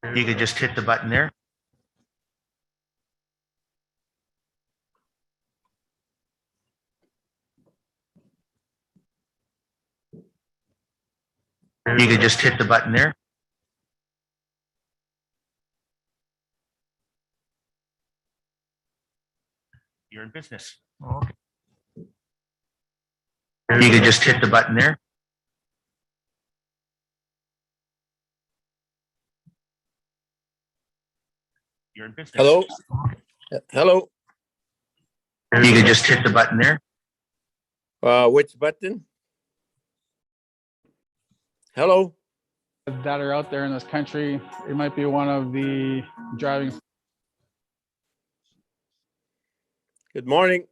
You could just hit the button there. You could just hit the button there. You're in business. Okay. You could just hit the button there. You're in business. Hello? Hello? You could just hit the button there. Which button? Hello? That are out there in this country. It might be one of the driving. Good morning.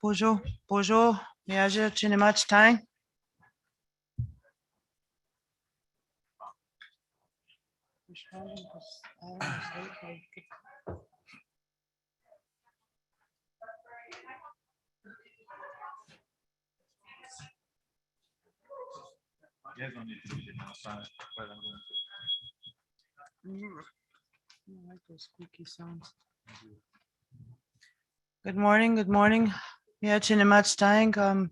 Bonjour, Miaja Chinimach Tang. I like those squeaky sounds. Good morning. Yeah, Chinimach Tang. A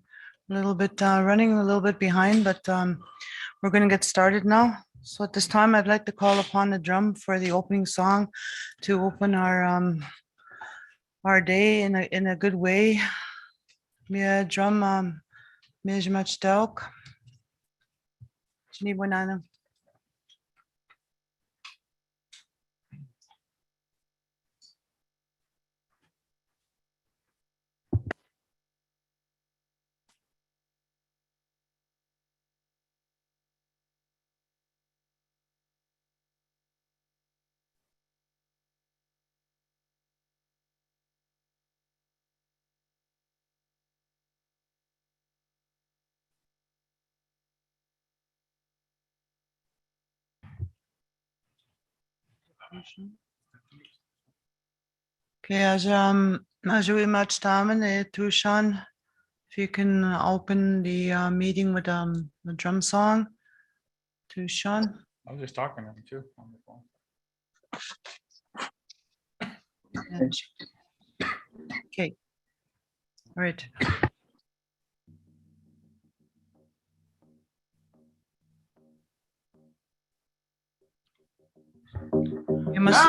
little bit running a little bit behind, but we're going to get started now. So at this time, I'd like to call upon the drum for the opening song to open our day in a good way. Mia drum Mijmach Dauk. Chiniwanana. Okay, as we much time Tushan, if you can open the meeting with the drum song. Tushan. I was just talking to him too on the phone. Okay. All right. You must.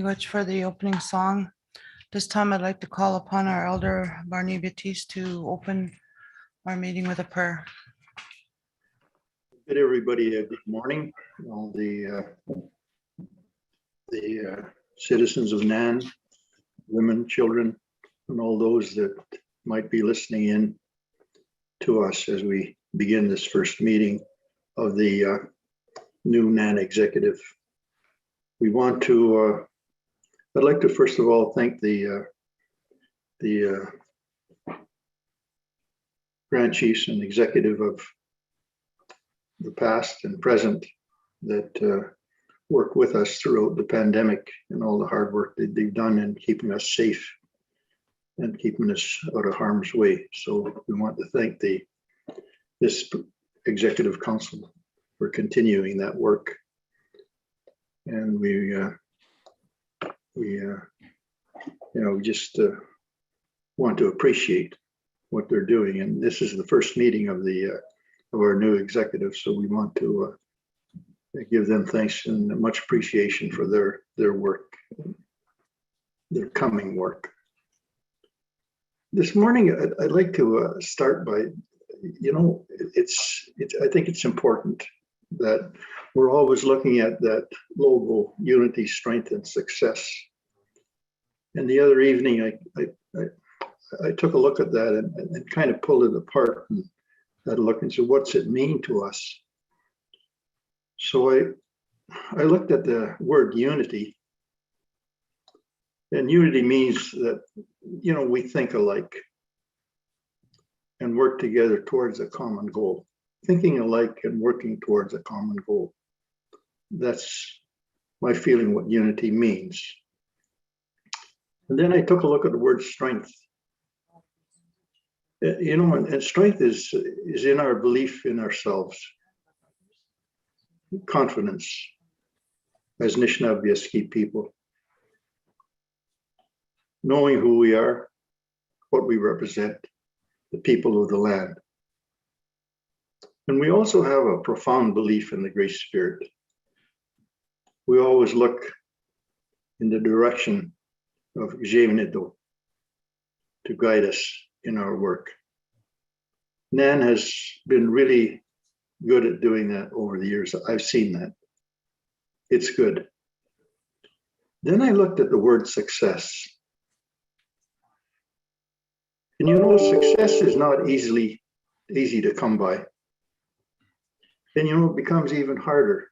much for the opening song. This time I'd like to call upon our elder Barney Batiste to open our meeting with a prayer. Good, everybody, good morning. All the citizens of Nan, women, children, and all those that might be listening in to us as we begin this first meeting of the new Nan executive. We want to, I'd like to first of all thank the Grand Chiefs and executive of the past and present that worked with us throughout the pandemic and all the hard work that they've done in keeping us safe and keeping us out of harm's way. So we want to thank this executive council for continuing that work. And we just want to appreciate what they're doing. And this is the first meeting of our new executive, so we want to give them thanks and much appreciation for their work, their coming work. This morning, I'd like to start by, I think it's important that we're always looking at that logo, unity, strength, and success. And the other evening, I took a look at that and kind of pulled it apart and had a look and said, what's it mean to us? So I looked at the word unity, and unity means that, we think alike and work together towards a common goal. Thinking alike and working towards a common goal. That's my feeling what unity means. And then I took a look at the word strength. And strength is in our belief in ourselves. Confidence as Nishnawbe Aski people. Knowing who we are, what we represent, the people of the land. And we also have a profound belief in the Great Spirit. We always look in the direction of Gevnedo to guide us in our work. Nan has been really good at doing that over the years. I've seen that. It's good. Then I looked at the word success. And success is not easy to come by. And it becomes even harder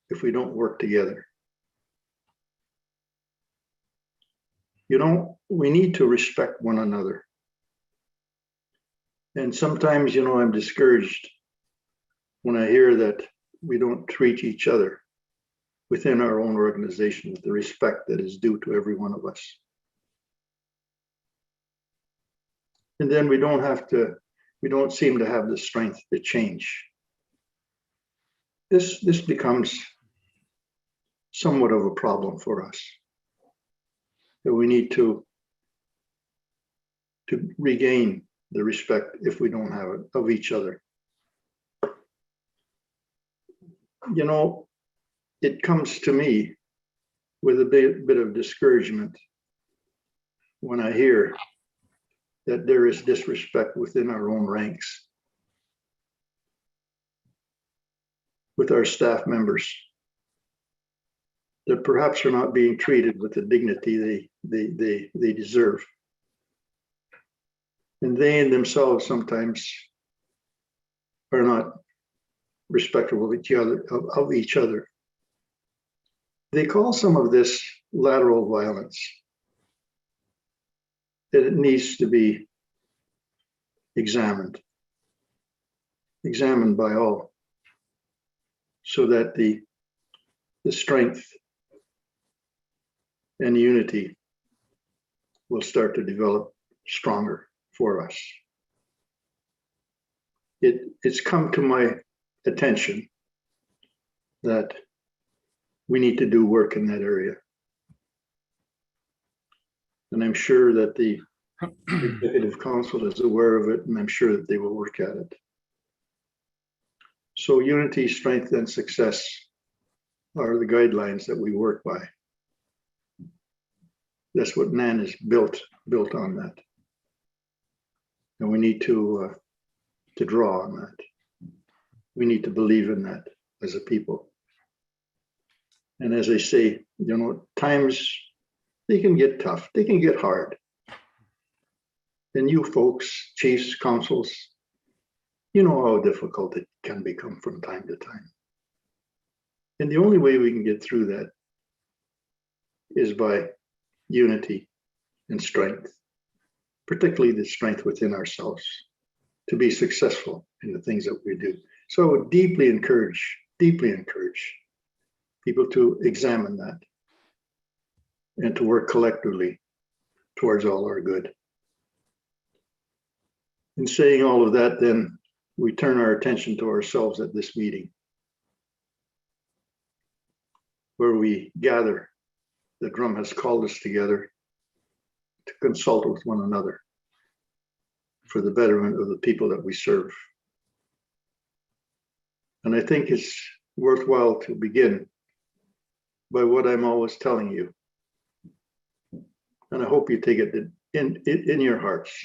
if we don't work together. We need to respect one another. And sometimes, I'm discouraged when I hear that we don't treat each other within our own organization with the respect that is due to every one of us. And then we don't seem to have the strength to change. This becomes somewhat of a problem for us. That we need to regain the respect, if we don't have it, of each other. It comes to me with a bit of discouragement when I hear that there is disrespect within our own ranks, with our staff members, that perhaps are not being treated with the dignity they deserve. And they in themselves sometimes are not respectful of each other. They call some of this lateral violence, that it needs to be examined by all, so that the strength and unity will start to develop stronger for us. It's come to my attention that we need to do work in that area. And I'm sure that the Executive Council is aware of it, and I'm sure that they will work at it. So unity, strength, and success are the guidelines that we work by That's what Nan is built on that. And we need to draw on that. We need to believe in that as a people. And as I say, you know, times, they can get tough, they can get hard. And you folks, chiefs, councils, you know how difficult it can become from time to time. And the only way we can get through that is by unity and strength, particularly the strength within ourselves to be successful in the things that we do. So I would deeply encourage people to examine that and to work collectively towards all our good. In saying all of that, then we turn our attention to ourselves at this meeting, where we gather. The drum has called us together to consult with one another for the betterment of the people that we serve. And I think it's worthwhile to begin by what I'm always telling you. And I hope you take it in your hearts,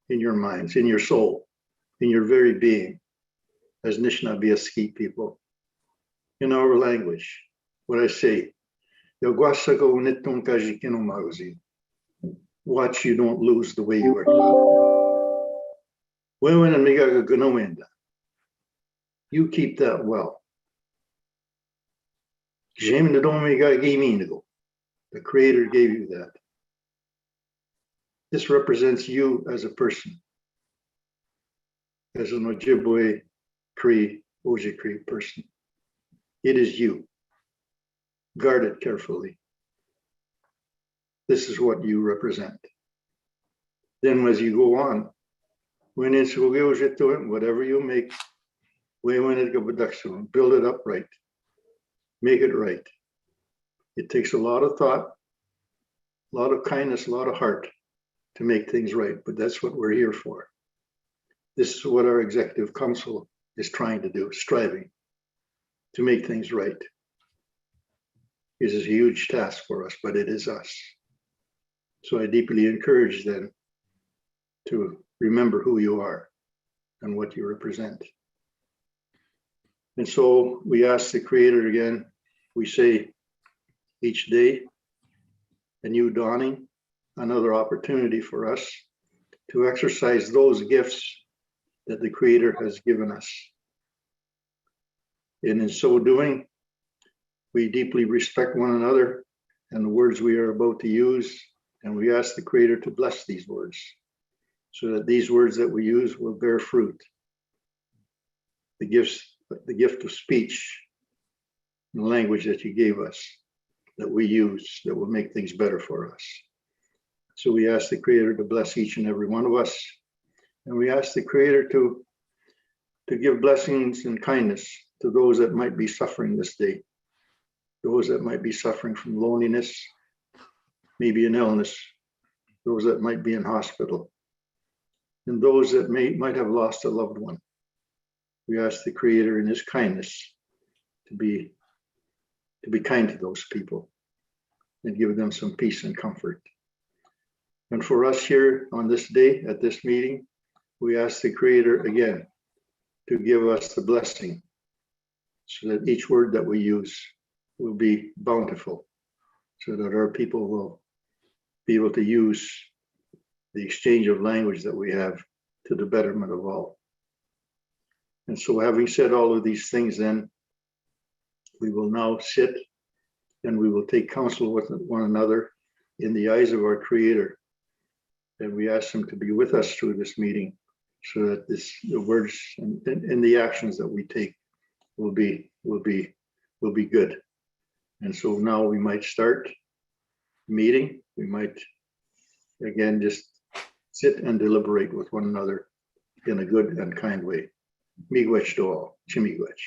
in your minds, in your soul, in your very being, as Nishnawbe Aski people, in our language. What I say, watch you don't lose the way you are taught. You keep that well. The Creator gave you that. This represents you as a person, as an Ojibwe Cree, Ojibwe person. It is you. Guard it carefully. This is what you represent. Then as you go on, when it's whatever you make, build it up right. Make it right. It takes a lot of thought, a lot of kindness, a lot of heart to make things right, but that's what we're here for. This is what our executive council is trying to do, striving to make things right. This is a huge task for us, but it is us. So I deeply encourage them to remember who you are and what you represent. And so we ask the Creator again, we say each day, a new dawning, another opportunity for us to exercise those gifts that the Creator has given us. And in so doing, we deeply respect one another and the words we are about to use, and we ask the Creator to bless these words so that these words that we use will bear fruit. The gift of speech and language that you gave us, that we use, that will make things better for us. So we ask the Creator to bless each and every one of us. And we ask the Creator to give blessings and kindness to those that might be suffering this day, those that might be suffering from loneliness, maybe an illness, those that might be in hospital, and those that might have lost a loved one. We ask the Creator in His kindness to be kind to those people and give them some peace and comfort. And for us here on this day, at this meeting, we ask the Creator again to give us the blessing so that each word that we use will be bountiful, so that our people will be able to use the exchange of language that we have to the betterment of all. And so having said all of these things, then we will now sit and we will take counsel with one another in the eyes of our Creator. And we ask Him to be with us through this meeting so that the words and the actions that we take will be good. And so now we might start the meeting. We might again just sit and deliberate with one another in a good and kind way. Miigwech to all, chimigwech.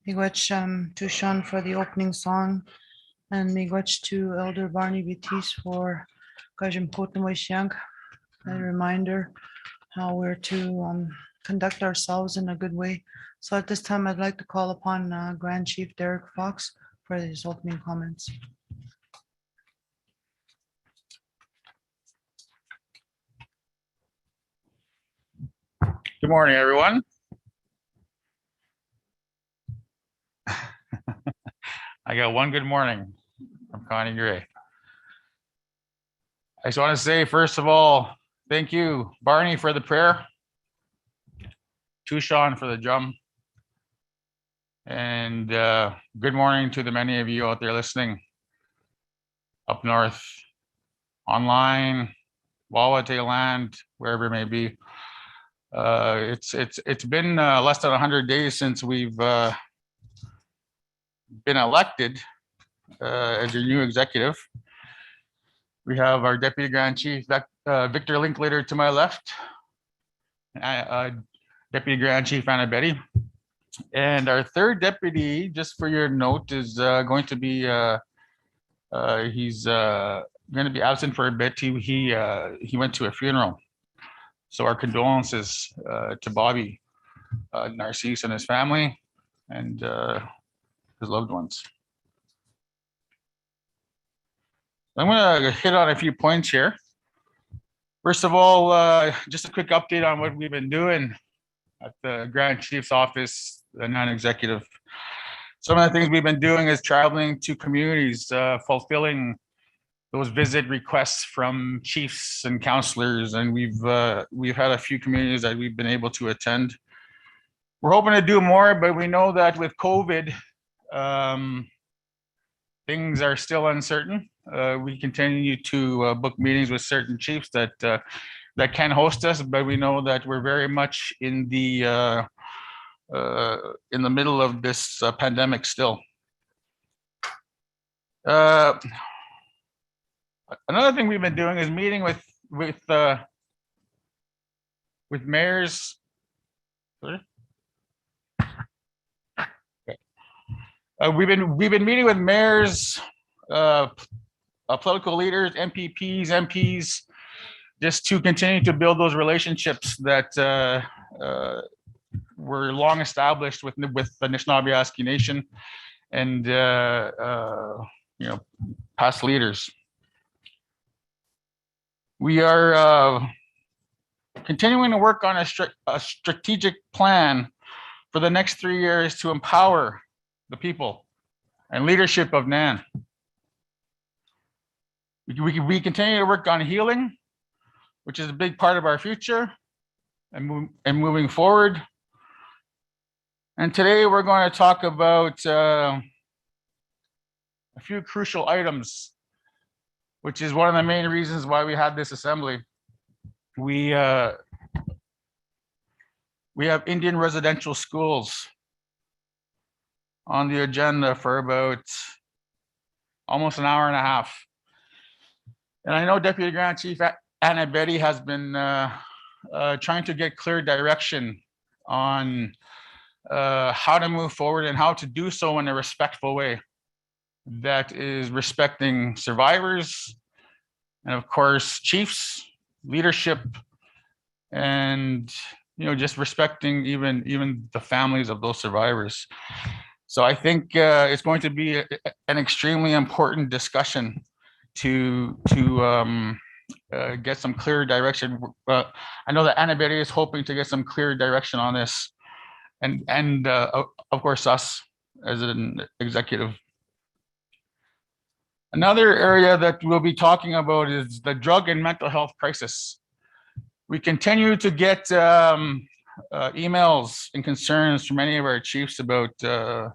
Miigwech to Sean for the opening song, and miigwech to Elder Barney Vitis for Kajim Kotamoishank, a reminder how we're to conduct ourselves in a good way. So at this time, I'd like to call upon Grand Chief Derek Fox for his opening comments. Good morning, everyone. I got one good morning from Connie Gray. I just want to say, first of all, thank you, Barney, for the prayer, Tushan for the drum, and good morning to the many of you out there listening up north, online, Wawate land, wherever it may be. It's been less than 100 days since we've been elected as your new executive. We have our Deputy Grand Chief, Victor Linklater to my left, Deputy Grand Chief Anna Betty. And our third deputy, just for your note, is going to be, he's going to be absent for a bit. He went to a funeral. So our condolences to Bobby Narcisse and his family and his loved ones. I'm going to hit on a few points here. First of all, just a quick update on what we've been doing at the Grand Chief's office, the non-executive. Some of the things we've been doing is traveling to communities, fulfilling those visit requests from chiefs and counselors, and we've had a few communities that we've been able to attend. We're hoping to do more, but we know that with COVID, things are still uncertain. We continue to book meetings with certain chiefs that can host us, but we know that we're very much in the middle of this pandemic still. Another thing we've been doing is meeting with mayors. Sorry? Okay. We've been meeting with mayors, political leaders, MPs, just to continue to build those relationships that were long established with the Nishnawbe Aski Nation and past leaders. We are continuing to work on a strategic plan for the next 3 years to empower the people and leadership of NAN. We continue to work on healing, which is a big part of our future and moving forward. And today we're going to talk about a few crucial items, which is one of the main reasons why we had this assembly. We have Indian residential schools on the agenda for about almost an hour and a half. And I know Deputy Grand Chief Anna Betty has been trying to get clear direction on how to move forward and how to do so in a respectful way that is respecting survivors and, of course, chiefs, leadership, and just respecting even the families of those survivors. So I think it's going to be an extremely important discussion to get some clear direction. I know that Anna Betty is hoping to get some clear direction on this, and of course us as an executive. Another area that we'll be talking about is the drug and mental health crisis. We continue to get emails and concerns from many of our chiefs about the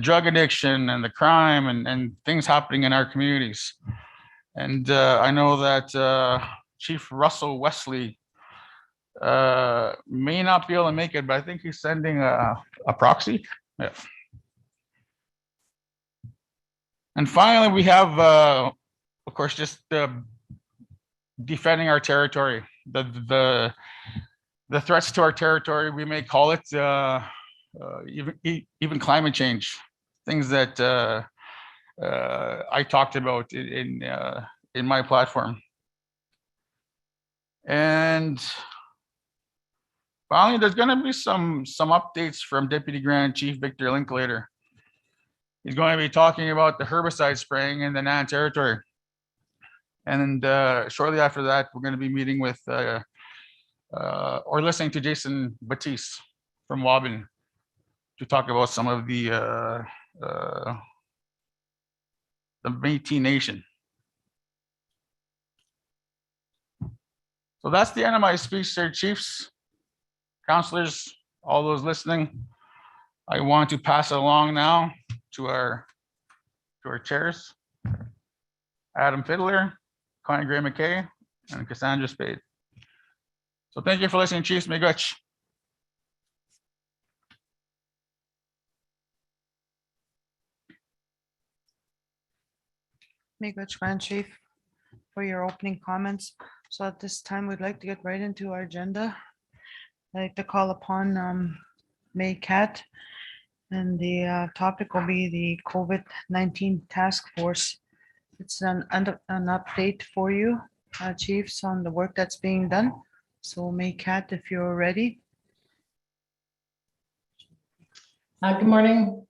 drug addiction and the crime and things happening in our communities. And I know that Chief Russell Wesley may not be able to make it, but I think he's sending a proxy. Yeah. And finally, we have, of course, just defending our territory, the threats to our territory. We may call it even climate change, things that I talked about in my platform. And Finally, there's gonna be some updates from Deputy Grand Chief Victor Linklater. He's going to be talking about the herbicide spraying in the Nan territory. And shortly after that, we're going to be meeting with or listening to Jason Batiste from Wobbin to talk about some of the Métis Nation. So that's the end of my speech, sir, chiefs, councillors, all those listening. I want to pass it along now to our chairs, Adam Fiddler, Connie Gray McKay, and Cassandra Spade. So thank you for listening, Chiefs. Miigwech. Miigwech, Grand Chief, for your opening comments. So at this time, we'd like to get right into our agenda. I'd like to call upon May Cat, and the topic will be the COVID-19 task force. It's an update for you, chiefs, on the work that's being done. So May Cat, if you're ready. Good morning.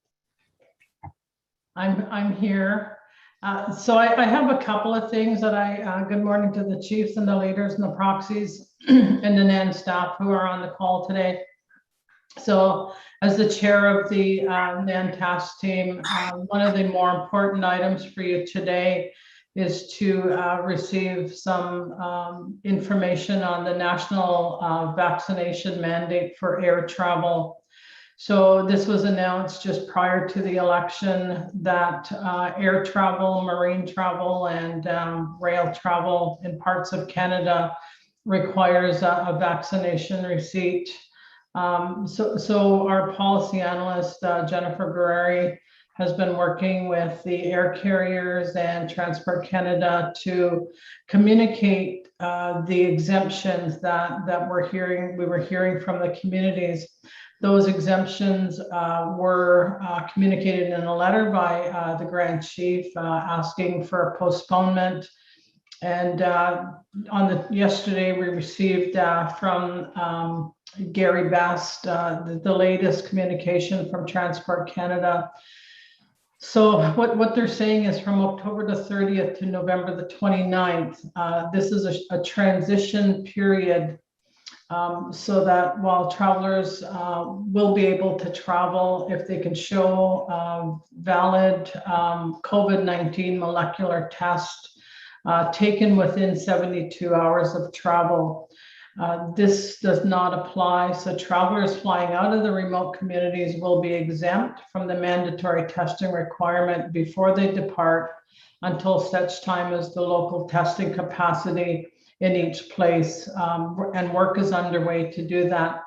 I'm here. So I have a couple of things that good morning to the chiefs and the leaders and the proxies and the NAN staff who are on the call today. So as the chair of the NAN task team, one of the more important items for you today is to receive some information on the national vaccination mandate for air travel. So this was announced just prior to the election that air travel, marine travel, and rail travel in parts of Canada requires a vaccination receipt. So our policy analyst, Jennifer Guerreri, has been working with the air carriers and Transport Canada to communicate the exemptions that we were hearing from the communities. Those exemptions were communicated in a letter by the Grand Chief asking for a postponement. And yesterday we received from Gary Best the latest communication from Transport Canada. So what they're saying is from October the 30th to November the 29th, this is a transition period. So that while travelers will be able to travel if they can show valid COVID-19 molecular test taken within 72 hours of travel. This does not apply. So travelers flying out of the remote communities will be exempt from the mandatory testing requirement before they depart until such time as the local testing capacity in each place, and work is underway to do that.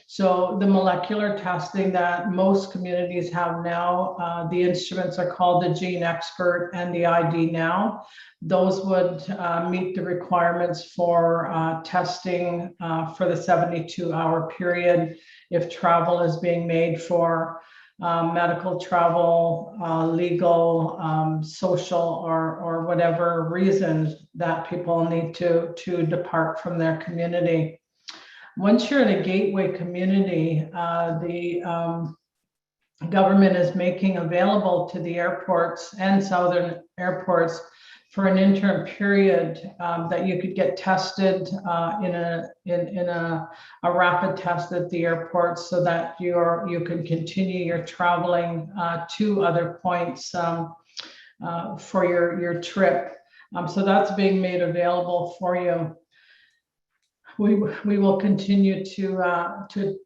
So the molecular testing that most communities have now, the instruments are called the Gene Expert and the ID Now. Those would meet the requirements for testing for the 72-hour period if travel is being made for medical travel, legal, social, or whatever reasons that people need to depart from their community. Once you're in a gateway community, the government is making available to the airports and southern airports for an interim period that you could get tested in a rapid test at the airport so that you can continue your traveling to other points for your trip. So that's being made available for you. We will continue to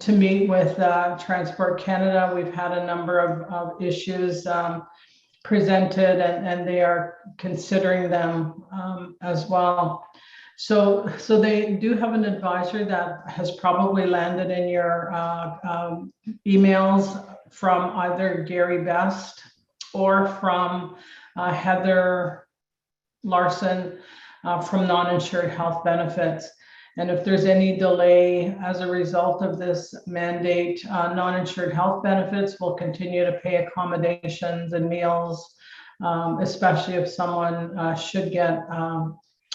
meet with Transport Canada. We've had a number of issues presented, and they are considering them as well. So they do have an advisor that has probably landed in your emails from either Gary Best or from Heather Larson from non-insured health benefits. And if there's any delay as a result of this mandate, non-insured health benefits will continue to pay accommodations and meals, especially if someone should get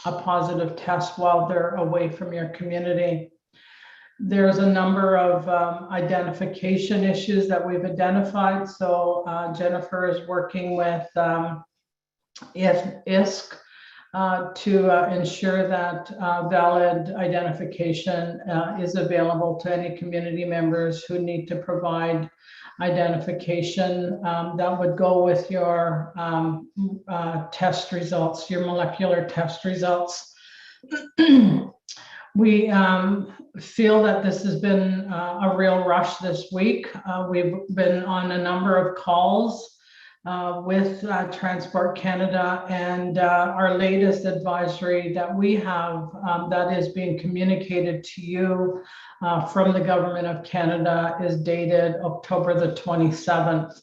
a positive test while they're away from your community. There's a number of identification issues that we've identified. So Jennifer is working with ISK to ensure that valid identification is available to any community members who need to provide identification that would go with your test results, your molecular test results. We feel that this has been a real rush this week. We've been on a number of calls with Transport Canada, and our latest advisory that we have that is being communicated to you from the Government of Canada is dated October the 27th.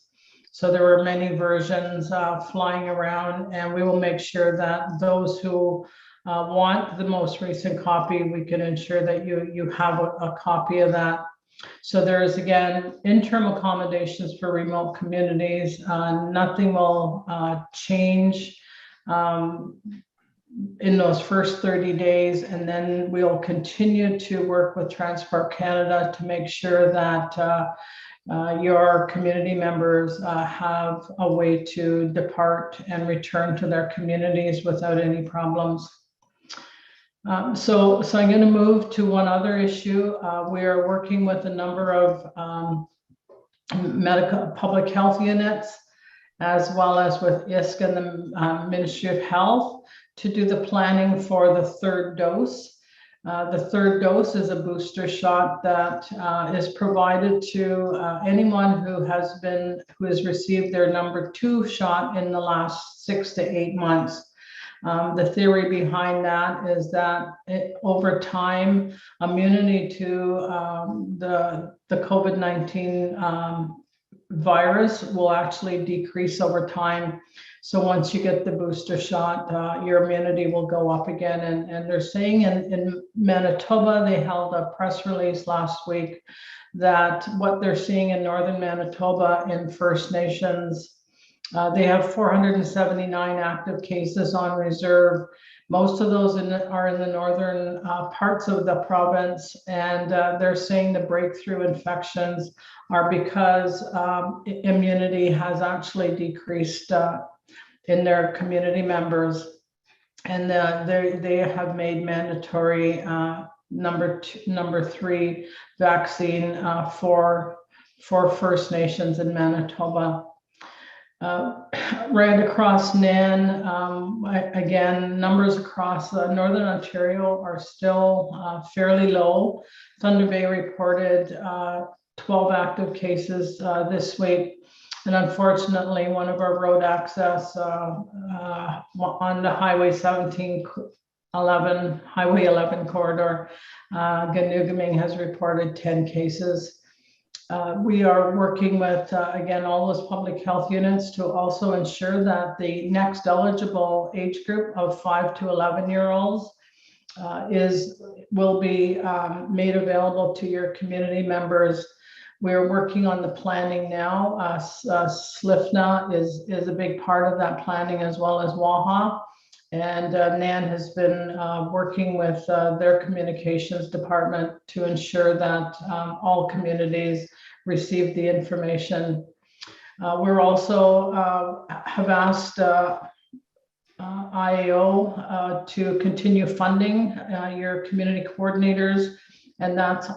So there were many versions flying around, and we will make sure that those who want the most recent copy, we can ensure that you have a copy of that. So there is, again, interim accommodations for remote communities. Nothing will change in those first 30 days. And then we'll continue to work with Transport Canada to make sure that your community members have a way to depart and return to their communities without any problems. So I'm going to move to one other issue. We are working with a number of medical public health units, as well as with ISK and the Ministry of Health, to do the planning for the third dose. The third dose is a booster shot that is provided to anyone who has received their number 2 shot in the last 6 to 8 months. The theory behind that is that over time, immunity to the COVID-19 virus will actually decrease over time. So once you get the booster shot, your immunity will go up again. And they're saying in Manitoba, they held a press release last week that what they're seeing in Northern Manitoba in First Nations, they have 479 active cases on reserve. Most of those are in the northern parts of the province, and they're saying the breakthrough infections are because immunity has actually decreased in their community members, and they have made mandatory number 3 vaccine for First Nations in Manitoba. Right across NAN, again, numbers across Northern Ontario are still fairly low. Thunder Bay reported 12 active cases this week. And unfortunately, one of our road access on the Highway 11 corridor, Ganoogaming, has reported 10 cases. We are working with, again, all those public health units to also ensure that the next eligible age group of 5 to 11-year-olds will be made available to your community members. We're working on the planning now. SLIFNA is a big part of that planning, as well as WAHA. And NAN has been working with their communications department to ensure that all communities receive the information. We're also have asked IAO to continue funding your community coordinators, and that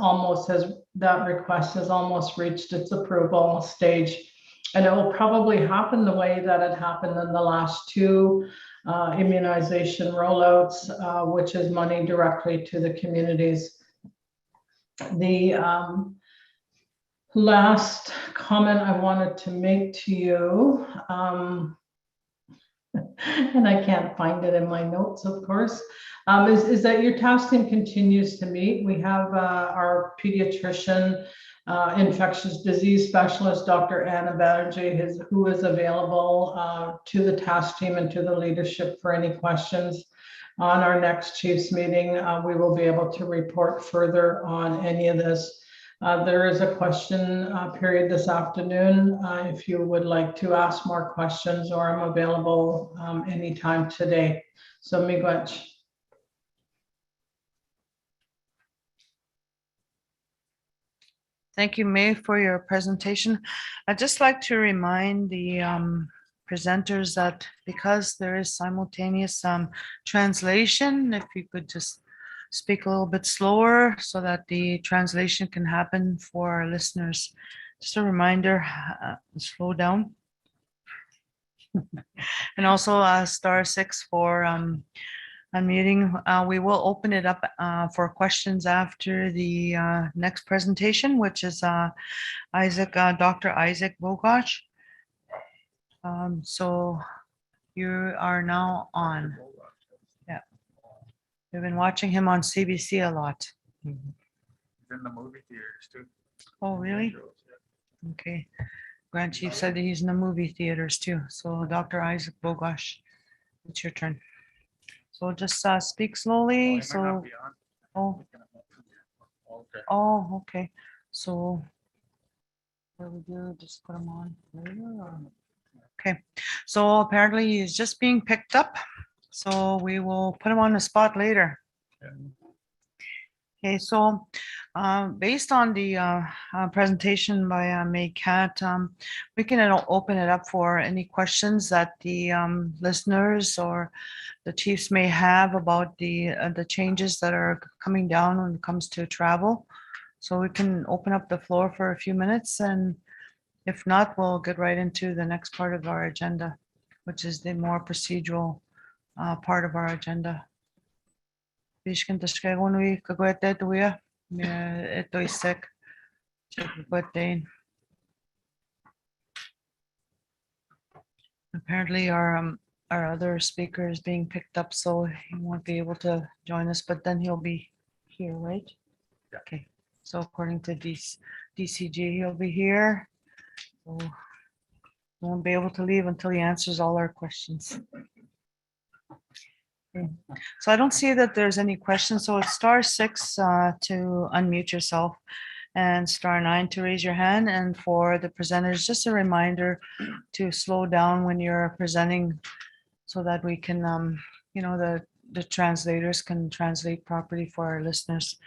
request has almost reached its approval stage. And it will probably happen the way that it happened in the last 2 immunization rollouts, which is money directly to the communities. The last comment I wanted to make to you, and I can't find it in my notes, of course, is that your task team continues to meet. We have our pediatrician, infectious disease specialist, Dr. Anna Banerjee, who is available to the task team and to the leadership for any questions. On our next Chiefs meeting, we will be able to report further on any of this. There is a question period this afternoon if you would like to ask more questions, or I'm available anytime today. So miigwech. Thank you, May, for your presentation. I'd just like to remind the presenters that because there is simultaneous translation, if you could just speak a little bit slower so that the translation can happen for our listeners. Just a reminder, slow down. And also *6 for unmuting. We will open it up for questions after the next presentation, which is Dr. Isaac Bogoch. So you are now on. Yeah. We've been watching him on CBC a lot. In the movie theaters too. Oh, really? Okay. Grand Chief said that he's in the movie theaters too. So Dr. Isaac Bogoch, it's your turn. So just speak slowly. So, oh, Okay. oh, okay. So what do we do? Just put him on later or? Okay. So apparently he's just being picked up. So we will put him on the spot later. Okay, so based on the presentation by May Cat, we can open it up for any questions that the listeners or the chiefs may have about the changes that are coming down when it comes to travel. So we can open up the floor for a few minutes, and if not, we'll get right into the next part of our agenda, which is the more procedural part of our agenda. Bishkin tashkegonui kagwete tuya etoy sek chakwatein. Apparently our other speaker is being picked up, so he won't be able to join us, but then he'll be here, right? Yeah. Okay, so according to DCG, he'll be here. So we won't be able to leave until he answers all our questions. Okay. So I don't see that there's any questions. So it's *6 to unmute yourself and *9 to raise your hand. And for the presenters, just a reminder to slow down when you're presenting so that we can, the translators can translate properly for our listeners.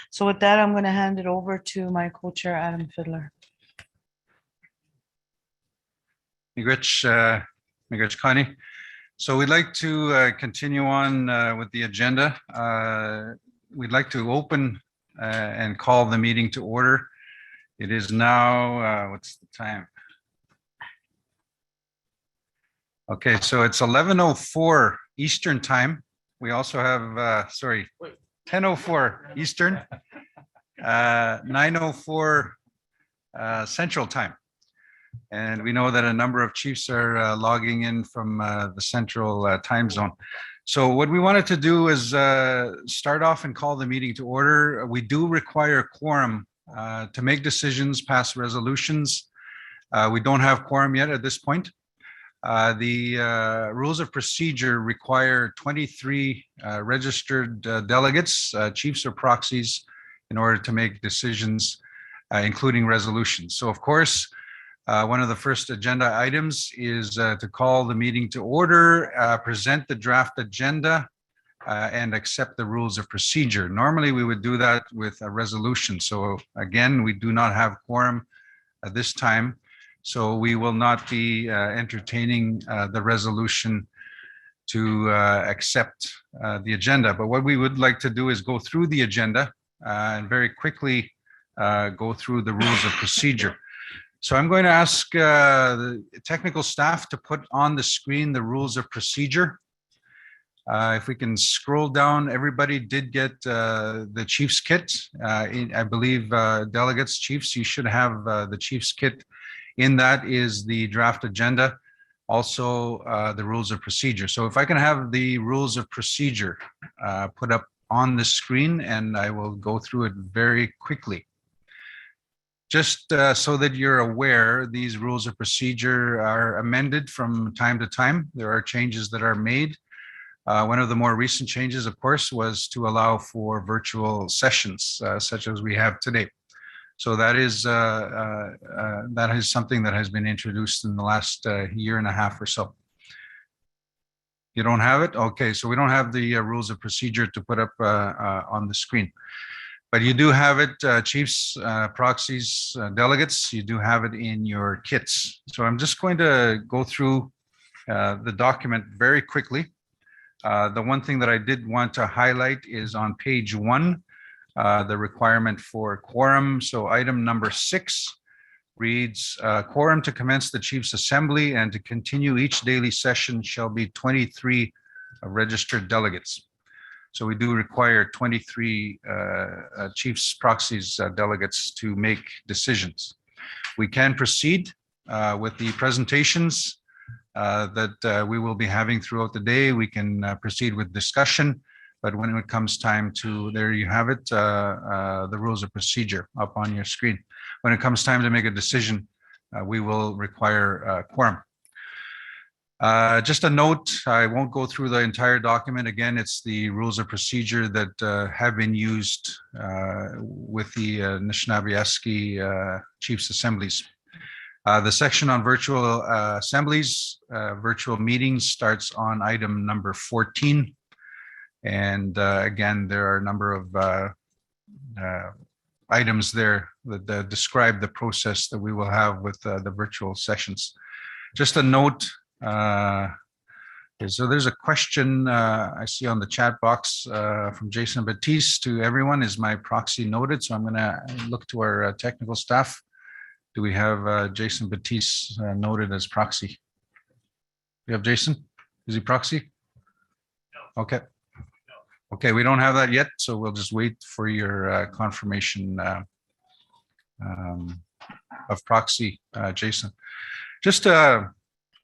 So with that, I'm going to hand it over to my co-chair, Adam Fiddler. Miigwech Connie. So we'd like to continue on with the agenda. We'd like to open and call the meeting to order. It is now, what's the time? Okay, so it's 11:04 Eastern time. We also have, 10:04 Eastern, 9:04 Central time. And we know that a number of chiefs are logging in from the central time zone. So what we wanted to do is start off and call the meeting to order. We do require a quorum to make decisions, pass resolutions. We don't have quorum yet at this point. The rules of procedure require 23 registered delegates, chiefs or proxies, in order to make decisions, including resolutions. So of course, one of the first agenda items is to call the meeting to order, present the draft agenda, and accept the rules of procedure. Normally, we would do that with a resolution. So again, we do not have quorum at this time. So we will not be entertaining the resolution to accept the agenda. But what we would like to do is go through the agenda and very quickly go through the rules of procedure. So I'm going to ask the technical staff to put on the screen the rules of procedure. If we can scroll down, everybody did get the Chief's kit. I believe delegates, chiefs, you should have the Chief's kit. In that is the draft agenda, also the rules of procedure. So if I can have the rules of procedure put up on the screen, and I will go through it very quickly. Just so that you're aware, these rules of procedure are amended from time to time. There are changes that are made. One of the more recent changes, of course, was to allow for virtual sessions such as we have today. So that is something that has been introduced in the last year and a half or so. You don't have it? Okay, so we don't have the rules of procedure to put up on the screen. But you do have it, chiefs, proxies, delegates, you do have it in your kits. So I'm just going to go through the document very quickly. The one thing that I did want to highlight is on page 1, the requirement for quorum. So item number 6 reads, quorum to commence the Chiefs Assembly and to continue each daily session shall be 23 registered delegates. So we do require 23 chiefs, proxies, delegates to make decisions. We can proceed with the presentations that we will be having throughout the day. We can proceed with discussion, but when it comes time to, there you have it, the rules of procedure up on your screen. When it comes time to make a decision, we will require quorum. Just a note, I won't go through the entire document. Again, it's the rules of procedure that have been used with the Nishnawbe Aski Chiefs Assemblies. The section on virtual assemblies, virtual meetings starts on item number 14. And again, there are a number of items there that describe the process that we will have with the virtual sessions. Just a note, so there's a question I see on the chat box from Jason Batiste to everyone. Is my proxy noted? So I'm going to look to our technical staff. Do we have Jason Batiste noted as proxy? We have Jason? Is he proxy? No. Okay. Okay, we don't have that yet, so we'll just wait for your confirmation of proxy, Jason. Just a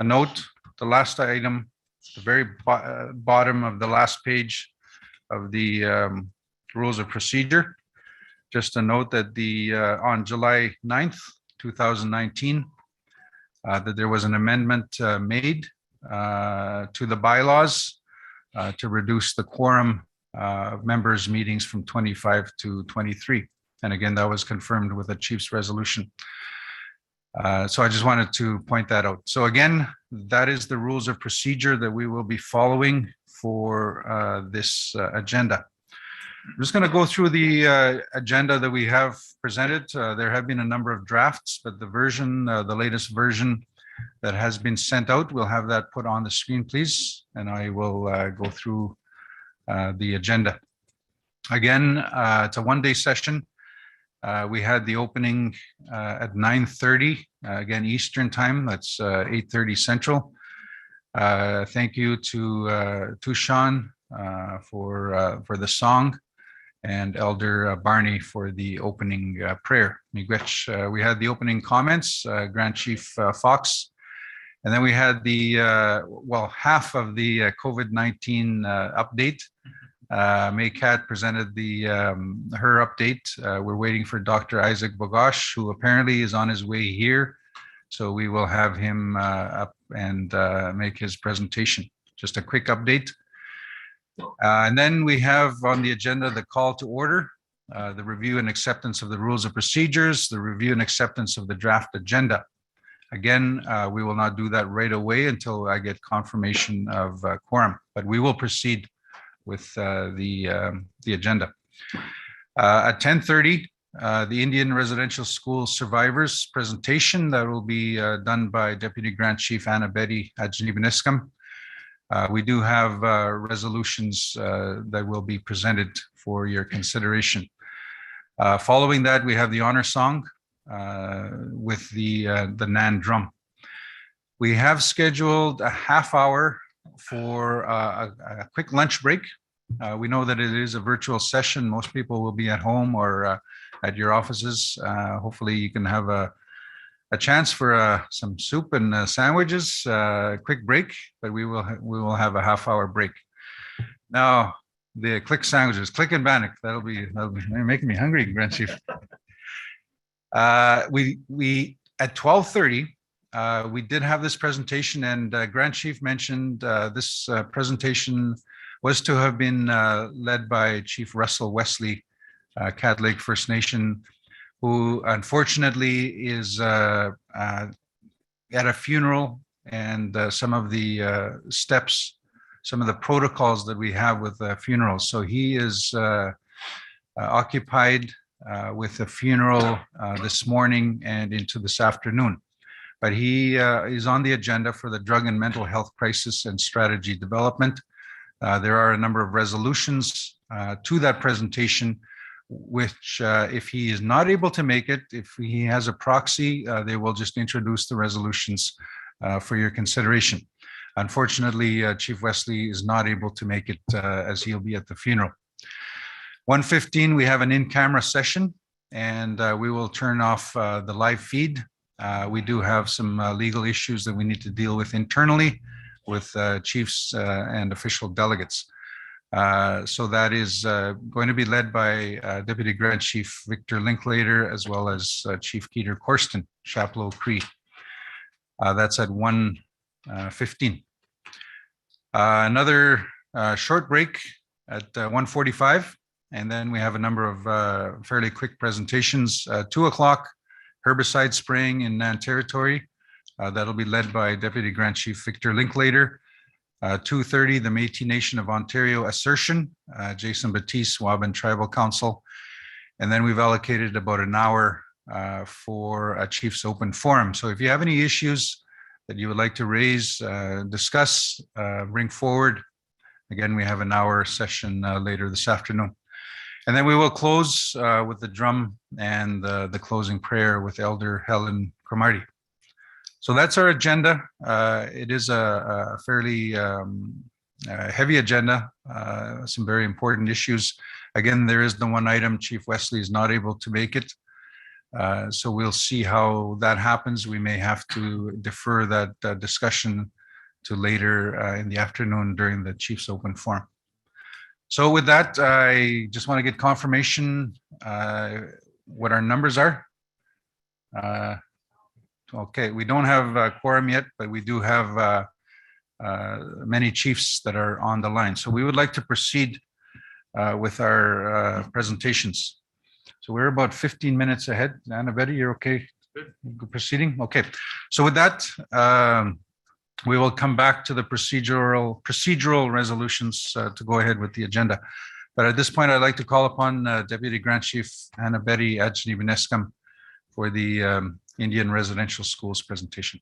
note, the last item, the very bottom of the last page of the rules of procedure. Just a note that the on July 9th, 2019, that there was an amendment made to the bylaws to reduce the quorum of members' meetings from 25 to 23. And again, that was confirmed with a chief's resolution. So I just wanted to point that out. So again, that is the rules of procedure that we will be following for this agenda. I'm just going to go through the agenda that we have presented. There have been a number of drafts, but the version, the latest version that has been sent out, we'll have that put on the screen, please. And I will go through the agenda. Again, it's a one-day session. We had the opening at 9:30, again, Eastern time. That's 8:30 Central. Thank you to Sean for the song, and Elder Barney for the opening prayer. Miigwech. We had the opening comments, Grand Chief Fox, and then we had the, well, half of the COVID-19 update. May Cat presented the her update. We're waiting for Dr. Isaac Bogosh, who apparently is on his way here. So we will have him up and make his presentation. Just a quick update. And then we have on the agenda the call to order, the review and acceptance of the rules of procedures, the review and acceptance of the draft agenda. Again, we will not do that right away until I get confirmation of quorum, but we will proceed with the agenda. At 10:30, the Indian Residential School Survivors presentation that will be done by Deputy Grand Chief Anna Betty Adjanibaniscum. We do have resolutions that will be presented for your consideration. Following that, we have the honor song with the Nan drum. We have scheduled a half hour for a quick lunch break. We know that it is a virtual session. Most people will be at home or at your offices. Hopefully you can have a chance for some soup and sandwiches, quick break, but we will have a half hour break. Now, the click sandwiches, click and bannock, that'll be making me hungry, Grand Chief. We at 12:30, we did have this presentation, and Grand Chief mentioned this presentation was to have been led by Chief Russell Wesley, Cat Lake First Nation, who unfortunately is at a funeral, and some of the steps, some of the protocols that we have with funerals. So he is occupied with a funeral this morning and into this afternoon. But he is on the agenda for the Drug and Mental Health Crisis and Strategy Development. There are a number of resolutions to that presentation, which if he is not able to make it, if he has a proxy, they will just introduce the resolutions for your consideration. Unfortunately, Chief Wesley is not able to make it as he'll be at the funeral. 1:15, we have an in-camera session, and we will turn off the live feed. We do have some legal issues that we need to deal with internally with chiefs and official delegates. So that is going to be led by Deputy Grand Chief Victor Linklater, as well as Chief Keeter Corsten, Chapleau Cree. That's at 1:15. Another short break at 1:45, and then we have a number of fairly quick presentations. 2 o'clock, herbicide spraying in Nan Territory. That'll be led by Deputy Grand Chief Victor Linklater. 2:30, the Métis Nation of Ontario assertion, Jason Batiste, Waban Tribal Council. And then we've allocated about an hour for a Chiefs Open Forum. So if you have any issues that you would like to raise, discuss, bring forward, again, we have an hour session later this afternoon. And then we will close with the drum and the closing prayer with Elder Helen Cromarty. So that's our agenda. It is a fairly heavy agenda, some very important issues. Again, there is the one item, Chief Wesley is not able to make it. So we'll see how that happens. We may have to defer that discussion to later in the afternoon during the Chiefs Open Forum. So with that, I just want to get confirmation what our numbers are. Okay, we don't have a quorum yet, but we do have many chiefs that are on the line. So we would like to proceed with our presentations. So we're about 15 minutes ahead. Anna Betty, you're okay? Good. Proceeding? Okay. So with that, we will come back to the procedural resolutions to go ahead with the agenda. But at this point, I'd like to call upon Deputy Grand Chief Anna Betty Adjanibaneskam for the Indian Residential Schools presentation.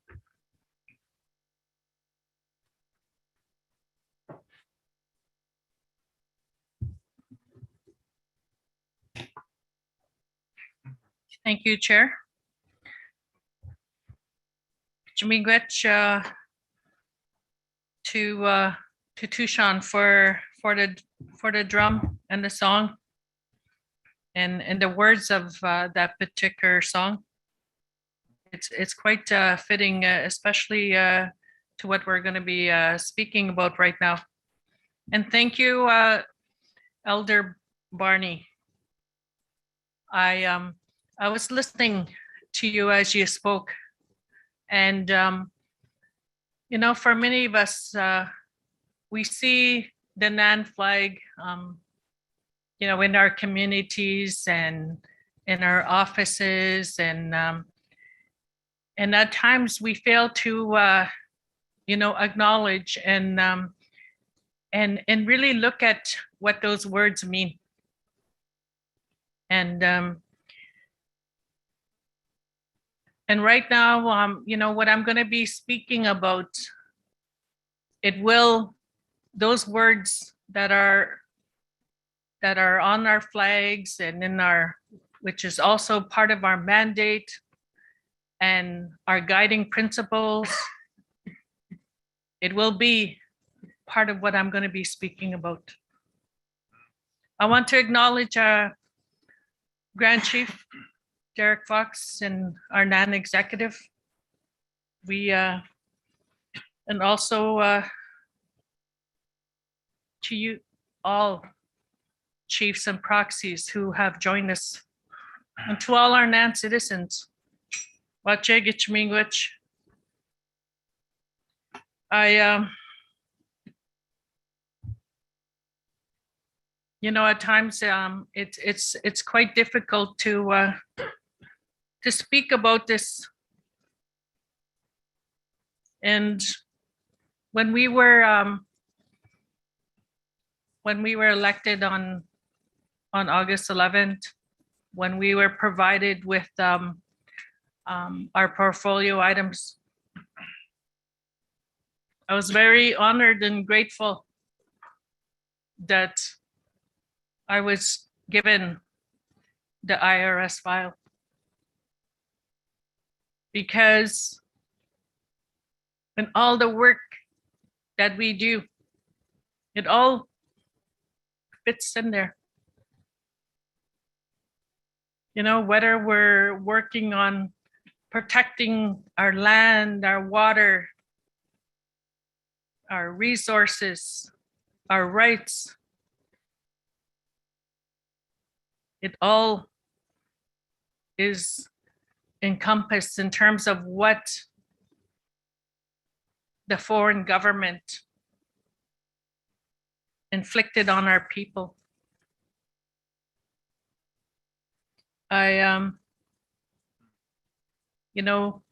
Thank you, Chair. Jimigwech to Tushan for the drum and the song and the words of that particular song. It's quite fitting, especially to what we're going to be speaking about right now. And thank you, Elder Barney. I was listening to you as you spoke, and you know, for many of us, we see the Nan flag, you know, in our communities and in our offices, and at times we fail to, you know, acknowledge and really look at what those words mean. And right now, you know, what I'm going to be speaking about, those words that are on our flags and in our, which is also part of our mandate and our guiding principles, it will be part of what I'm going to be speaking about. I want to acknowledge Grand Chief Derek Fox and our Nan executive. And also to you all chiefs and proxies who have joined us, and to all our Nan citizens. You know, at times it's quite difficult to speak about this. And when we were elected on on August 11th, when we were provided with our portfolio items. I was very honored and grateful that I was given the IRS file, because in all the work that we do, it all fits in there. You know, whether we're working on protecting our land, our water, our resources, our rights, it all is encompassed in terms of what the foreign government inflicted on our people. You know,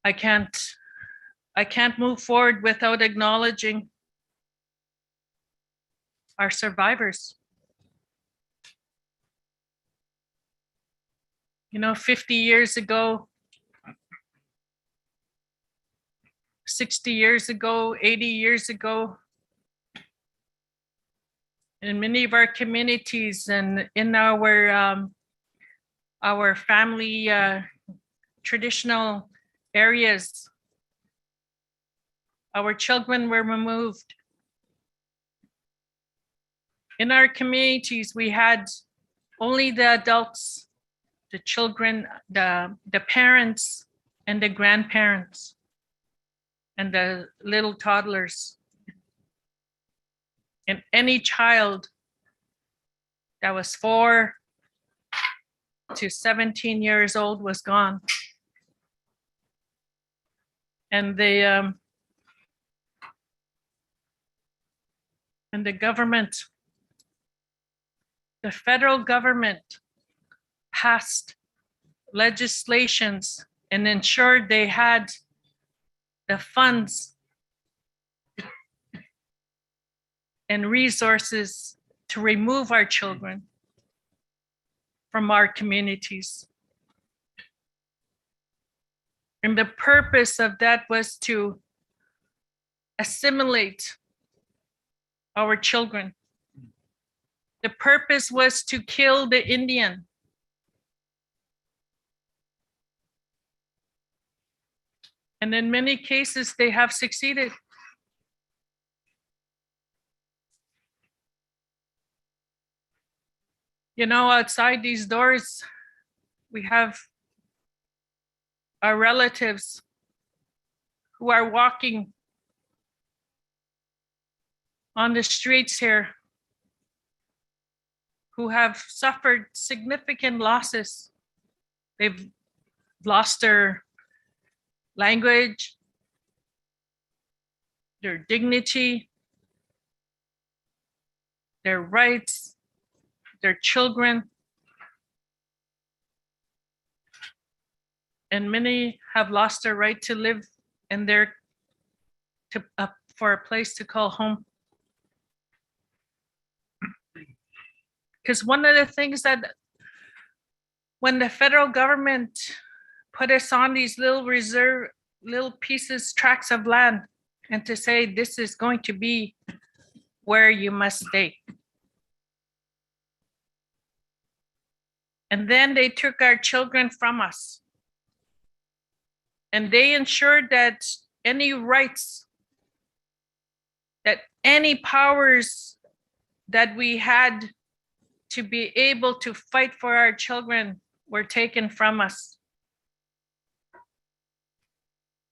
I can't move forward without acknowledging our survivors. You know, 50 years ago, 60 years ago, 80 years ago, in many of our communities and in our family traditional areas, our children were removed. In our communities, we had only the adults, the children, the parents, and the grandparents, and the little toddlers. And any child that was 4 to 17 years old was gone. And the government, the federal government, passed legislations and ensured they had the funds and resources to remove our children from our communities. And the purpose of that was to assimilate our children. The purpose was to kill the Indian. And in many cases, they have succeeded. You know, outside these doors, we have our relatives who are walking on the streets here, who have suffered significant losses. They've lost their language, their dignity, their rights, their children, and many have lost their right to live in for a place to call home. Because one of the things that when the federal government put us on these little pieces, tracts of land, and to say this is going to be where you must stay. And then they took our children from us. And they ensured that any rights, that any powers that we had to be able to fight for our children were taken from us.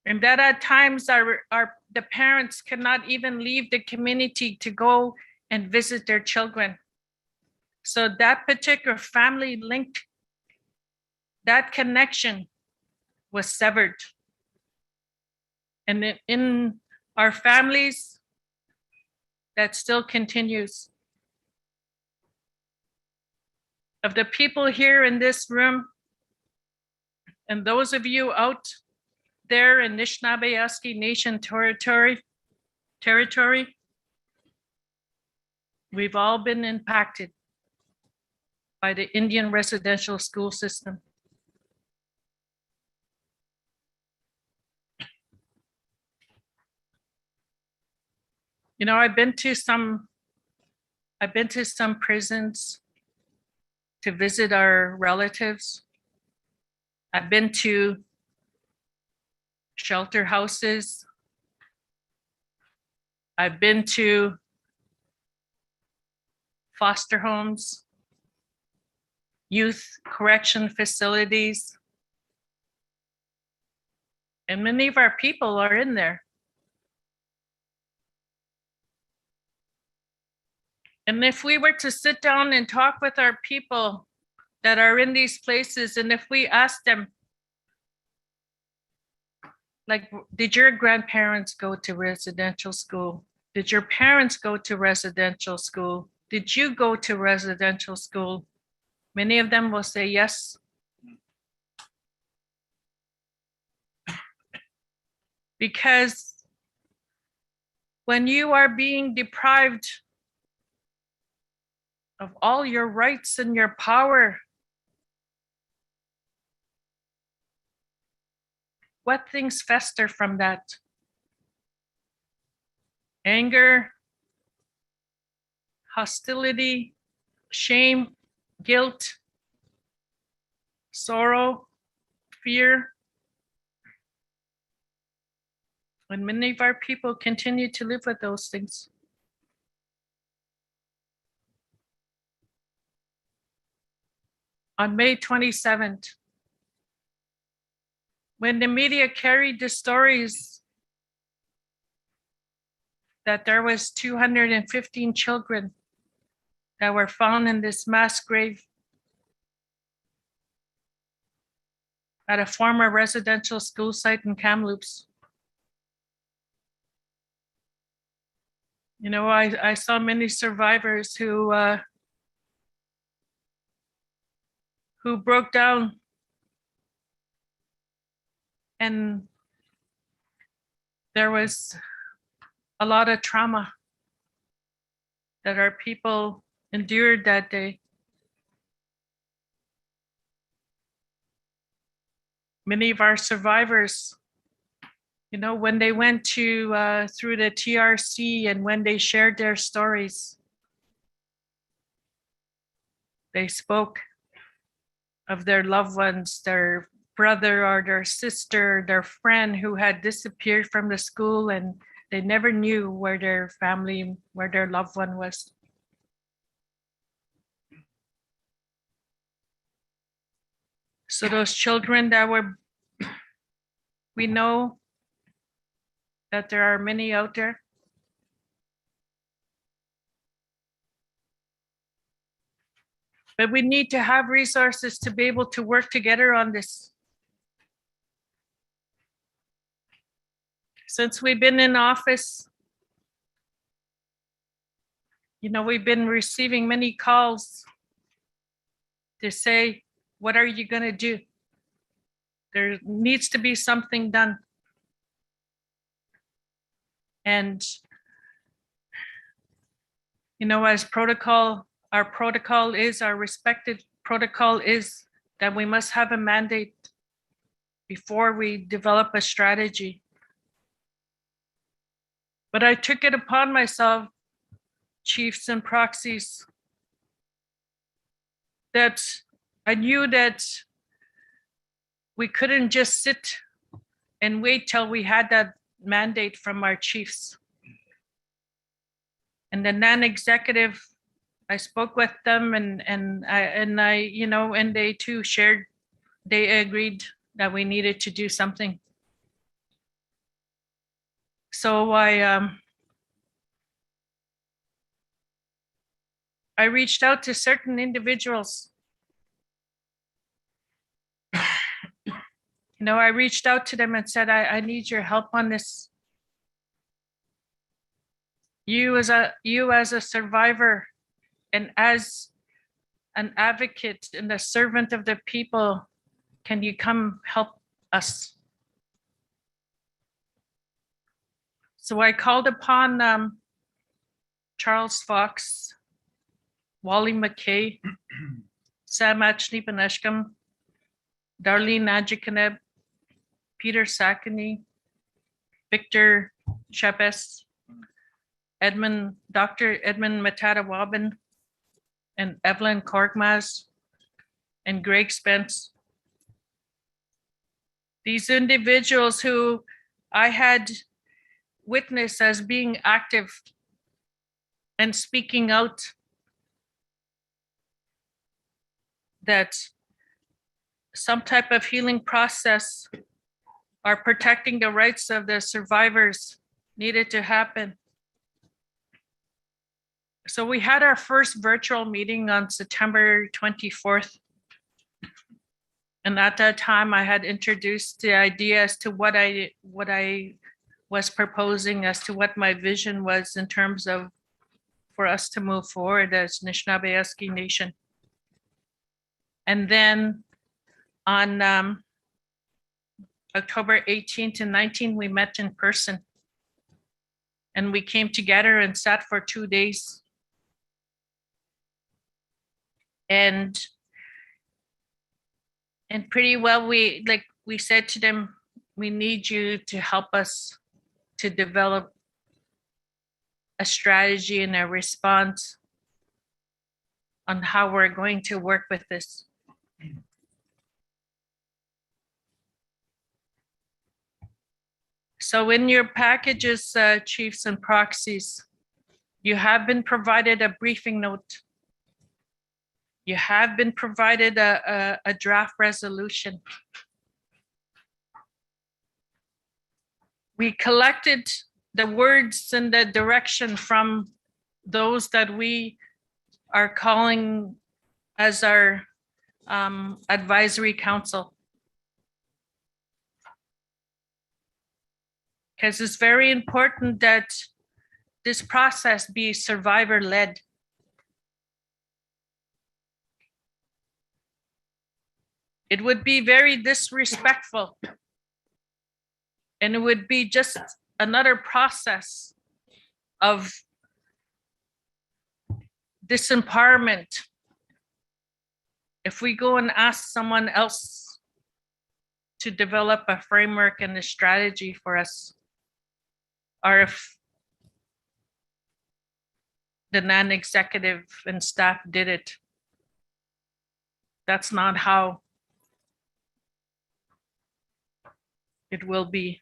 And that at times the parents could not even leave the community to go and visit their children. So that particular family link, that connection was severed. And in our families, that still continues. Of the people here in this room, and those of you out there in Nishnawbe Aski Nation territory, We've all been impacted by the Indian residential school system. You know, I've been to some prisons to visit our relatives. I've been to shelter houses. I've been to foster homes, youth correction facilities. And many of our people are in there. And if we were to sit down and talk with our people that are in these places, and if we ask them, like, did your grandparents go to residential school? Did your parents go to residential school? Did you go to residential school? Many of them will say yes. Because when you are being deprived of all your rights and your power, what things fester from that? Anger, hostility, shame, guilt, sorrow, fear. And many of our people continue to live with those things. On May 27th, when the media carried the stories that there was 215 children that were found in this mass grave at a former residential school site in Kamloops. You know, I saw many survivors who broke down, and there was a lot of trauma that our people endured that day. Many of our survivors, you know, when they went to through the TRC and when they shared their stories, they spoke of their loved ones, their brother or their sister, their friend who had disappeared from the school, and they never knew where their family, where their loved one was. So those children that were, we know that there are many out there. But we need to have resources to be able to work together on this. Since we've been in office, you know, we've been receiving many calls to say, what are you going to do? There needs to be something done. And, you know, as protocol, our protocol is, our respected protocol is that we must have a mandate before we develop a strategy. But I took it upon myself, chiefs and proxies, that I knew that we couldn't just sit and wait till we had that mandate from our chiefs. And the non-executive, I spoke with them and I, you know, and they too shared, they agreed that we needed to do something. So I reached out to certain individuals. You know, I reached out to them and said, I need your help on this. You as a survivor and as an advocate and a servant of the people, can you come help us? So I called upon Charles Fox, Wally McKay, Sam Achnipaneshkam, Darlene Najikaneb, Peter Sakany, Victor Chepes, Dr. Edmund Matadawabin, and Evelyn Korkmaz, and Greg Spence. These individuals who I had witnessed as being active and speaking out that some type of healing process or protecting the rights of the survivors needed to happen. So we had our first virtual meeting on September 24th. And at that time, I had introduced the idea as to what I was proposing, as to what my vision was in terms of for us to move forward as Nishnawbe Aski Nation. And then on October 18th and 19th, we met in person. And we came together and sat for 2 days. And pretty well, we said to them, we need you to help us to develop a strategy and a response on how we're going to work with this. So in your packages, chiefs and proxies, you have been provided a briefing note. You have been provided a draft resolution. We collected the words and the direction from those that we are calling as our advisory council. Because it's very important that this process be survivor-led. It would be very disrespectful, and it would be just another process of disempowerment if we go and ask someone else to develop a framework and a strategy for us, or if the non-executive and staff did it. That's not how it will be.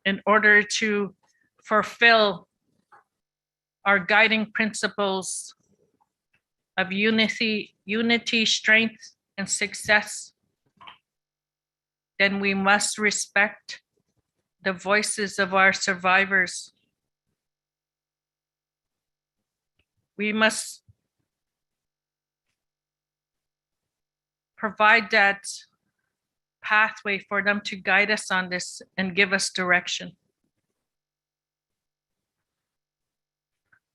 In order to fulfill our guiding principles of unity, strength, and success, then we must respect the voices of our survivors. We must provide that pathway for them to guide us on this and give us direction.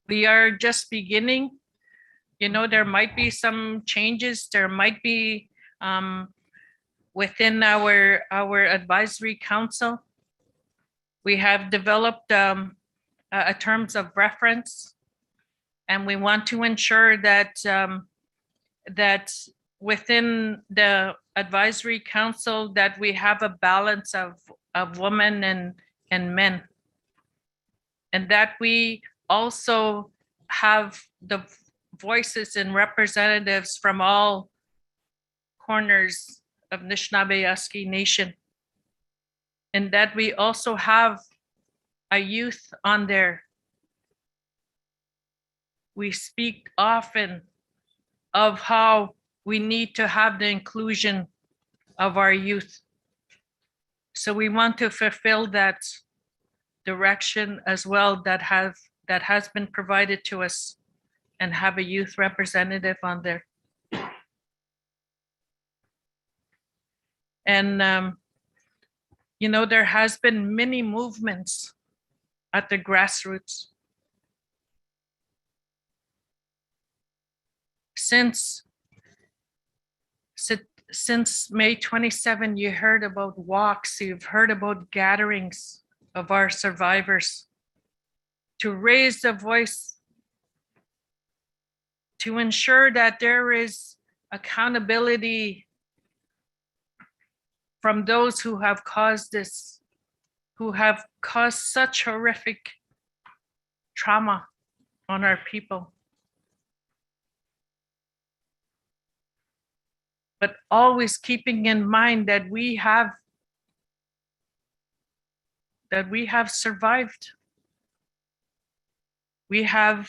We are just beginning. You know, there might be some changes. There might be within our advisory council. We have developed a terms of reference, and we want to ensure that that within the advisory council that we have a balance of women and men, and that we also have the voices and representatives from all corners of Nishnawbe Aski Nation, and that we also have a youth on there. We speak often of how we need to have the inclusion of our youth. So we want to fulfill that direction as well that has been provided to us, and have a youth representative on there. And you know, there has been many movements at the grassroots. Since May 27, you heard about walks, you've heard about gatherings of our survivors to raise the voice, to ensure that there is accountability from those who have caused this, who have caused such horrific trauma on our people. But always keeping in mind that we have survived. We have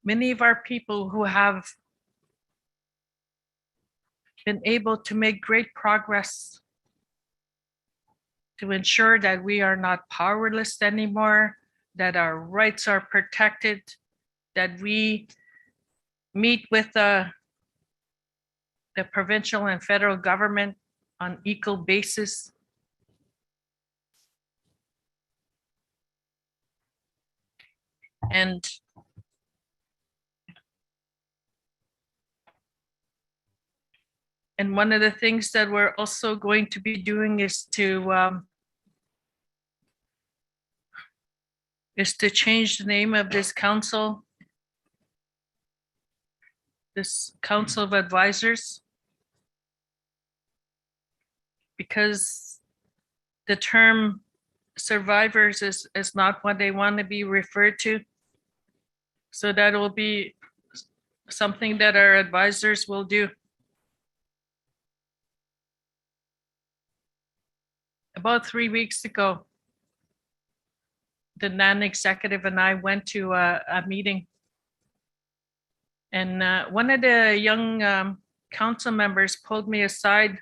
many of our people who have been able to make great progress to ensure that we are not powerless anymore, that our rights are protected, that we meet with the provincial and federal government on equal basis. And one of the things that we're also going to be doing is to change the name of this council of advisors, because the term survivors is not what they want to be referred to. So that will be something that our advisors will do. About 3 weeks ago, the non-executive and I went to a meeting, and one of the young council members pulled me aside,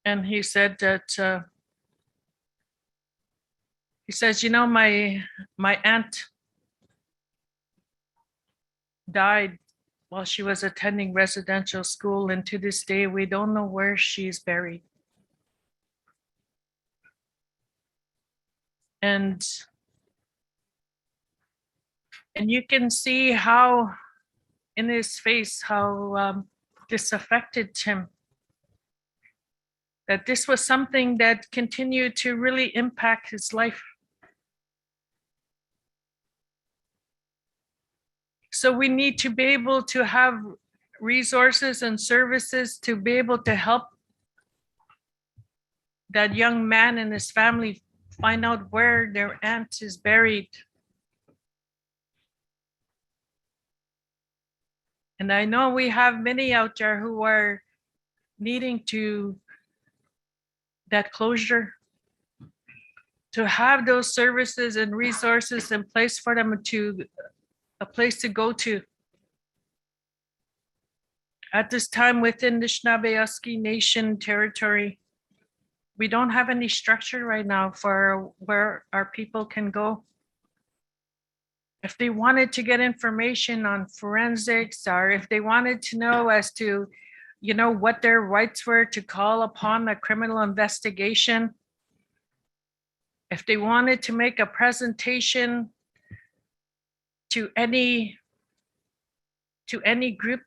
and he said that he says, you know, my aunt died while she was attending residential school, and to this day we don't know where she's buried. And you can see how in his face how this affected him, that this was something that continued to really impact his life. So we need to be able to have resources and services to be able to help that young man and his family find out where their aunt is buried. And I know we have many out there who are needing that closure, to have those services and resources in place for them, to a place to go to. At this time within the Nishnawbe Aski Nation territory, we don't have any structure right now for where our people can go. If they wanted to get information on forensics, or if they wanted to know as to, you know, what their rights were to call upon a criminal investigation, if they wanted to make a presentation to any group,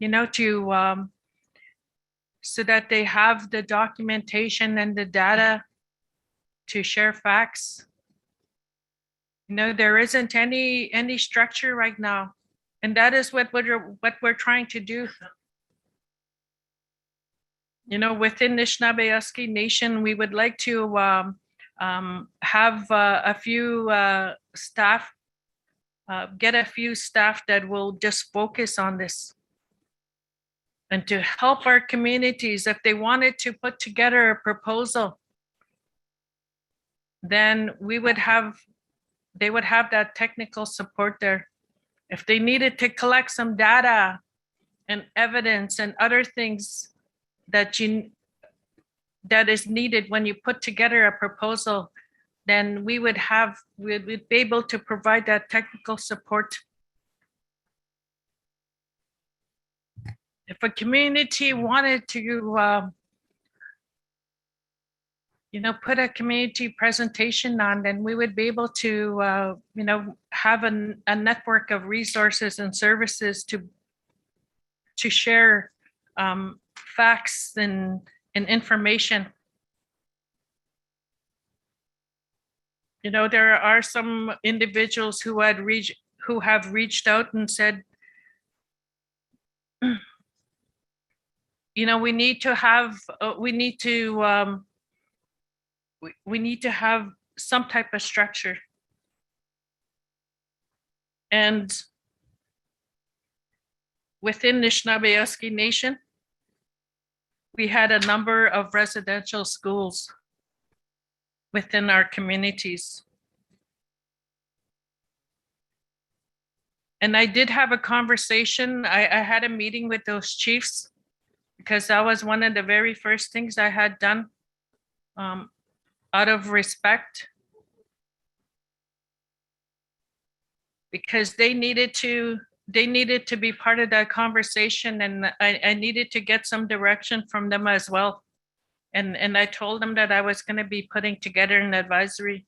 you know, to so that they have the documentation and the data to share facts. You know, there isn't any structure right now, and that is what we're trying to do. You know, within Nishnawbe Aski Nation, we would like to have a few staff, get a few staff that will just focus on this, and to help our communities. If they wanted to put together a proposal, then they would have that technical support there. If they needed to collect some data and evidence and other things that is needed when you put together a proposal, then we'd be able to provide that technical support. If a community wanted to, you know, put a community presentation on, then we would be able to, you know, have a network of resources and services to share facts and information. you know, there are some individuals who have reached out and said, you know, we need to have some type of structure. And within Nishnawbe Aski Nation, we had a number of residential schools within our communities. And I did have a conversation. I had a meeting with those chiefs because that was one of the very first things I had done out of respect. Because they needed to be part of that conversation, and I needed to get some direction from them as well. And I told them that I was going to be putting together an advisory.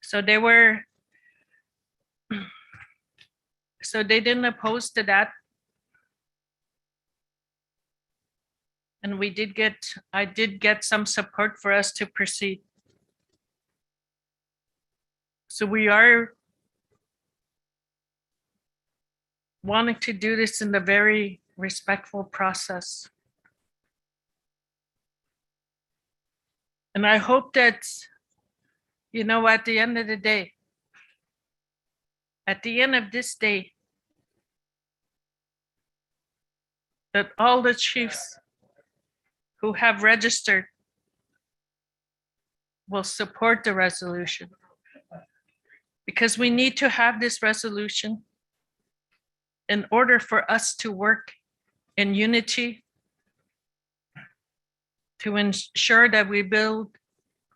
So they didn't oppose to that. And I did get some support for us to proceed. So we are wanting to do this in a very respectful process. And I hope that, you know, at the end of the day, at the end of this day, that all the chiefs who have registered will support the resolution. Because we need to have this resolution in order for us to work in unity, to ensure that we build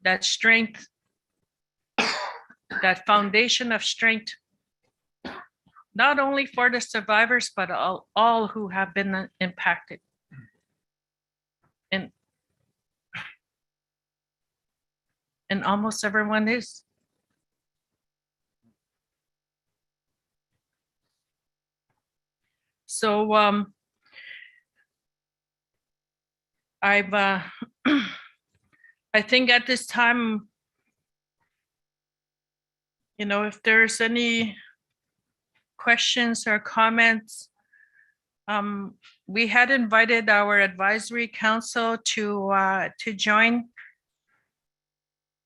that strength, that foundation of strength, not only for the survivors, but all who have been impacted. And almost everyone is. So I think at this time, you know, if there's any questions or comments, we had invited our advisory council to join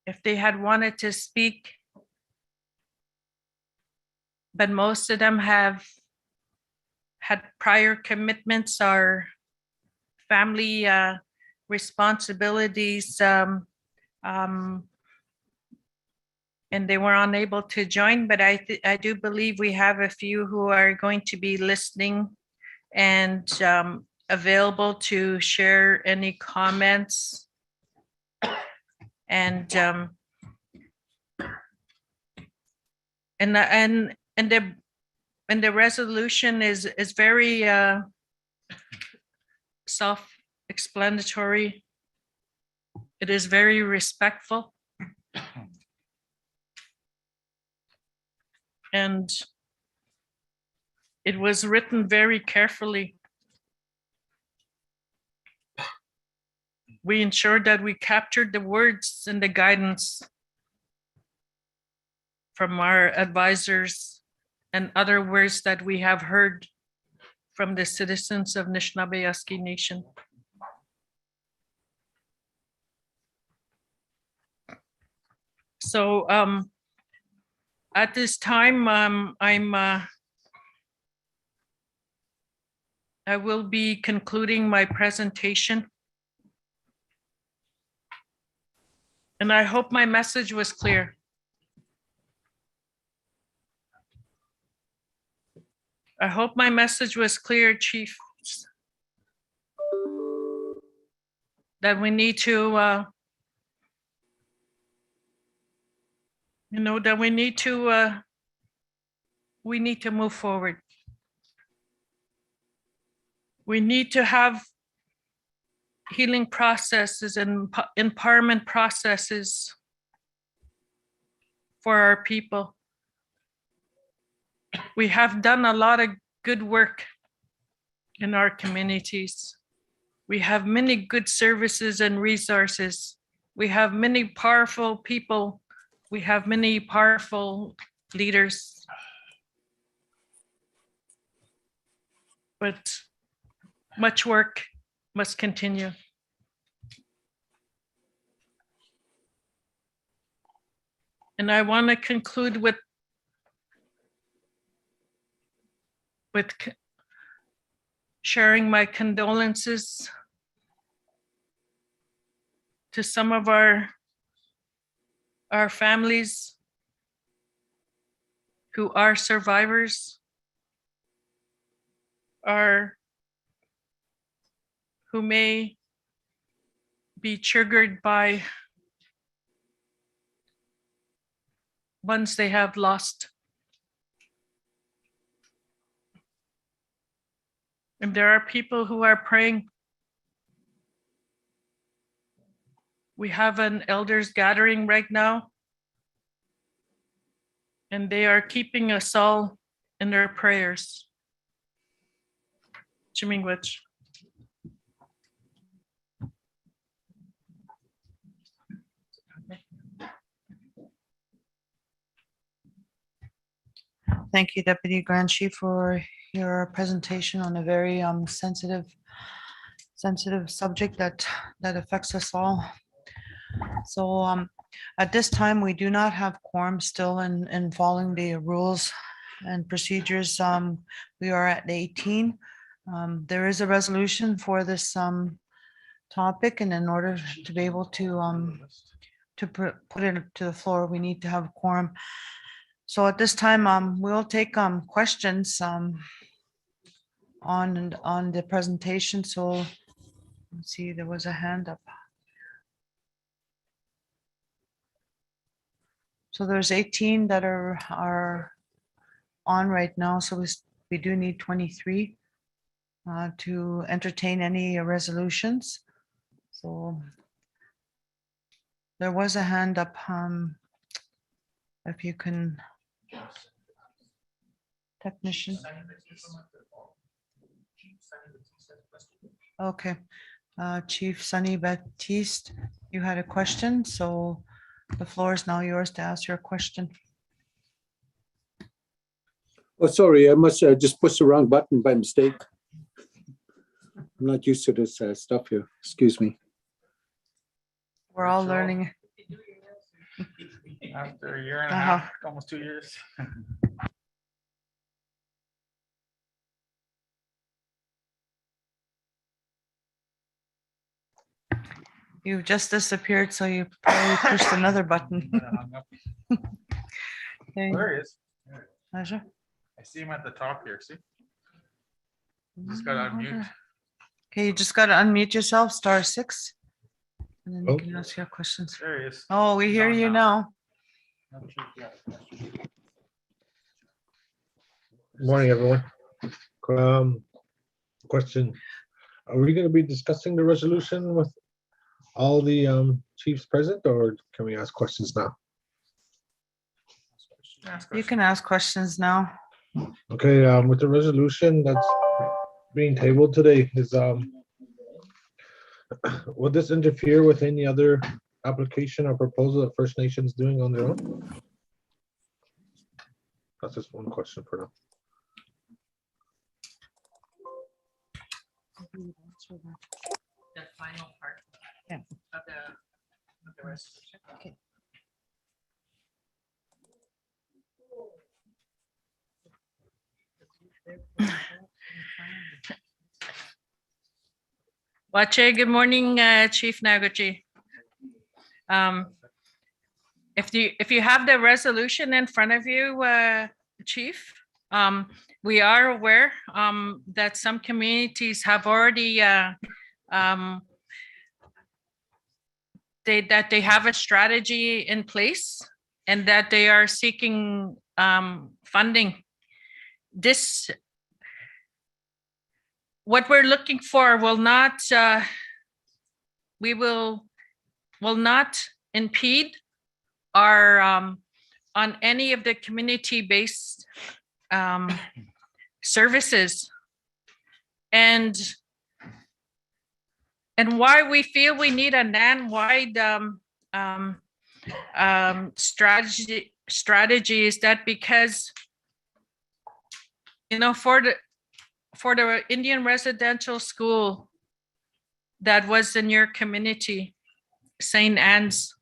if they had wanted to speak, but most of them have had prior commitments or family responsibilities, and they were unable to join. But I do believe we have a few who are going to be listening and available to share any comments. And the resolution is very self-explanatory. It is very respectful. And it was written very carefully. We ensured that we captured the words and the guidance from our advisors and other words that we have heard from the citizens of Nishnawbe Aski Nation. So at this time, I will be concluding my presentation. And I hope my message was clear. I hope my message was clear, Chief, that we need to, that we need to move forward. We need to have healing processes and empowerment processes for our people. We have done a lot of good work in our communities. We have many good services and resources, We have many powerful people. We have many powerful leaders. But much work must continue. And I want to conclude with sharing my condolences to some of our families who are survivors, who may be triggered by ones they have lost. And there are people who are praying. We have an elders gathering right now, and they are keeping us all in their prayers. Chimingwich. Thank you, Deputy Grand Chief, for your presentation on a very sensitive subject that affects us all. So at this time, we do not have quorum still in following the rules and procedures. We are at 18. There is a resolution for this topic, and in order to be able to put it to the floor, we need to have a quorum. So at this time, we'll take questions on the presentation. So let's see, there was a hand up. So there's 18 that are on right now. So we do need 23 to entertain any resolutions. So there was a hand up. If you can, technician. Okay, Chief Sunny Baptiste, you had a question, so the floor is now yours to ask your question. Oh, sorry, I must just push the wrong button by mistake. I'm not used to this stuff here. Excuse me. We're all learning. After a year and a half, almost 2 years. You've just disappeared, so you probably pushed another button. Okay, There he is. Aja. I see him at the top here, see? Just gotta unmute. Okay, you just got to unmute yourself, *6. And then you Oh. can ask your questions. There he is. Oh, we hear No, you no. now. Morning, everyone. Question, are we going to be discussing the resolution with all the chiefs present, or can we ask questions now? You can ask questions now. Okay, with the resolution that's being tabled today, is will this interfere with any other application or proposal that First Nations doing on their own? That's just one question for now. The final part. Yeah. Of the resolution. Okay. Wache, good morning, Chief Naguchi. If you have the resolution in front of you, Chief, we are aware that some communities have already that they have a strategy in place and that they are seeking funding. What we're looking for will not impede our on any of the community-based services, and why we feel we need a NAN-wide strategy is that because, for the Indian residential school that was in your community, St. Anne's,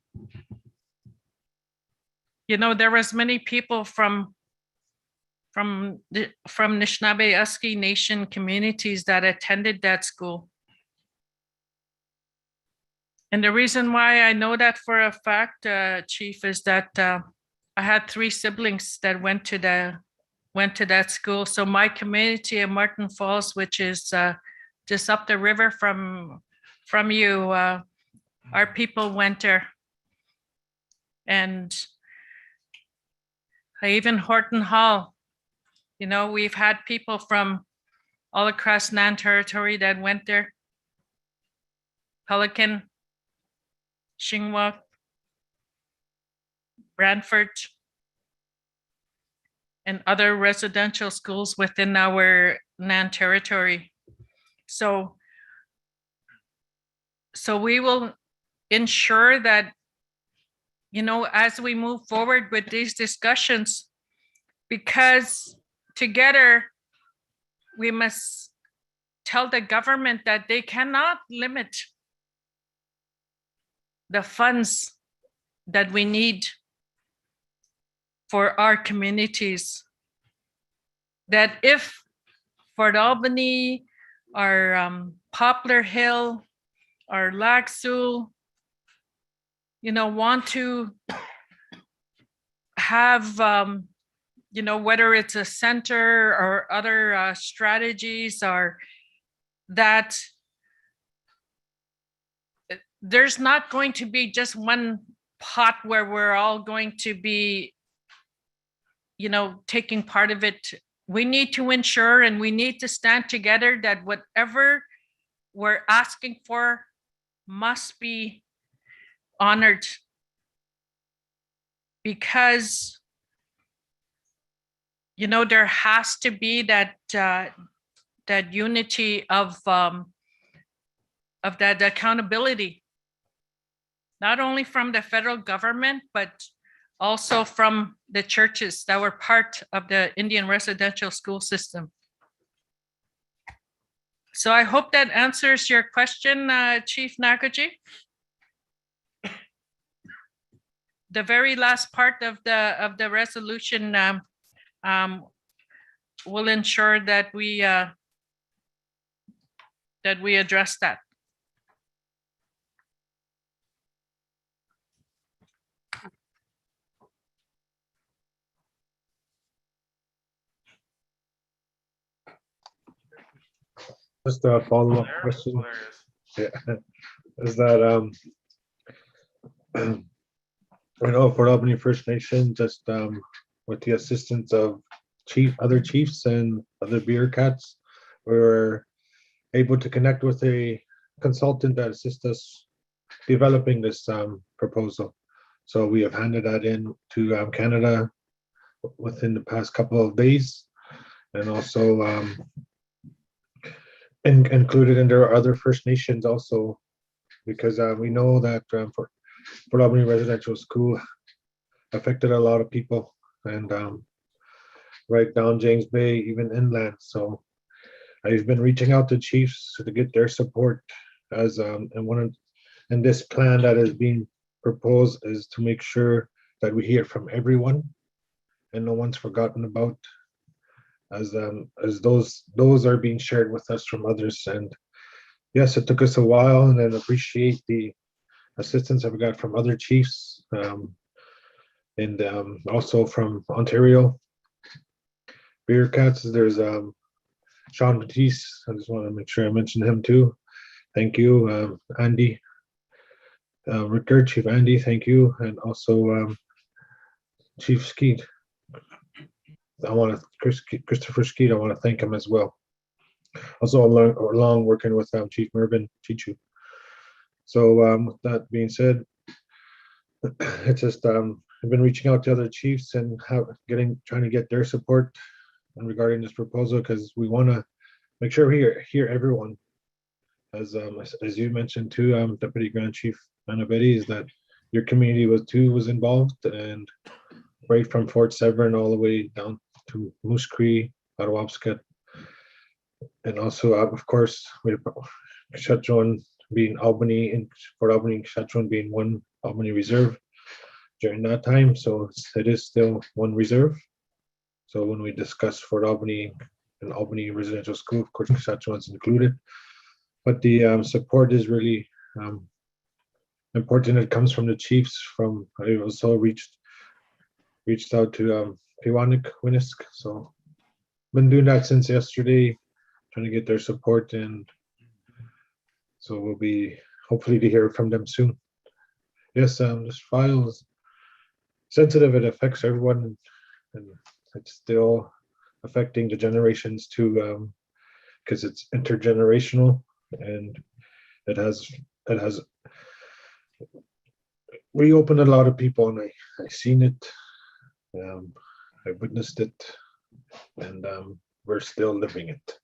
there was many people from Nishnawbe Aski Nation communities that attended that school. And the reason why I know that for a fact, Chief, is that I had 3 siblings that went to that school. So my community of Martin Falls, which is just up the river from you, our people went there. And even Horton Hall, we've had people from all across Nan territory that went there. Pelican, Shingwa, Brantford, and other residential schools within our Nan territory. So we will ensure that, as we move forward with these discussions, because together we must tell the government that they cannot limit the funds that we need for our communities. That if Fort Albany, our Poplar Hill, our Lac Sioux, want to have, whether it's a center or other strategies, or that there's not going to be just one pot where we're all going to be, taking part of it. We need to ensure, and we need to stand together, that whatever we're asking for must be honored, because there has to be that unity of that accountability, not only from the federal government, but also from the churches that were part of the Indian residential school system. So I hope that answers your question, Chief Nagaji. The very last part of the resolution will ensure that we address that. Just a follow-up question. Yeah. Is that I know Fort Albany First Nation, just with the assistance of other chiefs and other beer cats, we were able to connect with a consultant that assists us developing this proposal. So we have handed that in to Canada within the past couple of days, and also included in there are other First Nations also, because we know that Fort Albany Residential School affected a lot of people, and right down James Bay, even inland. So I've been reaching out to chiefs to get their support, as and this plan that is being proposed is to make sure that we hear from everyone and no one's forgotten about, as those are being shared with us from others. And yes, it took us a while, and I appreciate the assistance I've got from other chiefs, and also from Ontario Beer Cats. There's Sean Batiste. I just want to make sure I mention him too. Thank you, Andy Rickard, Chief Andy. Thank you, and also Chief Skeet. Christopher Skeet. I want to thank him as well. Also, along working with Chief Mervyn Chichu. So with that being said, it's just I've been reaching out to other chiefs and trying to get their support regarding this proposal, because we want to make sure we hear everyone. As you mentioned too, Deputy Grand Chief Anabetti, is that your community was involved, and right from Fort Severn all the way down to Moose Cree, Attawapskat, and also of course we have Saskatchewan being Albany, and Fort Albany, Saskatchewan being one Albany reserve during that time. So it is still one reserve. So when we discuss Fort Albany and Albany Residential School, of course, Saskatchewan's included. But the support is really important. It comes from the chiefs. I also reached out to Pewanik, Winnisk. So been doing that since yesterday, trying to get their support, and so we'll be hopefully to hear from them soon. Yes, this file is sensitive. It affects everyone, and it's still affecting the generations too, because it's intergenerational, and it has reopened a lot of people, and I seen it, I witnessed it, and we're still living it.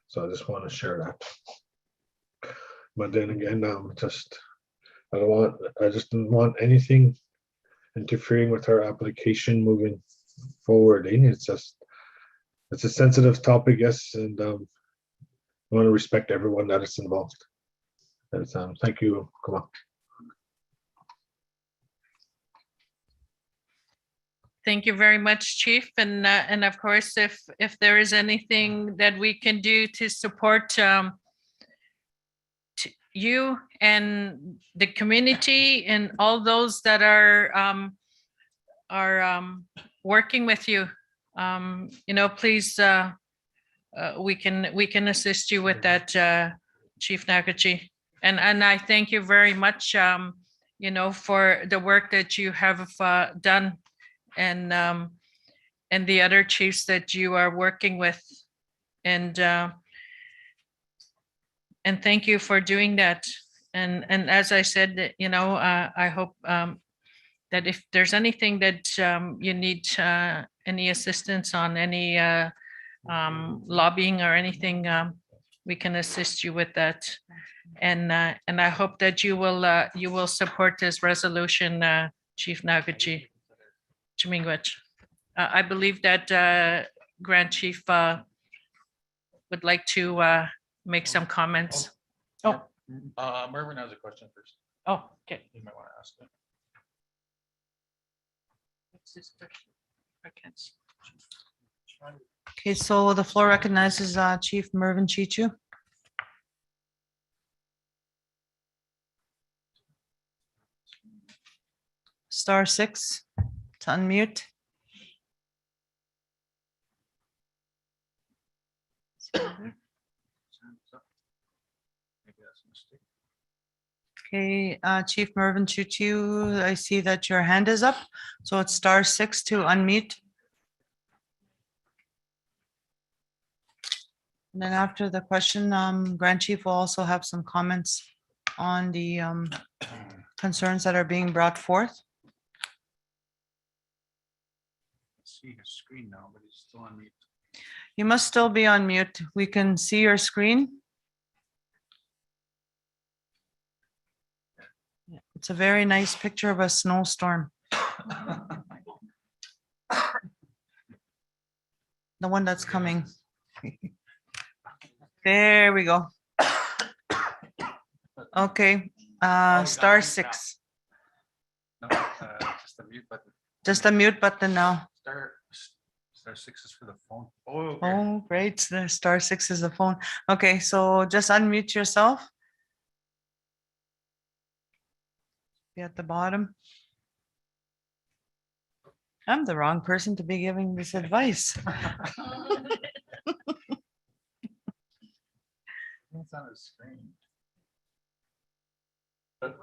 So I just want to share that. But then again, I just don't want anything interfering with our application moving forward. It's a sensitive topic, yes, and I want to respect everyone that is involved. Thank you. Come on. Thank you very much, Chief. And of course, if there is anything that we can do to support you and the community and all those that are working with you, please, we can assist you with that, Chief Nakaji. And I thank you very much, for the work that you have done, and the other chiefs that you are working with, and thank you for doing that. And as I said, I hope that if there's anything that you need any assistance on, any lobbying or anything, we can assist you with that. And I hope that you will support this resolution, Chief Nagaji. Chimingwich. I believe that Grand Chief would like to make some comments. Oh, Mervin has a question first. oh, okay. You might want to ask him. What's this question? I can't see. Okay, so the floor recognizes Chief Mervin Chichu. *6 to unmute. Okay, Chief Mervin Chichu, I see that your hand is up, so it's *6 to unmute. And then after the question, Grand Chief will also have some comments on the concerns that are being brought forth. See his screen now, but he's still on mute. You must still be on mute. We can see your screen. It's a very nice picture of a snowstorm. The one that's coming. There we go. Okay, *6. No, just the mute button. Just the mute button now. *6 is for the phone. Oh, okay. Oh, great. The *6 is the phone. Okay, so just unmute yourself. Be at the bottom. I'm the wrong person to be giving this advice. It's on his screen. But,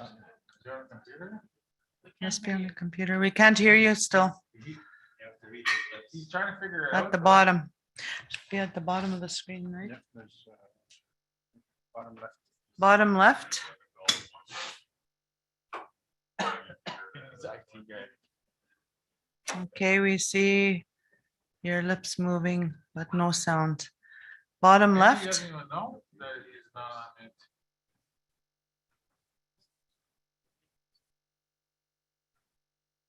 is there on a computer? Must be on the computer. We can't hear you still. He's trying to figure it out. At the bottom. Should be at the bottom of the screen, right? Yeah, there's bottom left. Bottom left. He's IT guy. Okay, we see your lips moving, but no sound. Bottom Maybe he left. doesn't even know that he's not on it.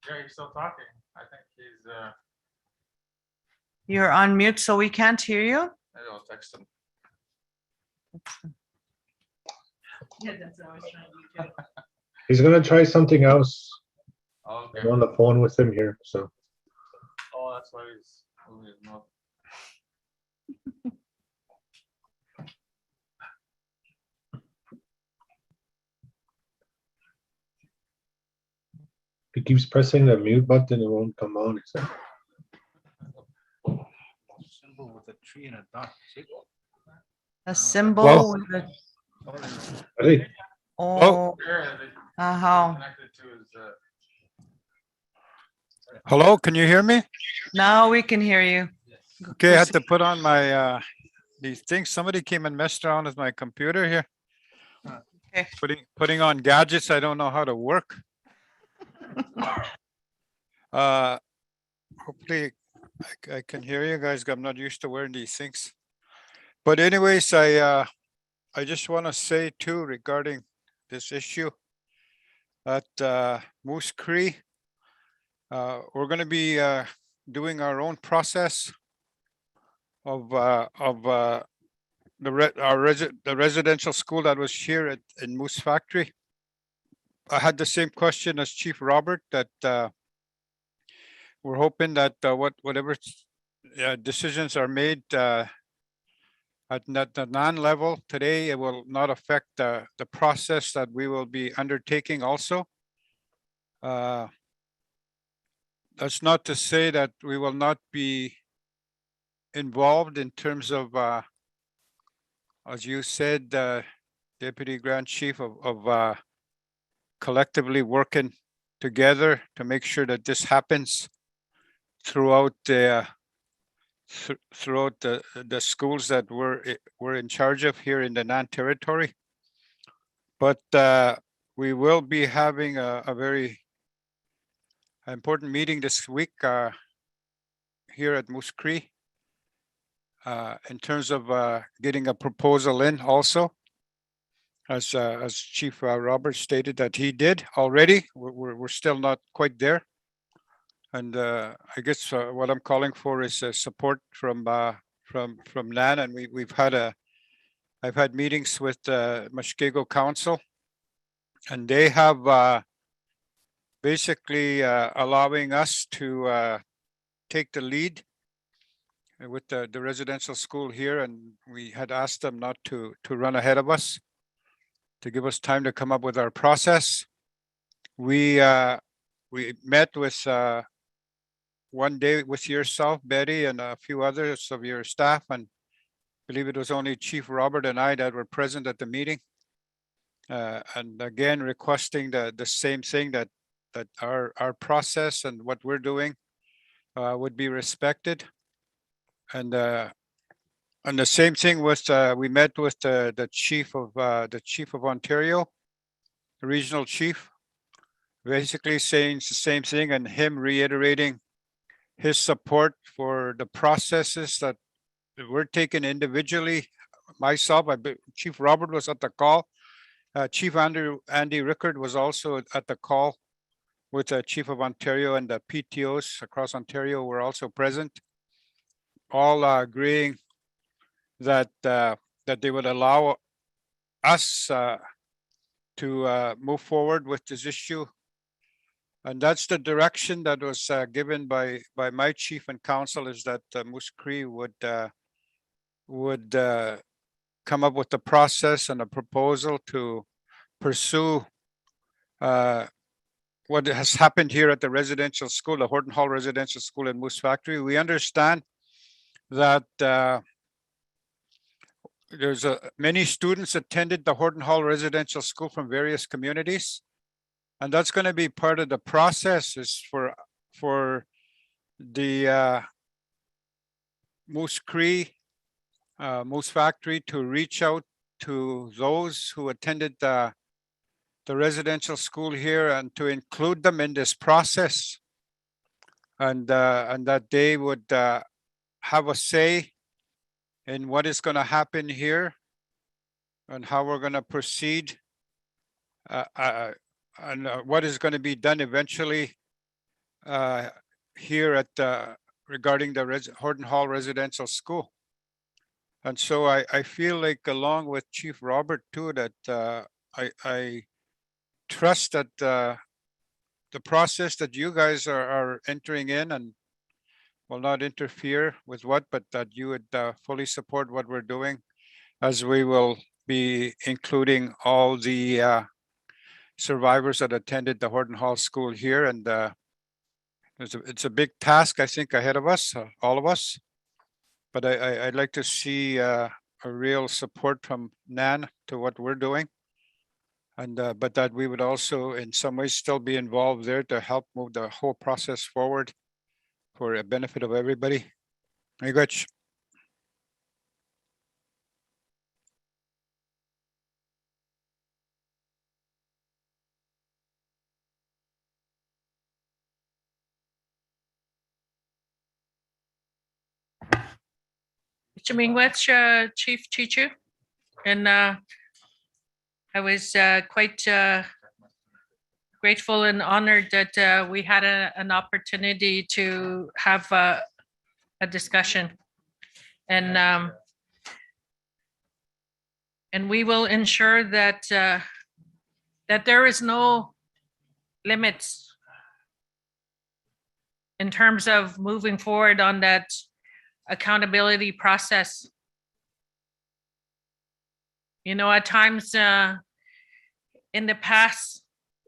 Yeah, he's still talking. I think he's, You're on mute, so we can't hear you. maybe I'll text him. Yeah, that's what I was trying to do. He's gonna try something else. Okay. I'm on the phone with him here, so. Oh, that's why he's moving his mouth. He keeps pressing the mute button, it won't come on. So. Symbol with a tree and a dot. See? A symbol Well- with a, Hey, oh, Yeah, they how? connected to his, Hello, can you hear me? Now we can hear you. Okay, I had to put on my these things. Somebody came and messed around with my computer here. Okay. Putting on gadgets I don't know how to work. Hopefully I can hear you guys. I'm not used to wearing these things. But anyways, I just want to say too regarding this issue at Moose Cree. We're going to be doing our own process of the residential school that was here in Moose Factory. I had the same question as Chief Robert that we're hoping that whatever decisions are made at the non-level today, it will not affect the process that we will be undertaking also. That's not to say that we will not be involved in terms of, as you said, Deputy Grand Chief, of collectively working together to make sure that this happens throughout the schools that we're in charge of here in the Nan territory. But we will be having a very important meeting this week here at Moose Cree in terms of getting a proposal in also, as Chief Roberts stated that he did already. We're still not quite there. And I guess what I'm calling for is support from NAN, and I've had meetings with Mushkego Council, and they have basically allowing us to take the lead with the residential school here, and we had asked them not to run ahead of us, to give us time to come up with our process. We met with one day with yourself, Betty, and a few others of your staff, and I believe it was only Chief Robert and I that were present at the meeting. And again, requesting the same thing, that our process and what we're doing would be respected. And the same thing with we met with the chief of Ontario, the regional chief, basically saying the same thing, and him reiterating his support for the processes that we're taking individually. Myself, Chief Robert was at the call. Chief Andy Rickard was also at the call with the Chief of Ontario, and the PTOs across Ontario were also present, all agreeing that that they would allow us to move forward with this issue. And that's the direction that was given by my chief and council, is that Moose Cree would come up with the process and a proposal to pursue what has happened here at the residential school, the Horton Hall Residential School in Moose Factory. We understand that there's many students attended the Horton Hall Residential School from various communities. And that's going to be part of the process, is for the Moose Cree, Moose Factory to reach out to those who attended the residential school here and to include them in this process, and that they would have a say in what is going to happen here and how we're going to proceed, and what is going to be done eventually here at regarding the Horton Hall Residential School. And so I feel like, along with Chief Robert too, that I trust that the process that you guys are entering in and will not interfere with what, but that you would fully support what we're doing, as we will be including all the survivors that attended the Horton Hall School here. And it's a big task, I think, ahead of us, all of us. But I'd like to see a real support from NAN to what we're doing. And but that we would also in some ways still be involved there to help move the whole process forward for a benefit of everybody. Very good. Chimingwech, Chief Chichu. And I was quite grateful and honored that we had an opportunity to have a discussion. And we will ensure that that there is no limits in terms of moving forward on that accountability process. You know, at times in the past,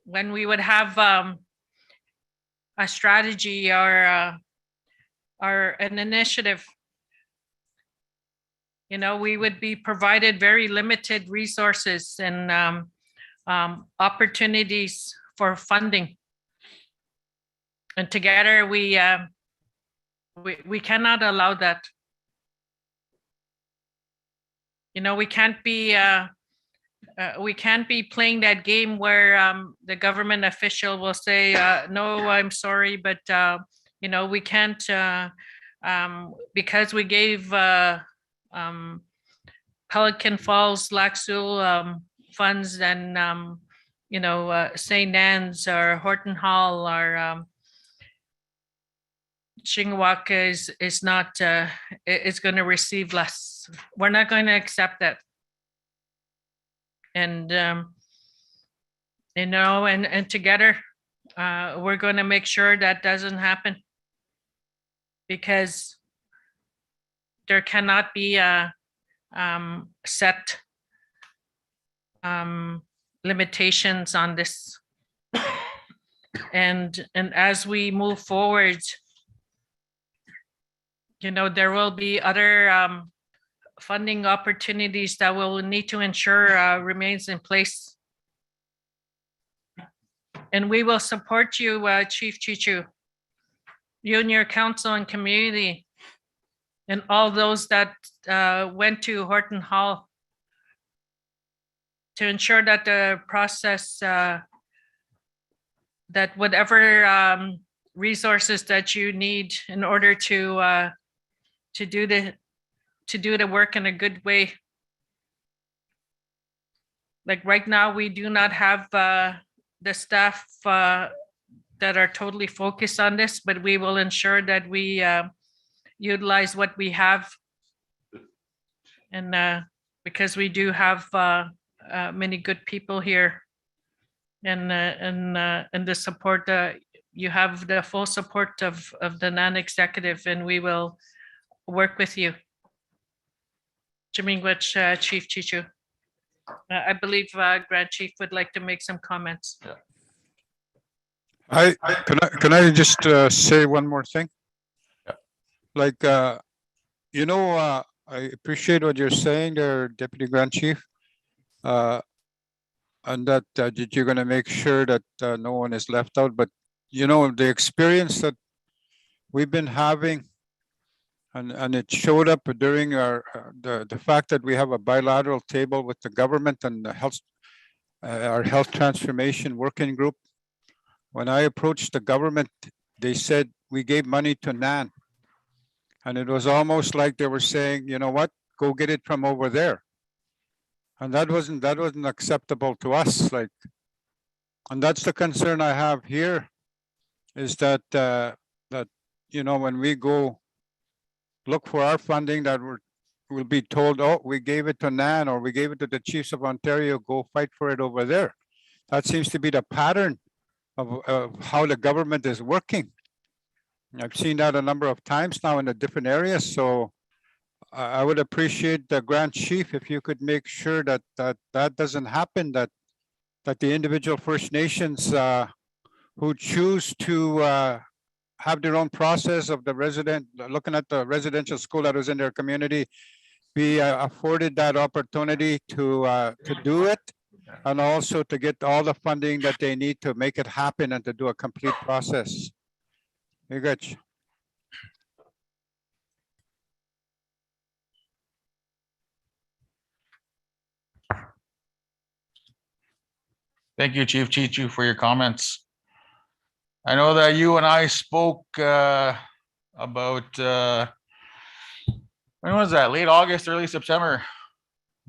when we would have a strategy or an initiative, you know, we would be provided very limited resources and opportunities for funding. And together we cannot allow that. You know, we can't be playing that game where the government official will say, no, I'm sorry, but you know, we can't because we gave Pelican Falls, Lac Seul funds, and you know, St. Anne's or Horton Hall or Chingwak is not is going to receive less. We're not going to accept that. And you know, and together we're going to make sure that doesn't happen, because there cannot be a set limitations on this. And as we move forward, you know, there will be other funding opportunities that we'll need to ensure remains in place. And we will support you, Chief Chichu, you and your council and community, and all those that went to Horton Hall, to ensure that the process, that whatever resources that you need in order to do the work in a good way. Like right now, we do not have the staff that are totally focused on this, but we will ensure that we utilize what we have. And because we do have many good people here, and the support, you have the full support of the non-executive, and we will work with you. Chimingwech, Chief Chichu. I believe Grand Chief would like to make some comments. Can I just say one more thing? Like, you know, I appreciate what you're saying there, Deputy Grand Chief, and that you're going to make sure that no one is left out. But you know, the experience that we've been having, and it showed up during the fact that we have a bilateral table with the government and the health, our health transformation working group. When I approached the government, they said we gave money to NAN, and it was almost like they were saying, you know what, go get it from over there. And that wasn't acceptable to us. Like, and that's the concern I have here, is that, when we go look for our funding, that we'll be told, oh, we gave it to NAN or we gave it to the Chiefs of Ontario, go fight for it over there. That seems to be the pattern of how the government is working. I've seen that a number of times now in the different areas. So I would appreciate the Grand Chief if you could make sure that that doesn't happen, that the individual First Nations who choose to have their own process of the looking at the residential school that was in their community, be afforded that opportunity to do it, and also to get all the funding that they need to make it happen and to do a complete process. You good? Thank you, Chief Chichu, for your comments. I know that you and I spoke about when was that? Late August, early September.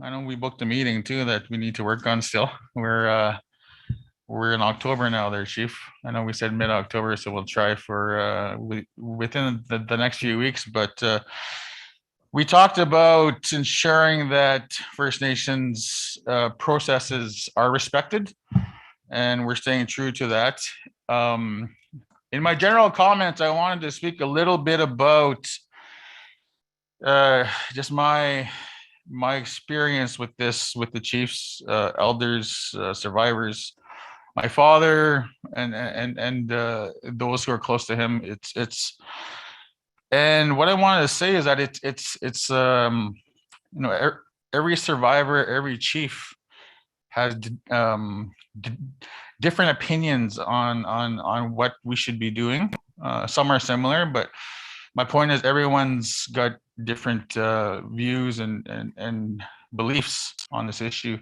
I know we booked a meeting too that we need to work on still. We're in October now there, Chief. I know we said mid-October, so we'll try for within the next few weeks, but we talked about ensuring that First Nations processes are respected, and we're staying true to that. In my general comments, I wanted to speak a little bit about just my experience with this, with the chiefs, elders, survivors, my father, and those who are close to him. And what I wanted to say is that it's every survivor, every chief has different opinions on what we should be doing. Some are similar, but my point is everyone's got different views and beliefs on this issue.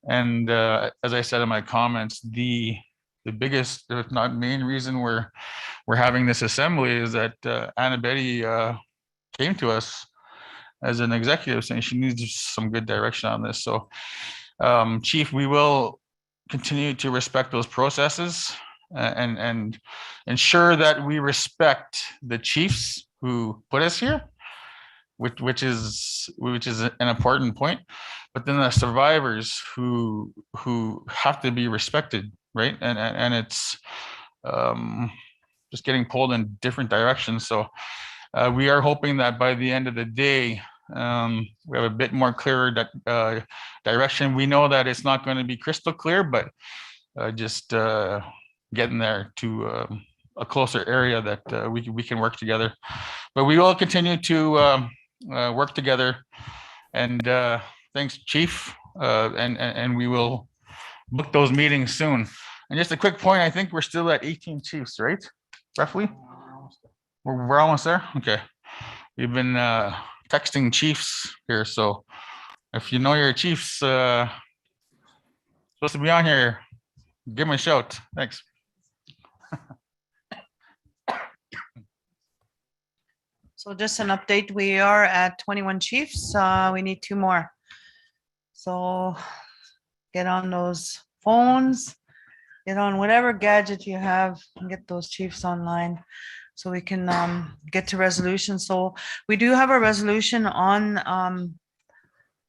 And as I said in my comments, the biggest, if not main reason we're having this assembly is that Anna Betty came to us as an executive saying she needs some good direction on this. So Chief, we will continue to respect those processes and ensure that we respect the chiefs who put us here, which is an important point. But then the survivors who have to be respected, right? And it's just getting pulled in different directions. So we are hoping that by the end of the day, we have a bit more clearer direction. We know that it's not going to be crystal clear, but just getting there to a closer area that we can work together. But we will continue to work together. And thanks, Chief. And we will book those meetings soon. And just a quick point, I think we're still at 18 chiefs, right? Roughly? We're almost there? Okay. We've been texting chiefs here, so if you know your chiefs supposed to be on here, give them a shout. Thanks. So just an update, we are at 21 chiefs. We need 2 more. So get on those phones, get on whatever gadget you have and get those chiefs online so we can get to resolution. So we do have a resolution on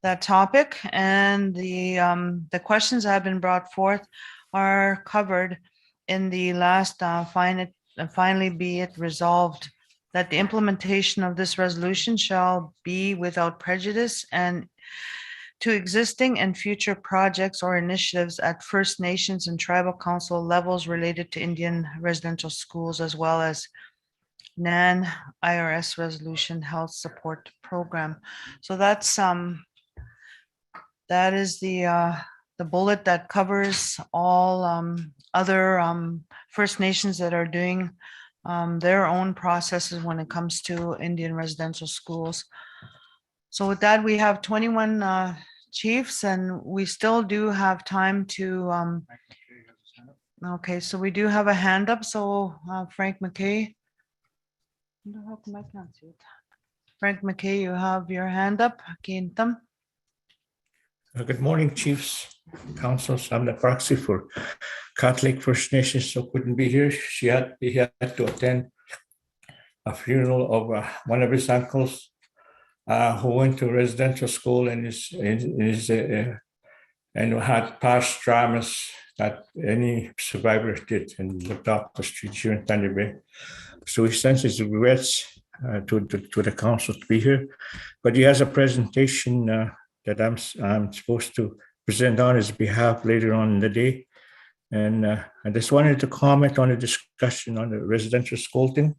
that topic, and the questions that have been brought forth are covered in the last finally be it resolved that the implementation of this resolution shall be without prejudice and to existing and future projects or initiatives at First Nations and Tribal Council levels related to Indian residential schools, as well as NAN IRS Resolution Health Support Program. So that's that is the bullet that covers all other First Nations that are doing their own processes when it comes to Indian residential schools. So with that, we have 21 chiefs, and we still do have time to, okay, so we do have a hand up. So Frank McKay. How come I can't see it? Frank McKay, you have your hand up. Kintam. Good morning, chiefs, councils. I'm the proxy for Catholic First Nations, so couldn't be here. He had to attend a funeral of one of his uncles who went to residential school and and had past traumas that any survivor did and lived off the street here in Thunder Bay. So he sends his regrets to the council to be here, but he has a presentation that I'm supposed to present on his behalf later on in the day. And I just wanted to comment on the discussion on the residential school thing.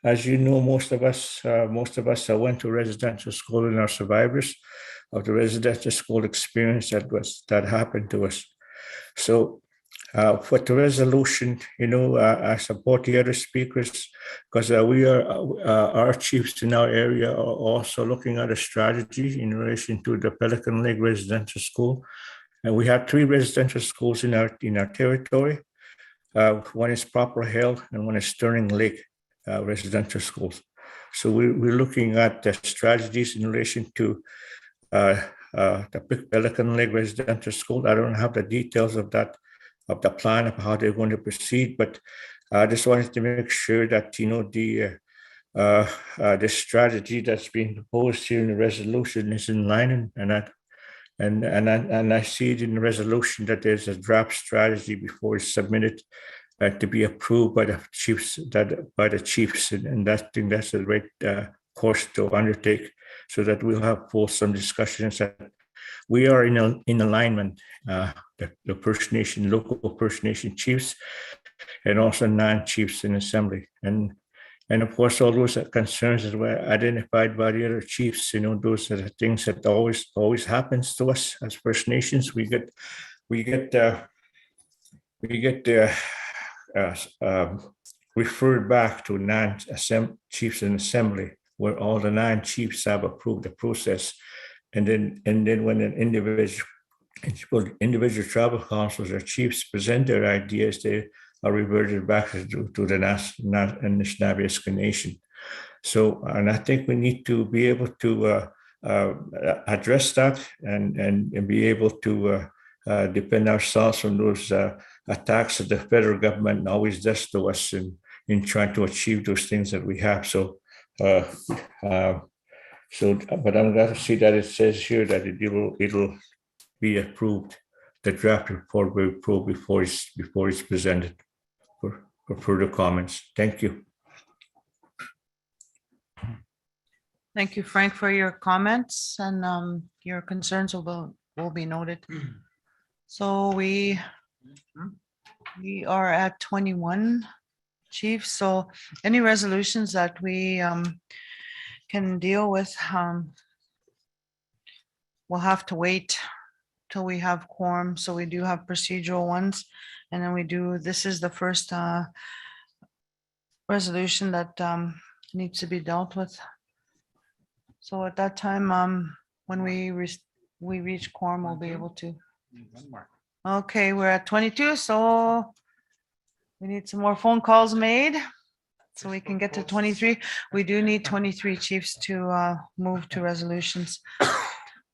As you know, most of us went to residential school and are survivors of the residential school experience that happened to us. So for the resolution, I support the other speakers because our chiefs in our area are also looking at a strategy in relation to the Pelican Lake Residential School. And we have 3 residential schools in our territory. One is Proper Hill and one is Sterling Lake residential schools. So we're looking at the strategies in relation to the Pelican Lake Residential School. I don't have the details of the plan of how they're going to proceed, but I just wanted to make sure that the strategy that's being proposed here in the resolution is in line, and I see it in the resolution that there's a draft strategy before it's submitted to be approved by the chiefs. And I think that's the right course to undertake, so that we'll have fulsome discussions. That we are in alignment, the First Nation, local First Nation chiefs, and also non-chiefs in assembly, and of course all those concerns that were identified by the other chiefs. Those are the things that always happens to us as First Nations. We get referred back to non-chiefs in assembly, where all the non-chiefs have approved the process, and then when an individual tribal councils or chiefs present their ideas, they are reverted back to the Nishnawbe Aski Nation. So, and I think we need to be able to address that and be able to defend ourselves from those attacks that the federal government always does to us in trying to achieve those things that we have. So, but I'm glad to see that it says here that it'll be approved. The draft report will be approved before it's presented for further comments. Thank you. Thank you, Frank, for your comments, and your concerns will be noted. So we are at 21, Chief. So any resolutions that we can deal with, we'll have to wait till we have quorum. So we do have procedural ones, and then this is the first resolution that needs to be dealt with. So at that time, when we reach quorum, we'll be able to. Okay, we're at 22, so we need some more phone calls made so we can get to 23. We do need 23 chiefs to move to resolutions.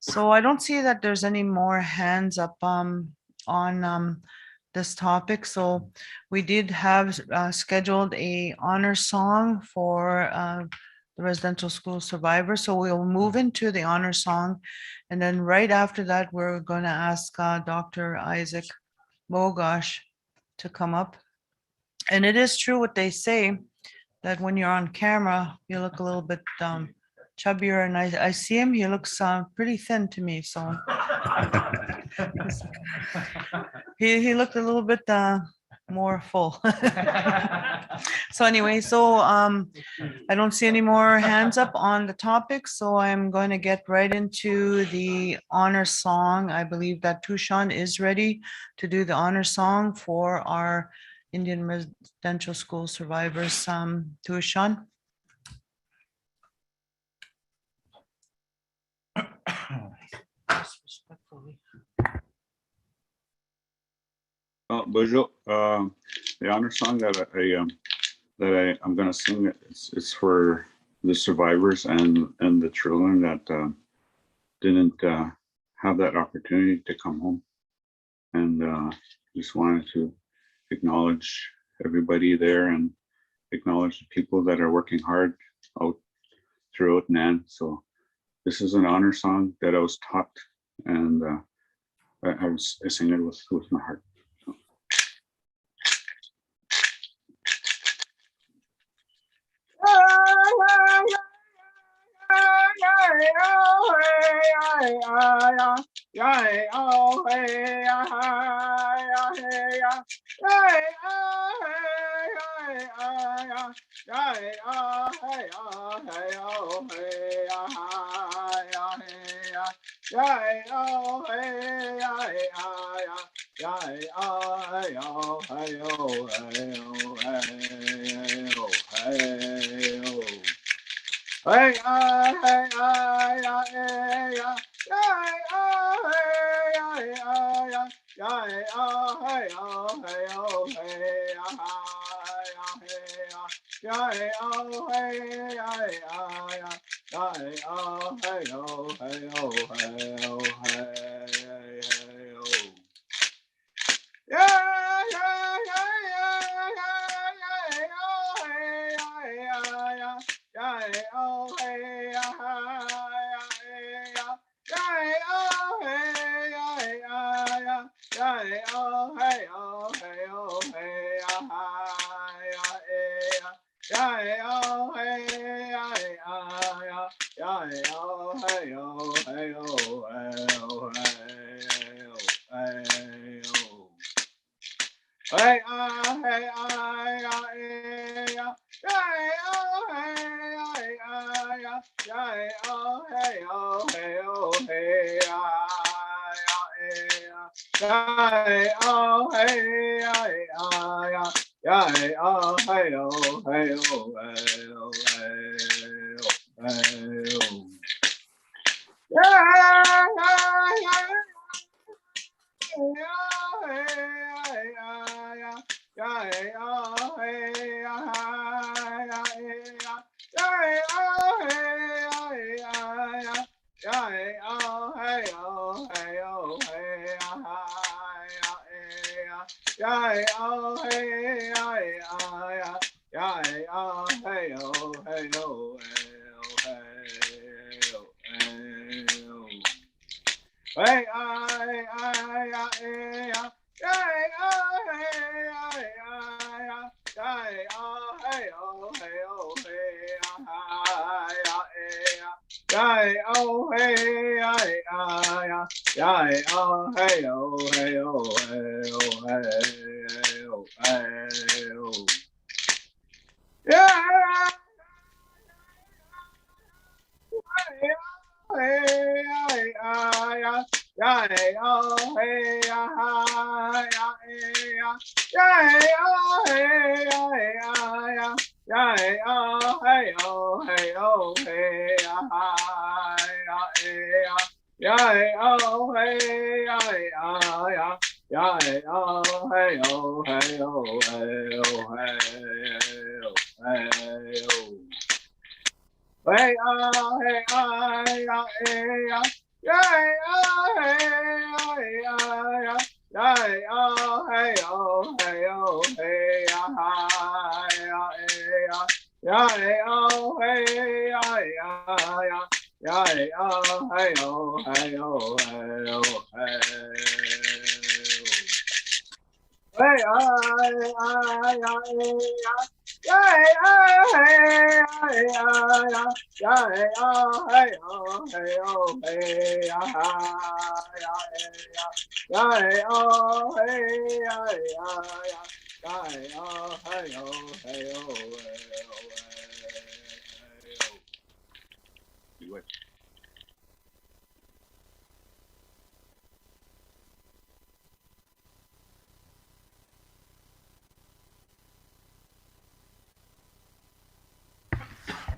So I don't see that there's any more hands up on this topic. So we did have scheduled a honor song for the residential school survivors. So we'll move into the honor song. And then right after that, we're going to ask Dr. Isaac Bogosh to come up. And it is true what they say, that when you're on camera, you look a little bit chubbier, and I see him, he looks pretty thin to me. So he looked a little bit more full. So anyway, I don't see any more hands up on the topic, so I'm going to get right into the honor song. I believe that Tushan is ready to do the honor song for our Indian residential school survivors. Tushan. Bonjour. The honor song that I'm going to sing is for the survivors and the children that didn't have that opportunity to come home. And just wanted to acknowledge everybody there and acknowledge the people that are working hard out throughout Nan. So this is an honor song that I was taught, and I sing it with my heart.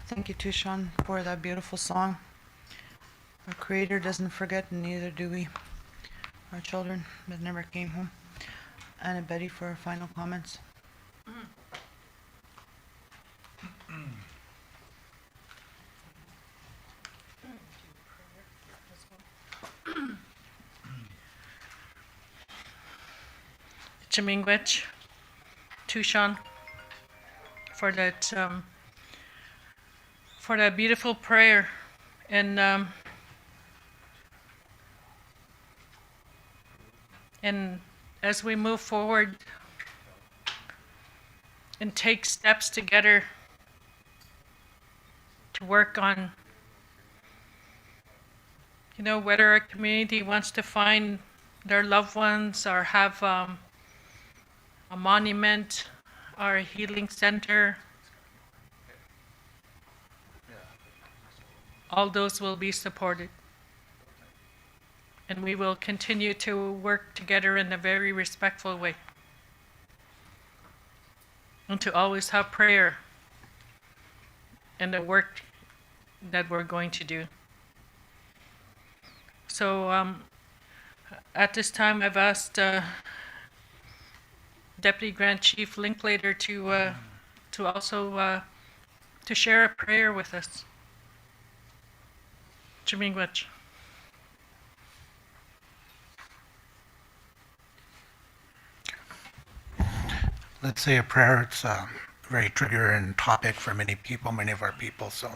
Thank you, Tushan, for that beautiful song. Our Creator doesn't forget, and neither do we. Our children that never came home. Anna Betty for her final comments. Chimingwich, Tushan, for that beautiful prayer. And as we move forward and take steps together to work on, whether our community wants to find their loved ones or have a monument or a healing center, all those will be supported. And we will continue to work together in a very respectful way. And to always have prayer in the work that we're going to do. So at this time, I've asked Deputy Grand Chief Linklater to also to share a prayer with us. Chimingwich. Let's say a prayer. It's a very triggering topic for many people, many of our people. So,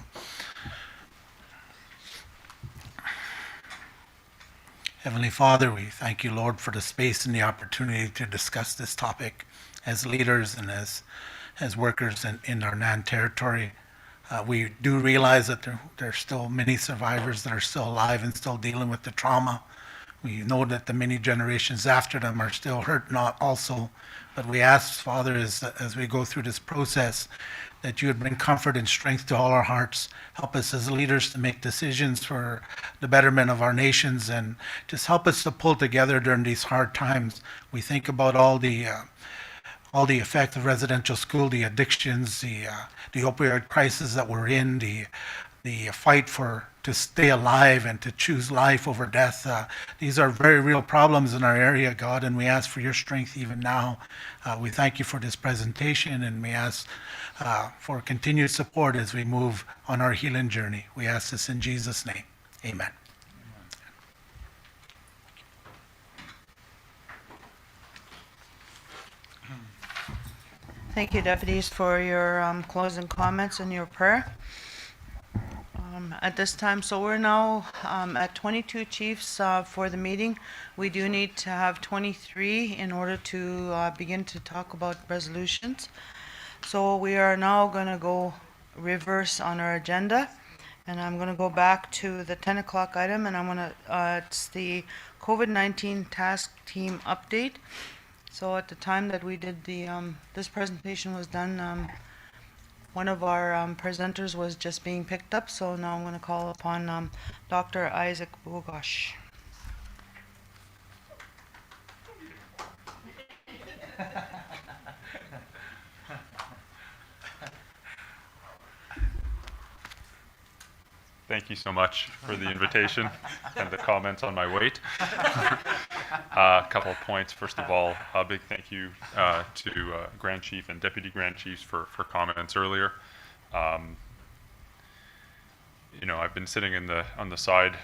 Heavenly Father, we thank you, Lord, for the space and the opportunity to discuss this topic as leaders and as workers in our NAN territory. We do realize that there are still many survivors that are still alive and still dealing with the trauma. We know that the many generations after them are still hurt, not also. But we ask, Father, as we go through this process, that you would bring comfort and strength to all our hearts. Help us as leaders to make decisions for the betterment of our nations, and just help us to pull together during these hard times. We think about all the effect of residential school, the addictions, the opioid crisis that we're in, the fight to stay alive and to choose life over death. These are very real problems in our area, God, and we ask for your strength even now. We thank you for this presentation, and we ask for continued support as we move on our healing journey. We ask this in Jesus' name. Amen. Thank you, deputies, for your closing comments and your prayer. At this time, so we're now at 22 chiefs for the meeting. We do need to have 23 in order to begin to talk about resolutions. So we are now going to go reverse on our agenda, and I'm going to go back to the 10 o'clock item, and I'm going to, it's the COVID-19 task team update. So at the time that we did this presentation was done, one of our presenters was just being picked up, so now I'm going to call upon Dr. Isaac Bogosh. Thank you so much for the invitation and the comments on my weight. A couple of points. First of all, a big thank you to Grand Chief and Deputy Grand Chiefs for comments earlier. I've been sitting on the side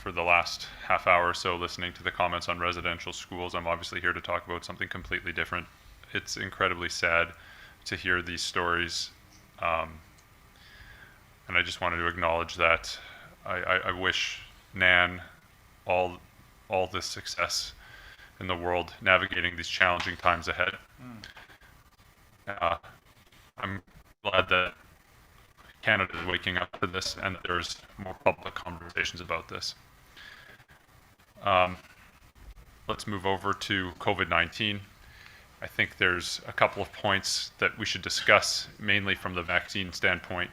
for the last half hour or so listening to the comments on residential schools. I'm obviously here to talk about something completely different. It's incredibly sad to hear these stories. And I just wanted to acknowledge that I wish NAN all the success in the world navigating these challenging times ahead. I'm glad that Canada is waking up to this and that there's more public conversations about this. Let's move over to COVID-19. I think there's a couple of points that we should discuss, mainly from the vaccine standpoint.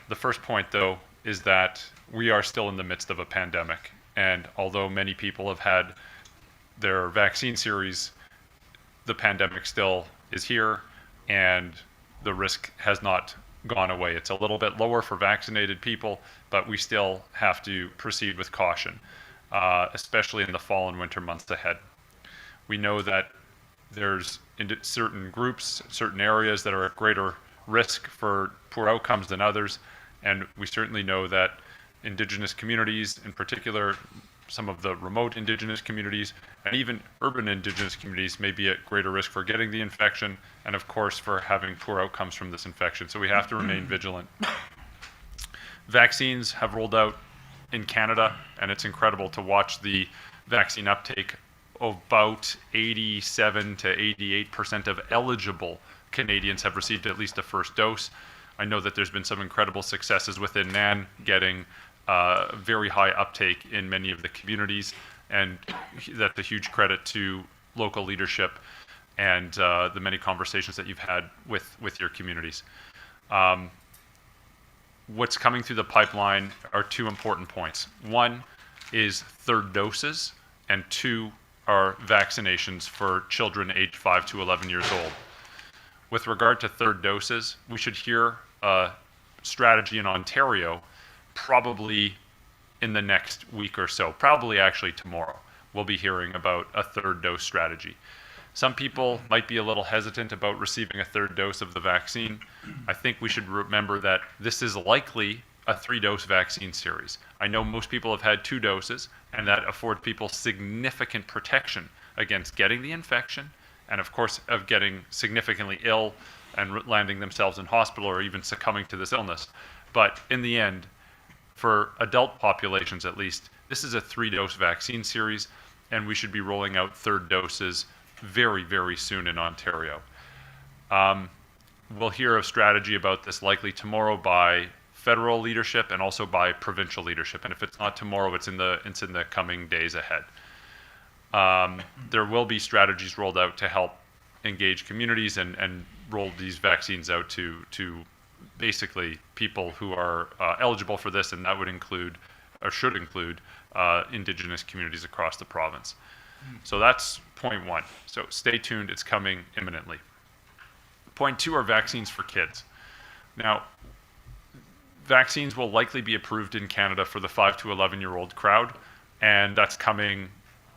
The first point, though, is that we are still in the midst of a pandemic. And although many people have had their vaccine series, the pandemic still is here and the risk has not gone away. It's a little bit lower for vaccinated people, but we still have to proceed with caution, especially in the fall and winter months ahead. We know that there's certain groups, certain areas that are at greater risk for poor outcomes than others. And we certainly know that Indigenous communities, in particular, some of the remote Indigenous communities, and even urban Indigenous communities may be at greater risk for getting the infection, and of course, for having poor outcomes from this infection. So we have to remain vigilant. Vaccines have rolled out in Canada, and it's incredible to watch the vaccine uptake. About 87 to 88% of eligible Canadians have received at least a first dose. I know that there's been some incredible successes within NAN getting very high uptake in many of the communities, and that's a huge credit to local leadership and the many conversations that you've had with your communities. What's coming through the pipeline are two important points. One is third doses, and two are vaccinations for children aged 5 to 11 years old. With regard to third doses, we should hear a strategy in Ontario probably in the next week or so, probably actually tomorrow. We'll be hearing about a third dose strategy. Some people might be a little hesitant about receiving a third dose of the vaccine. I think we should remember that this is likely a 3-dose vaccine series. I know most people have had 2 doses, and that affords people significant protection against getting the infection, and of course of getting significantly ill and landing themselves in hospital or even succumbing to this illness. But in the end, for adult populations at least, this is a 3-dose vaccine series, and we should be rolling out third doses very, very soon in Ontario. We'll hear a strategy about this likely tomorrow by federal leadership and also by provincial leadership. And if it's not tomorrow, it's in the coming days ahead. There will be strategies rolled out to help engage communities and roll these vaccines out to basically people who are eligible for this, and that would include, or should include, Indigenous communities across the province. So that's point 1. So stay tuned, it's coming imminently. Point 2 are vaccines for kids. Now, vaccines will likely be approved in Canada for the 5 to 11-year-old crowd, and that's coming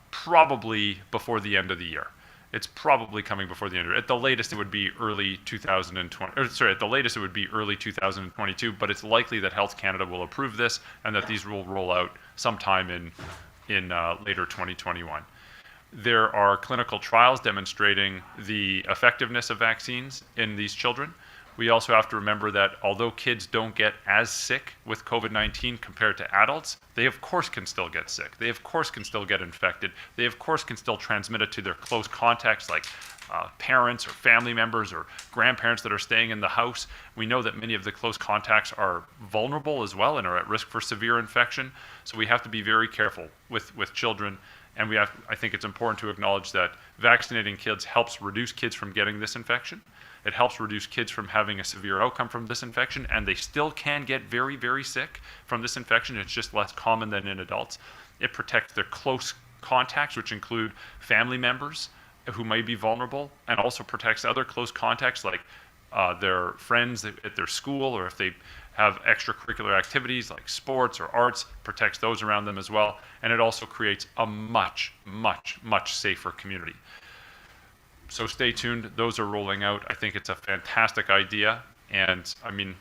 probably before the end of the year. It's probably coming before the end of it. At the latest, it would be early 2020. At the latest, it would be early 2022. But it's likely that Health Canada will approve this, and that these will roll out sometime in later 2021. There are clinical trials demonstrating the effectiveness of vaccines in these children. We also have to remember that although kids don't get as sick with COVID-19 compared to adults, they of course can still get sick. They of course can still get infected. They of course can still transmit it to their close contacts like parents or family members or grandparents that are staying in the house. We know that many of the close contacts are vulnerable as well and are at risk for severe infection. So we have to be very careful with children. And I think it's important to acknowledge that vaccinating kids helps reduce kids from getting this infection. It helps reduce kids from having a severe outcome from this infection, and they still can get very, very sick from this infection. It's just less common than in adults. It protects their close contacts, which include family members who may be vulnerable, and also protects other close contacts like their friends at their school, or if they have extracurricular activities like sports or arts, protects those around them as well. And it also creates a much, much, much safer community. So stay tuned, those are rolling out. I think it's a fantastic idea. And I mean,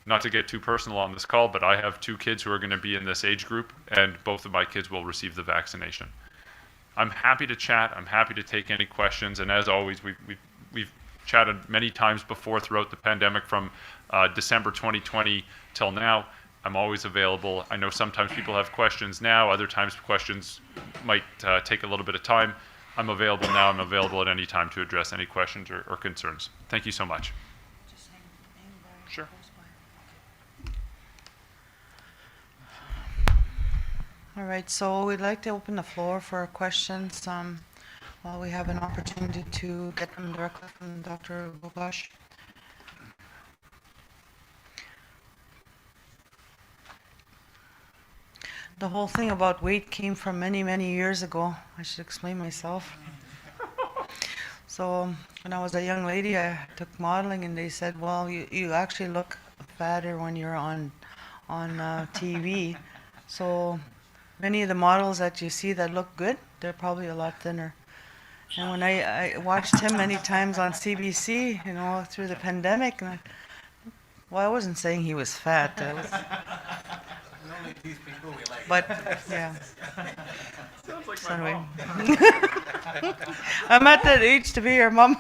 not to get too personal on this call, but I have 2 kids who are gonna be in this age group, and both of my kids will receive the vaccination. I'm happy to chat, I'm happy to take any questions, and as always, we've chatted many times before throughout the pandemic from December 2020 till now. I'm always available. I know sometimes people have questions now, other times questions might take a little bit of time. I'm available now. I'm available at any time to address any questions or concerns. Thank you so much. Sure. All right, so we'd like to open the floor for questions while we have an opportunity to get them directly from Dr. Bogosh. The whole thing about weight came from many, many years ago. I should explain myself. So when I was a young lady, I took modeling, and they said, well, you actually look fatter when you're on TV. So many of the models that you see that look good, they're probably a lot thinner. And when I watched him many times on CBC, you know, through the pandemic, and I wasn't saying he was fat. But, yeah. Sounds like So my anyway. mom. I'm at that age to be your mom.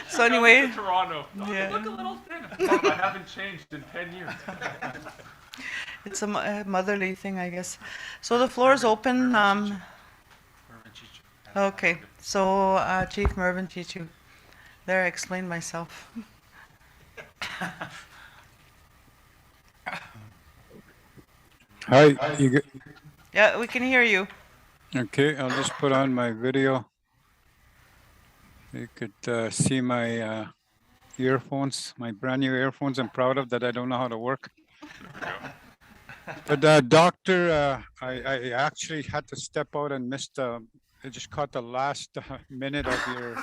So anyway, Come to Toronto. Oh, yeah. you look a little thin. Mom, I haven't changed in 10 years. It's a motherly thing, I guess. So the floor is open. Okay, so Chief Mervyn Chichu. There, I explained myself. Hi, you Yeah, we can hear you. okay? I'll just put on my video. You could see my earphones, my brand new earphones. I'm proud of that. I don't know how to work. But doctor, I actually had to step out and missed. I just caught the last minute of your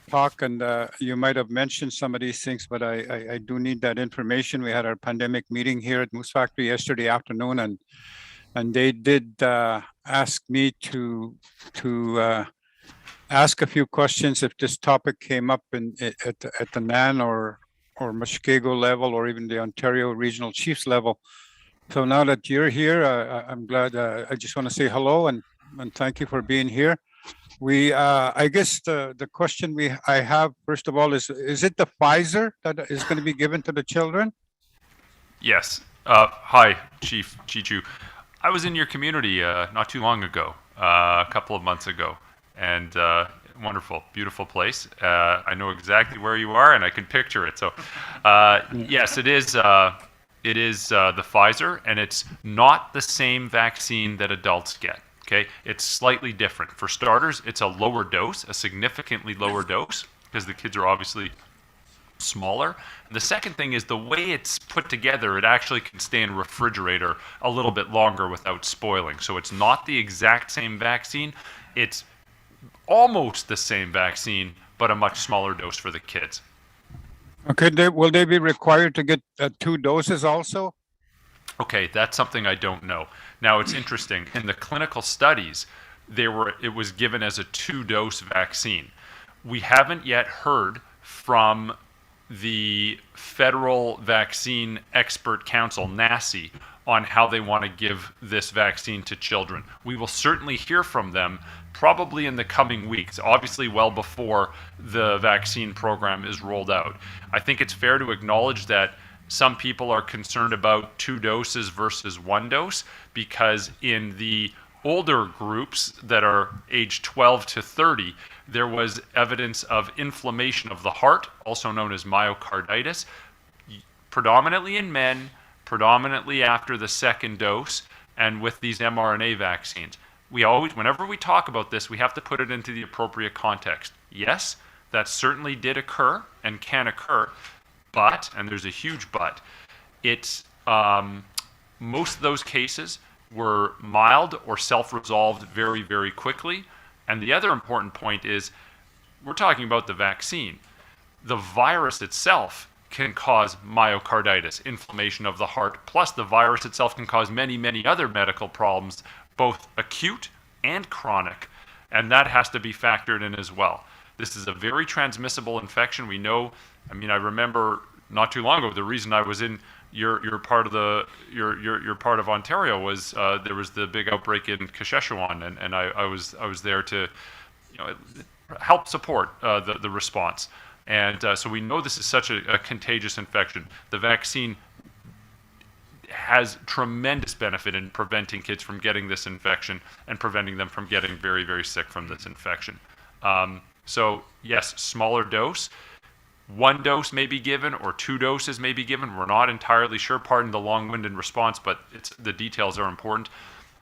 talk, and you might have mentioned some of these things, but I do need that information. We had our pandemic meeting here at Moose Factory yesterday afternoon, and they did ask me to ask a few questions if this topic came up at the NAN or Mushkego level, or even the Ontario Regional Chiefs level. So now that you're here, I'm glad. I just want to say hello and thank you for being here. We, I guess the question I have first of all is it the Pfizer that is going to be given to the children? Yes. Hi, Chief Chichu. I was in your community not too long ago, a couple of months ago, and wonderful, beautiful place. I know exactly where you are, and I can picture it. So, yes, it is. It is the Pfizer, and it's not the same vaccine that adults get. Okay, it's slightly different. For starters, it's a lower dose, a significantly lower dose, because the kids are obviously smaller. And the second thing is the way it's put together, it actually can stay in a refrigerator a little bit longer without spoiling. So it's not the exact same vaccine. It's almost the same vaccine, but a much smaller dose for the kids. Okay, will they be required to get 2 doses also? Okay, that's something I don't know. Now, it's interesting. In the clinical studies, it was given as a 2-dose vaccine. We haven't yet heard from the Federal Vaccine Expert Council, NACI, on how they want to give this vaccine to children. We will certainly hear from them probably in the coming weeks, obviously well before the vaccine program is rolled out. I think it's fair to acknowledge that some people are concerned about 2 doses versus 1 dose, because in the older groups that are age 12 to 30, there was evidence of inflammation of the heart, also known as myocarditis, predominantly in men, predominantly after the 2nd dose, and with these mRNA vaccines. We always, whenever we talk about this, we have to put it into the appropriate context. Yes, that certainly did occur and can occur, but, and there's a huge but, it's most of those cases were mild or self-resolved very, very quickly. And the other important point is, we're talking about the vaccine. The virus itself can cause myocarditis, inflammation of the heart, plus the virus itself can cause many, many other medical problems, both acute and chronic, and that has to be factored in as well. This is a very transmissible infection. We know, I mean, I remember not too long ago, the reason I was in your part of your part of Ontario was there was the big outbreak in Saskatchewan, and I was there to, you know, help support the response. And so we know this is such a contagious infection. The vaccine has tremendous benefit in preventing kids from getting this infection and preventing them from getting very, very sick from this infection. So yes, smaller dose. 1 dose may be given or 2 doses may be given. We're not entirely sure. Pardon the long-winded response, but the details are important.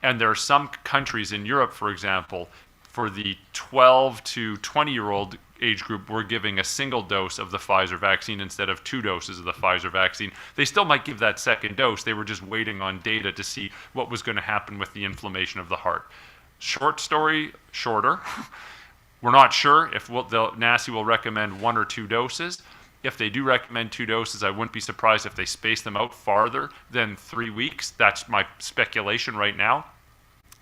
And there are some countries in Europe, for example, for the 12 to 20-year-old age group, we're giving a single dose of the Pfizer vaccine instead of 2 doses of the Pfizer vaccine. They still might give that 2nd dose. They were just waiting on data to see what was going to happen with the inflammation of the heart. Short story, shorter. We're not sure if the NACI will recommend 1 or 2 doses. If they do recommend 2 doses, I wouldn't be surprised if they space them out farther than 3 weeks. That's my speculation right now.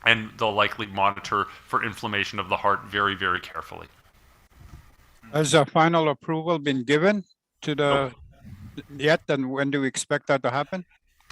And they'll likely monitor for inflammation of the heart very, very carefully. Has a final approval been given to the yet, and when do we expect that to happen?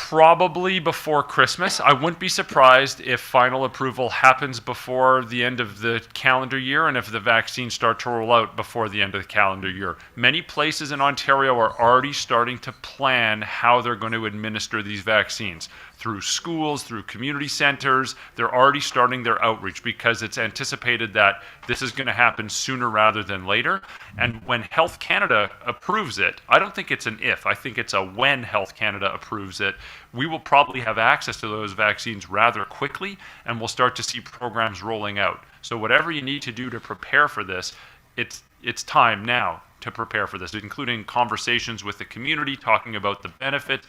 Probably before Christmas. I wouldn't be surprised if final approval happens before the end of the calendar year and if the vaccines start to roll out before the end of the calendar year. Many places in Ontario are already starting to plan how they're going to administer these vaccines. Through schools, through community centers, they're already starting their outreach because it's anticipated that this is going to happen sooner rather than later. And when Health Canada approves it, I don't think it's an if, I think it's a when Health Canada approves it, we will probably have access to those vaccines rather quickly, and we'll start to see programs rolling out. So whatever you need to do to prepare for this, it's time now to prepare for this, including conversations with the community, talking about the benefits,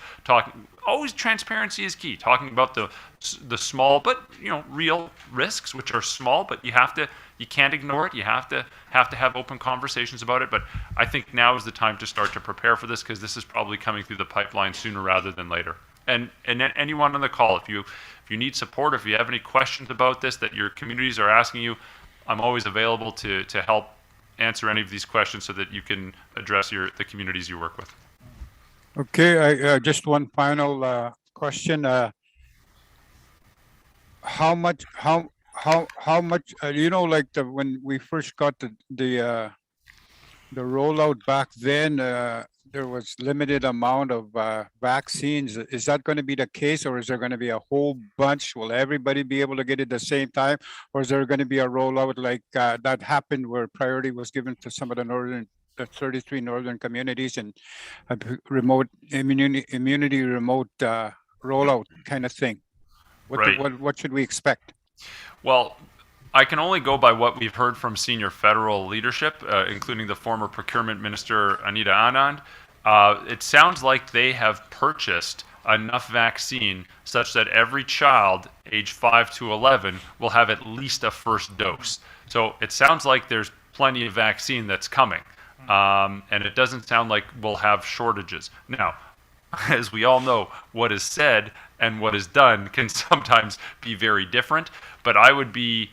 always transparency is key, talking about the small but real risks, which are small, but you can't ignore it. You have to have open conversations about it. But I think now is the time to start to prepare for this, because this is probably coming through the pipeline sooner rather than later. And anyone on the call, if you need support, if you have any questions about this that your communities are asking you, I'm always available to help answer any of these questions so that you can address the communities you work with. Okay, I just one final question. How much? Like when we first got the rollout back then, there was limited amount of vaccines. Is that going to be the case, or is there going to be a whole bunch? Will everybody be able to get it at the same time, or is there going to be a rollout like that happened where priority was given to some of the 33 northern communities and a remote immunity remote rollout kind of thing? What should we expect? Well, I can only go by what we've heard from senior federal leadership, including the former procurement minister, Anita Anand. It sounds like they have purchased enough vaccine such that every child age 5 to 11 will have at least a first dose. So it sounds like there's plenty of vaccine that's coming. And it doesn't sound like we'll have shortages. Now, as we all know, what is said and what is done can sometimes be very different, but I would be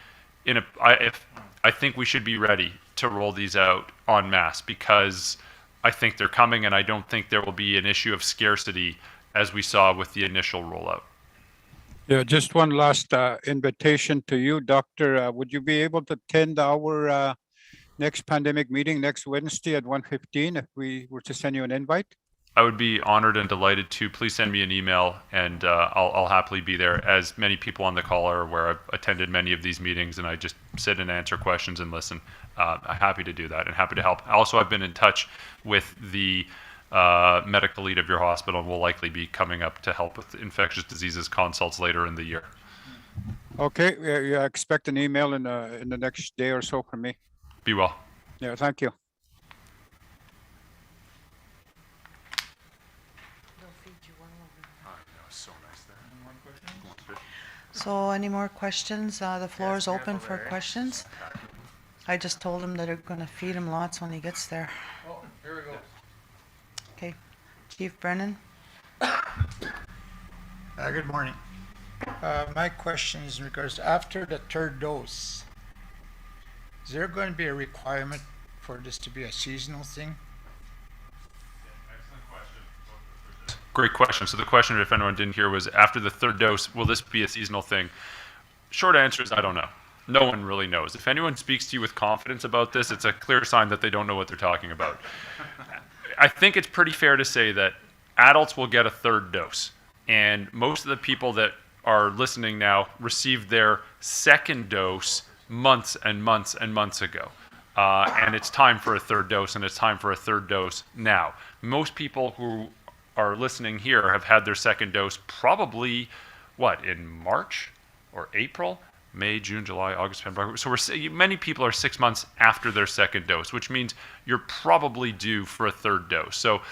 I think we should be ready to roll these out en masse, because I think they're coming, and I don't think there will be an issue of scarcity as we saw with the initial rollout. Yeah, just one last invitation to you, Doctor. Would you be able to attend our next pandemic meeting next Wednesday at 1:15 if we were to send you an invite? I would be honored and delighted to. Please send me an email, and I'll happily be there. As many people on the call are aware, I've attended many of these meetings, and I just sit and answer questions and listen. I'm happy to do that and happy to help. Also, I've been in touch with the medical lead of your hospital, and will likely be coming up to help with infectious diseases consults later in the year. Okay, yeah, expect an email in the next day or so from me. Be well. Yeah, thank you. So any more questions? The floor is open for questions. I just told him that they're going to feed him lots when he gets there. Oh, here we go. Okay, Chief Brennan. Good morning. My question is in regards to after the third dose, is there going to be a requirement for this to be a seasonal thing? Great question. So the question, if anyone didn't hear, was after the third dose, will this be a seasonal thing? Short answer is I don't know. No one really knows. If anyone speaks to you with confidence about this, it's a clear sign that they don't know what they're talking about. I think it's pretty fair to say that adults will get a third dose. And most of the people that are listening now received their second dose months and months and months ago. And it's time for a third dose, and it's time for a third dose now. Most people who are listening here have had their second dose probably, in March or April? May, June, July, August, September. So many people are 6 months after their second dose, which means you're probably due for a third dose. So,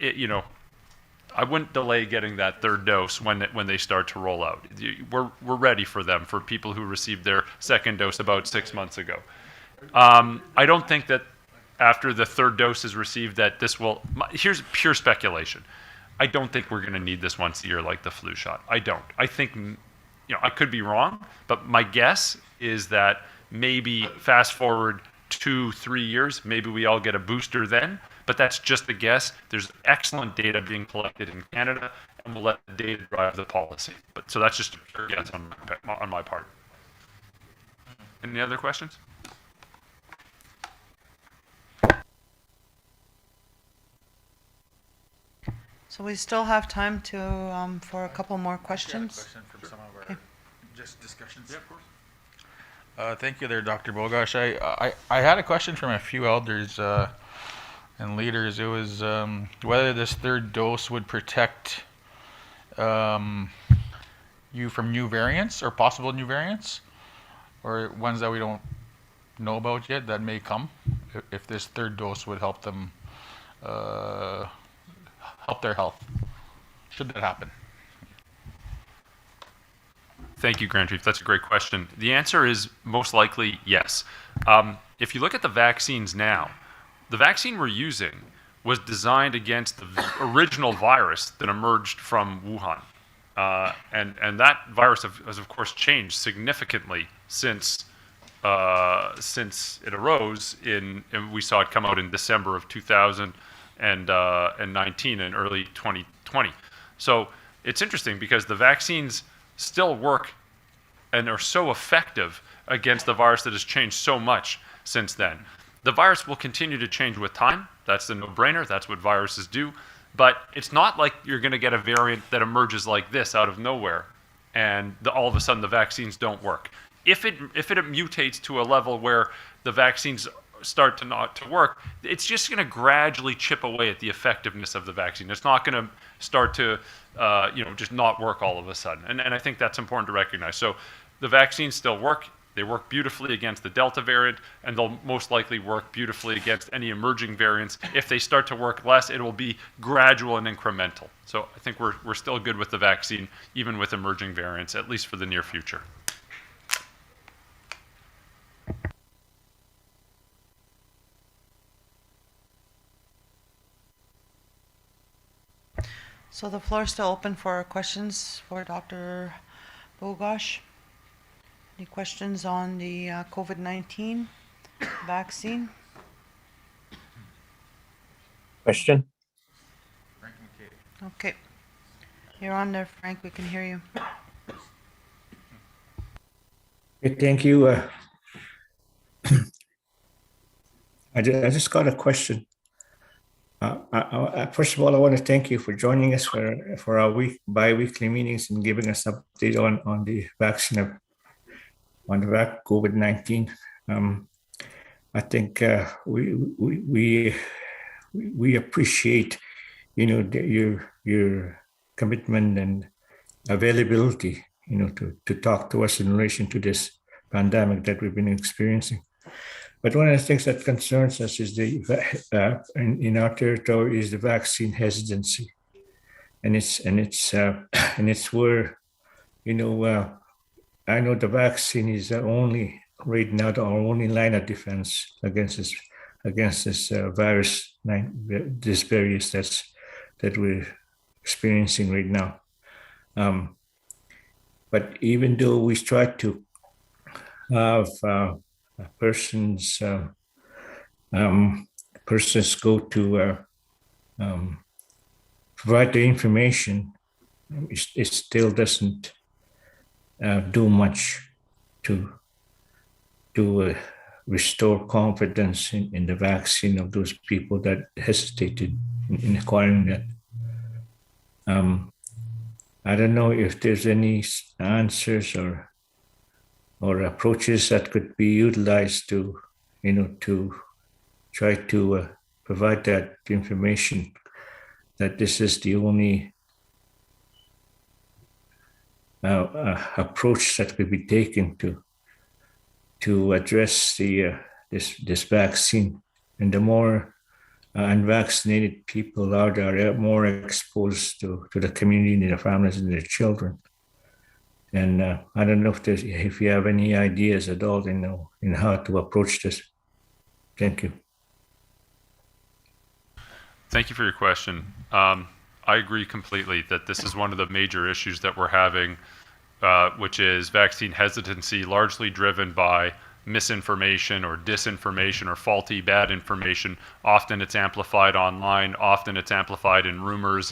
I wouldn't delay getting that third dose when they start to roll out. We're ready for them, for people who received their second dose about 6 months ago. I don't think that after the third dose is received that this will. Here's pure speculation. I don't think we're going to need this once a year like the flu shot. I don't. I think, I could be wrong, but my guess is that maybe fast forward 2-3 years, maybe we all get a booster then, but that's just a guess. There's excellent data being collected in Canada and we'll let the data drive the policy. But so that's just a pure guess on my part. Any other questions? So we still have time to, for a couple more questions. Question from some of our Okay. just discussions. Yeah, of course. Thank you there, Dr. Bogosh. I had a question from a few elders and leaders. It was whether this third dose would protect you from new variants or possible new variants, or ones that we don't know about yet that may come, if this third dose would help them help their health, should that happen. Thank you, Grand Chief. That's a great question. The answer is most likely yes. If you look at the vaccines now, the vaccine we're using was designed against the original virus that emerged from Wuhan. And that virus has of course changed significantly since it arose and we saw it come out in December of 2019 and early 2020. So it's interesting because the vaccines still work and are so effective against the virus that has changed so much since then. The virus will continue to change with time. That's a no-brainer. That's what viruses do. But it's not like you're going to get a variant that emerges like this out of nowhere and all of a sudden the vaccines don't work. If it mutates to a level where the vaccines start to not to work, it's just going to gradually chip away at the effectiveness of the vaccine. It's not going to start to just not work all of a sudden. And I think that's important to recognize. So the vaccines still work. They work beautifully against the Delta variant, and they'll most likely work beautifully against any emerging variants. If they start to work less, it will be gradual and incremental. So I think we're still good with the vaccine, even with emerging variants, at least for the near future. So the floor is still open for questions for Dr. Bogosh. Any questions on the COVID-19 vaccine? Question? Frank McKay. Okay. You're on there, Frank. We can hear you. Okay, thank you. I just got a question. First of all, I want to thank you for joining us for our bi-weekly meetings and giving us an update on the vaccine on the COVID-19. I think we appreciate your commitment and availability to talk to us in relation to this pandemic that we've been experiencing. But one of the things that concerns us is in our territory is the vaccine hesitancy, and it's where I know the vaccine is only right now our only line of defense against this virus, this various that we're experiencing right now. But even though we try to have persons go to provide the information, it still doesn't do much to restore confidence in the vaccine of those people that hesitated in acquiring that. I don't know if there's any answers or approaches that could be utilized to try to provide that information, that this is the only approach that could be taken to address this vaccine. And the more unvaccinated people are, they are more exposed to the community and their families and their children. And I don't know if you have any ideas at all in how to approach this. Thank you. Thank you for your question. I agree completely that this is one of the major issues that we're having, which is vaccine hesitancy, largely driven by misinformation or disinformation or faulty, bad information. Often it's amplified online. Often it's amplified in rumors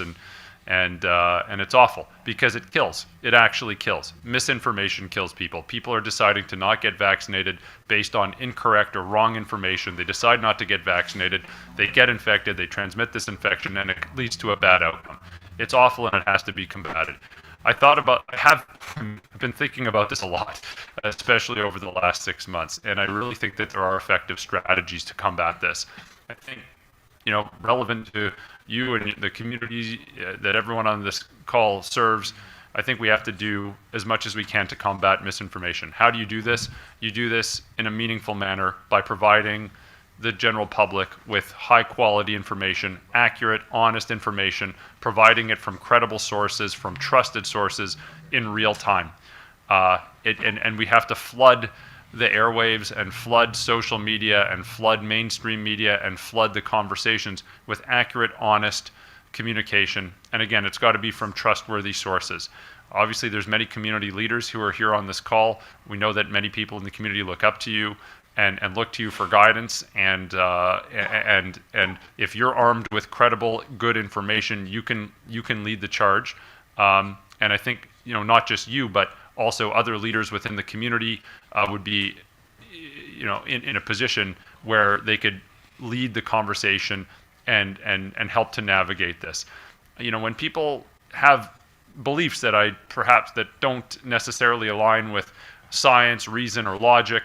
And it's awful because it kills. It actually kills. Misinformation kills people. People are deciding to not get vaccinated based on incorrect or wrong information. They decide not to get vaccinated. They get infected. They transmit this infection, and it leads to a bad outcome. It's awful, and it has to be combated. I have been thinking about this a lot, especially over the last 6 months, and I really think that there are effective strategies to combat this. I think, relevant to you and the communities that everyone on this call serves, I think we have to do as much as we can to combat misinformation. How do you do this? You do this in a meaningful manner by providing the general public with high quality information, accurate, honest information, providing it from credible sources, from trusted sources in real time. And we have to flood the airwaves and flood social media and flood mainstream media and flood the conversations with accurate, honest communication. And again, it's got to be from trustworthy sources. Obviously, there's many community leaders who are here on this call. We know that many people in the community look up to you and look to you for guidance. And if you're armed with credible, good information, you can lead the charge. And I think, not just you, but also other leaders within the community would be, in a position where they could lead the conversation and help to navigate this. When people have beliefs that don't necessarily align with science, reason, or logic,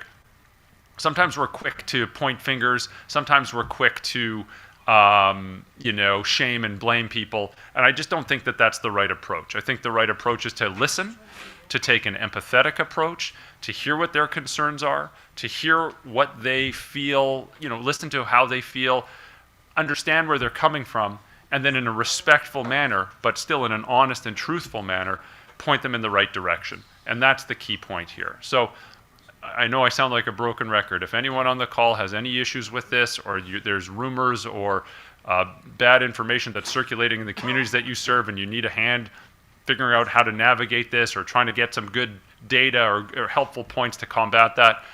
sometimes we're quick to point fingers. Sometimes we're quick to shame and blame people. And I just don't think that that's the right approach. I think the right approach is to listen, to take an empathetic approach, to hear what their concerns are, to hear what they feel, listen to how they feel, understand where they're coming from, and then in a respectful manner, but still in an honest and truthful manner, point them in the right direction. And that's the key point here. So I know I sound like a broken record. If anyone on the call has any issues with this, or there's rumors or bad information that's circulating in the communities that you serve, and you need a hand figuring out how to navigate this or trying to get some good data or helpful points to combat that,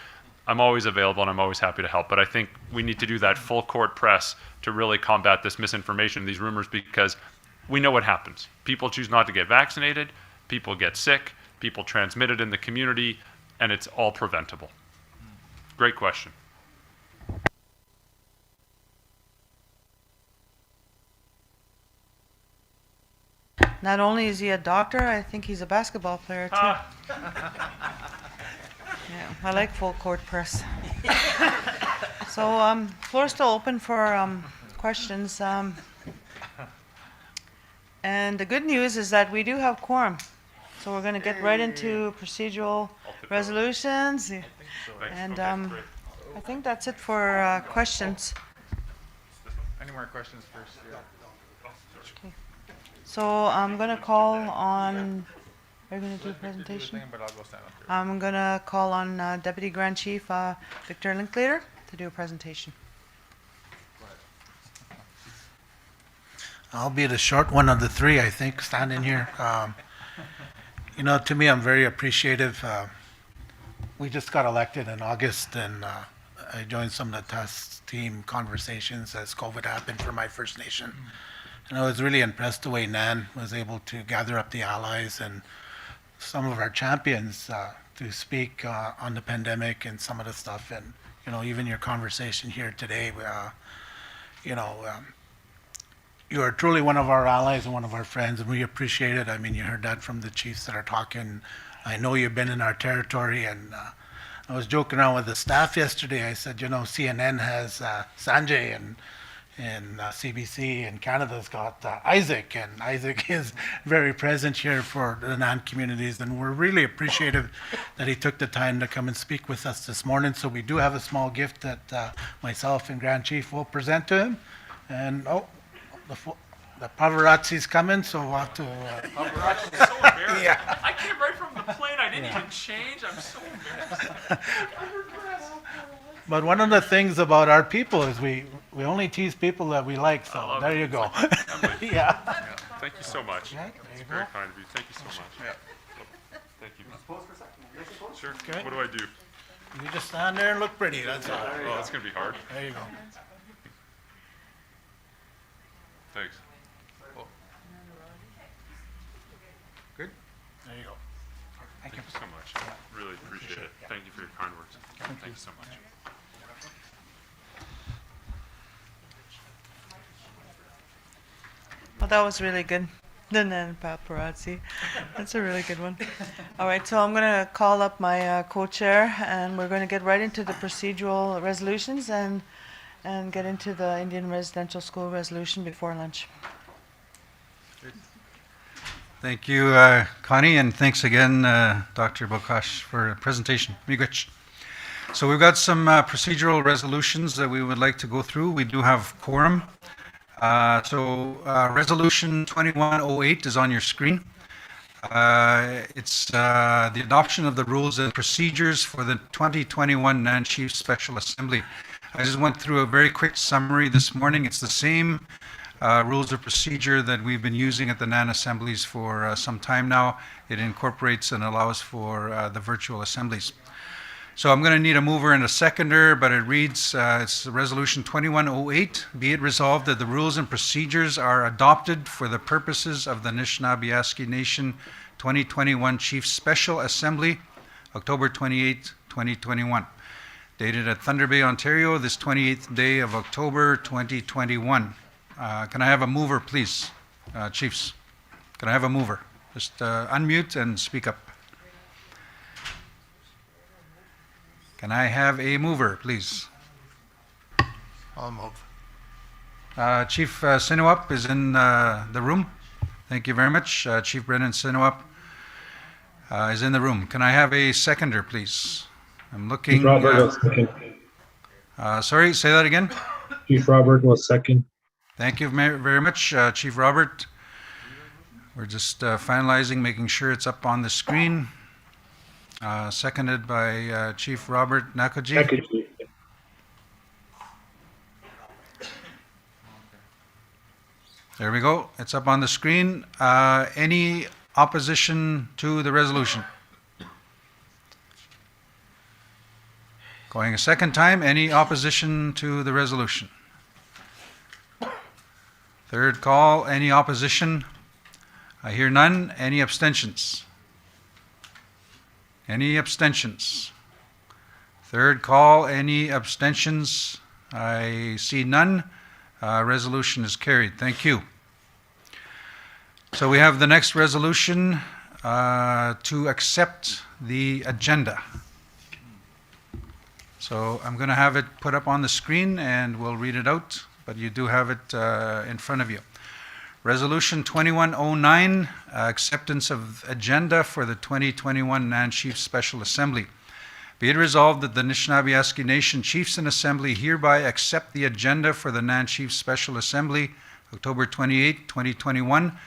I'm always available and I'm always happy to help. But I think we need to do that full court press to really combat this misinformation, these rumors, because we know what happens. People choose not to get vaccinated, people get sick, people transmit it in the community, and it's all preventable. Great question. Not only is he a doctor, I think he's a basketball player too. Yeah, I like full court press. So floor is still open for questions. And the good news is that we do have quorum. So we're going to get right into procedural resolutions. And I think that's it for questions. Any more questions first? Yeah. Okay. So I'm going to call on, are you going to do a presentation? I'm going to call on Deputy Grand Chief Victor Linklater to do a presentation. I'll be the short one of the three, I think, standing here. To me, I'm very appreciative. We just got elected in August, and I joined some of the task team conversations as COVID happened for my First Nation. And I was really impressed the way Nan was able to gather up the allies and some of our champions to speak on the pandemic and some of the stuff. And, even your conversation here today, you are truly one of our allies and one of our friends, and we appreciate it. I mean, you heard that from the chiefs that are talking. I know you've been in our territory, and I was joking around with the staff yesterday. I said, CNN has Sanjay, and CBC in Canada's got Isaac, and Isaac is very present here for the Nan communities, and we're really appreciative that he took the time to come and speak with us this morning. So we do have a small gift that myself and Grand Chief will present to him. And the paparazzi's coming, so we'll have to... Paparazzi's so embarrassed. Yeah. I came right from the plane. I didn't even change. I'm so embarrassed. But one of the things about our people is we only tease people that we like, so there you go. Yeah. Thank you so much. Yeah, It's very kind of you. Thank you so much. Yeah. Thank you. Sure. Okay. What do I do? You just stand there and look pretty, that's all. Oh, that's going to be hard. There you go. Thanks. much. Really appreciate it. Thank you for your kind words. Thank you so much. Well, that was really good. The Nan paparazzi. That's a really good one. All right, so I'm going to call up my co-chair, and we're going to get right into the procedural resolutions and get into the Indian residential school resolution before lunch. Thank you, Connie, and thanks again, Dr. Bokash, for a presentation. Miigwech. So we've got some procedural resolutions that we would like to go through. We do have quorum. Resolution 2108 is on your screen. It's the adoption of the rules and procedures for the 2021 Nan Chief Special Assembly. I just went through a very quick summary this morning. It's the same rules of procedure that we've been using at the Nan assemblies for some time now. It incorporates and allows for the virtual assemblies. So I'm going to need a mover and a seconder, but it reads, it's Resolution 2108. Be it resolved that the rules and procedures are adopted for the purposes of the Nishnawbe Aski Nation 2021 Chief Special Assembly, October 28, 2021. Dated at Thunder Bay, Ontario, this 28th day of October 2021. Can I have a mover, please? Chiefs, can I have a mover? Just unmute and speak up. Can I have a mover, please? I'll move. Chief Sinawap is in the room. Thank you very much. Chief Brennan Sinawap is in the room. Can I have a seconder, please? I'm looking. Chief Robert will second. Sorry, say that again. Chief Robert will second. Thank you very much, Chief Robert. We're just finalizing, making sure it's up on the screen. Seconded by Chief Robert Nakoji. Second. There we go. It's up on the screen. Any opposition to the resolution? Going a second time. Any opposition to the resolution? Third call. Any opposition? I hear none. Any abstentions? Any abstentions? Third call, any abstentions? I see none. Resolution is carried. Thank you. So we have the next resolution to accept the agenda. So I'm going to have it put up on the screen and we'll read it out, but you do have it in front of you. Resolution 2109, acceptance of agenda for the 2021 Nan Chief Special Assembly. Be it resolved that the Nishnawbe Aski Nation Chiefs and Assembly hereby accept the agenda for the Nan Chief Special Assembly, October 28, 2021,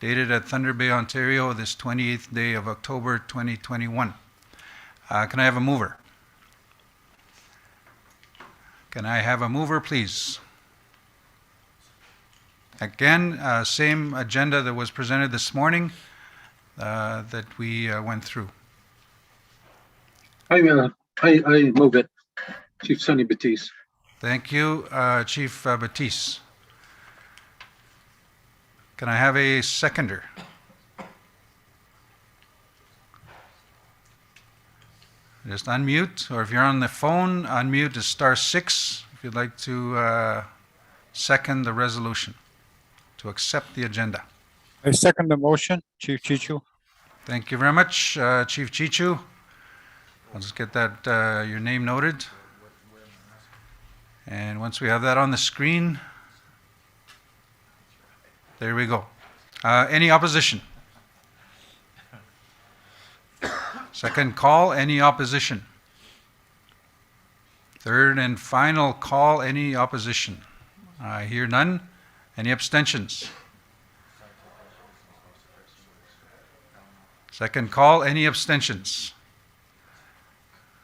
dated at Thunder Bay, Ontario, this 28th day of October 2021. Can I have a mover? Can I have a mover, please? Again, same agenda that was presented this morning that we went through. I move it. Chief Sonny Batiste. Thank you, Chief Batiste. Can I have a seconder? Just unmute, or if you're on the phone, unmute is *6 if you'd like to second the resolution to accept the agenda. I second the motion, Chief Chichu. Thank you very much, Chief Chichu. I'll just get that your name noted. And once we have that on the screen, there we go. Any opposition? Second call, any opposition? Third and final call, any opposition? I hear none. Any abstentions? Second call, any abstentions?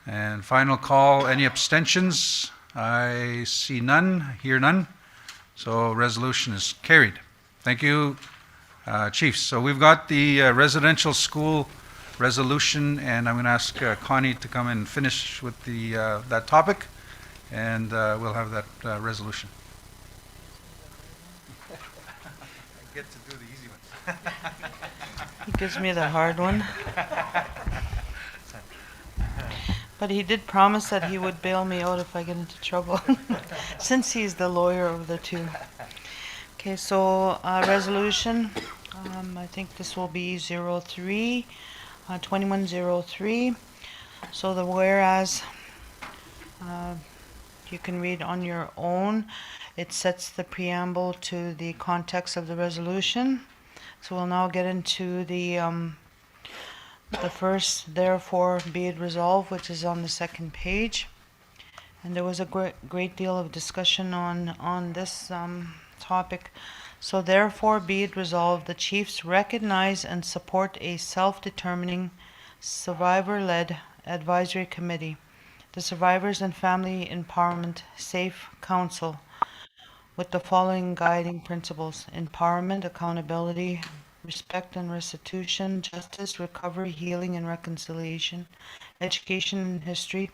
And final call, any abstentions? I see none, hear none. So resolution is carried. Thank you, Chiefs. So we've got the residential school resolution, and I'm going to ask Connie to come and finish with the that topic, and we'll have that resolution. I get to do the easy one. He gives me the hard one. But he did promise that he would bail me out if I get into trouble, since he's the lawyer of the two. Okay, so resolution, I think this will be 2103. So the whereas, you can read on your own. It sets the preamble to the context of the resolution. So we'll now get into the first, therefore be it resolved, which is on the second page. And there was a great deal of discussion on this topic. So therefore be it resolved, the chiefs recognize and support a self-determining, survivor-led advisory committee, the Survivors and Family Empowerment Safe Council, with the following guiding principles: empowerment, accountability, respect and restitution, justice, recovery, healing and reconciliation, education and history,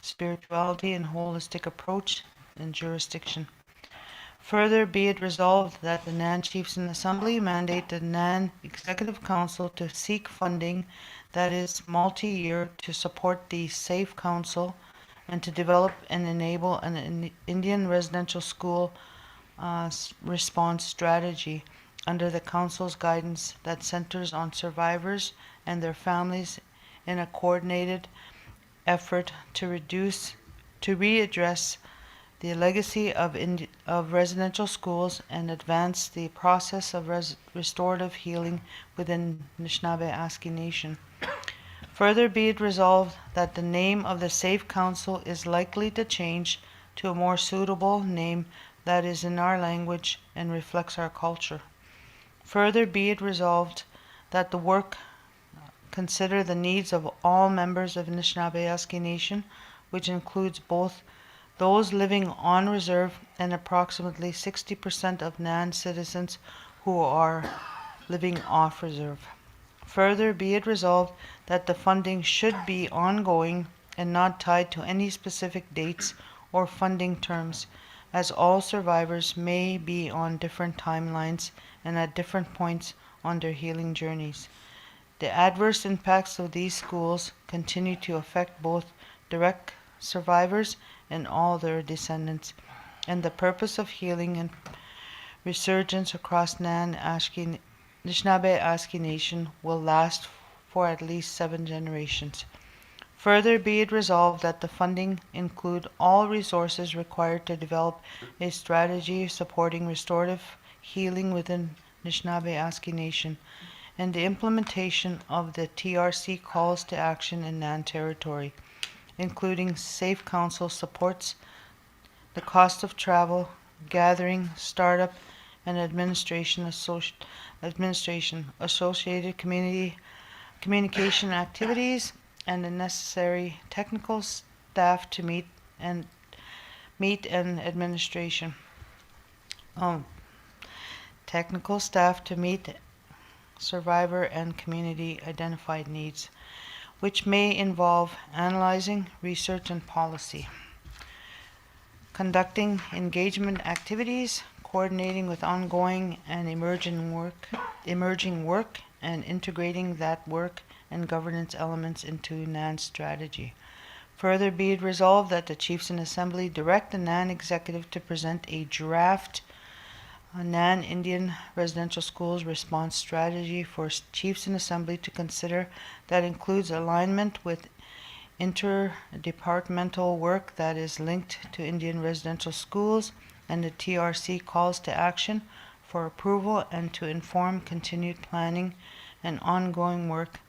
spirituality and holistic approach, and jurisdiction. Further, be it resolved that the NAN Chiefs in Assembly mandate the NAN Executive Council to seek funding that is multi-year to support the SAFE Council and to develop and enable an Indian residential school response strategy under the Council's guidance that centers on survivors and their families in a coordinated effort to readdress the legacy of residential schools and advance the process of restorative healing within Nishnawbe Aski Nation. Further, be it resolved that the name of the SAFE Council is likely to change to a more suitable name that is in our language and reflects our culture. Further, be it resolved that the work consider the needs of all members of Nishnawbe Aski Nation, which includes both those living on reserve and approximately 60% of NAN citizens who are living off reserve. Further, be it resolved that the funding should be ongoing and not tied to any specific dates or funding terms, as all survivors may be on different timelines and at different points on their healing journeys. The adverse impacts of these schools continue to affect both direct survivors and all their descendants, and the purpose of healing and resurgence across Nishnawbe Aski Nation will last for at least 7 generations. Further, be it resolved that the funding include all resources required to develop a strategy supporting restorative healing within Nishnawbe Aski Nation and the implementation of the TRC calls to action in NAN territory, including SAFE Council supports the cost of travel, gathering, startup, and administration associated communication activities, and the necessary technical staff to meet and administration. Technical staff to meet survivor and community identified needs, which may involve analyzing research and policy, conducting engagement activities, coordinating with ongoing and emerging work, and integrating that work and governance elements into NAN strategy. Further, be it resolved that the Chiefs in Assembly direct the NAN Executive to present a draft NAN Indian Residential Schools response strategy for Chiefs in Assembly to consider that includes alignment with interdepartmental work that is linked to Indian residential schools and the TRC calls to action for approval and to inform continued planning and ongoing work.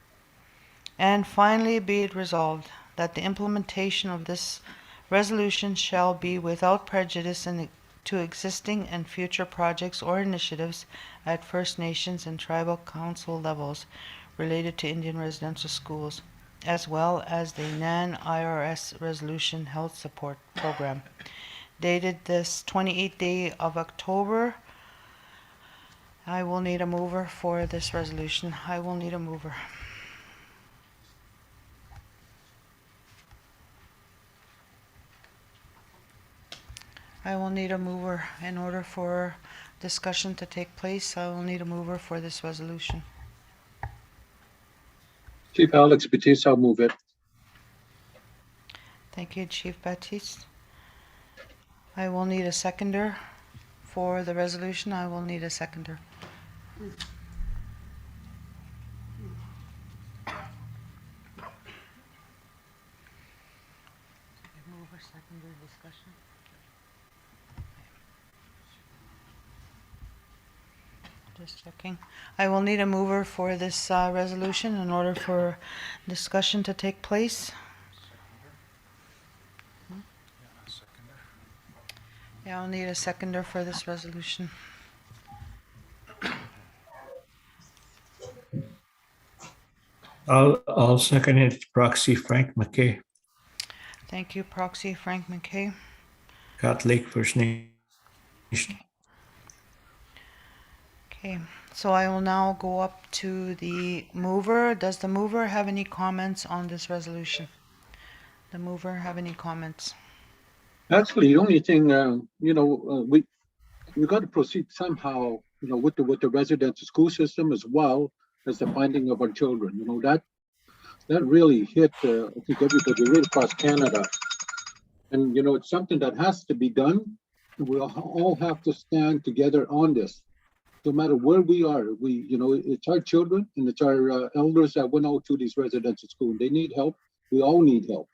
And finally, be it resolved that the implementation of this resolution shall be without prejudice to existing and future projects or initiatives at First Nations and Tribal Council levels related to Indian residential schools, as well as the NAN IRS Resolution Health Support Program, dated this 28th day of October. I will need a mover for this resolution. I will need a mover. I will need a mover in order for discussion to take place. I will need a mover for this resolution. Chief Alex Batiste, I'll move it. Thank you, Chief Baptiste. I will need a seconder for the resolution. I will need a seconder. Mover, seconder, discussion. Just checking. I will need a mover for this resolution in order for discussion to take place. Yeah, I'll need a seconder for this resolution. I'll second it. Proxy Frank McKay, Thank you, Proxy Frank McKay. Cat Lake First Nation. Okay, so I will now go up to the mover. Does the mover have any comments on this resolution? The mover have any comments? Actually, the only thing, we got to proceed somehow, with the residential school system as well as the finding of our children. That really hit, I think, everybody right across Canada. And, it's something that has to be done. We all have to stand together on this. No matter where we are, it's our children and it's our elders that went out to these residential schools. They need help. We all need help.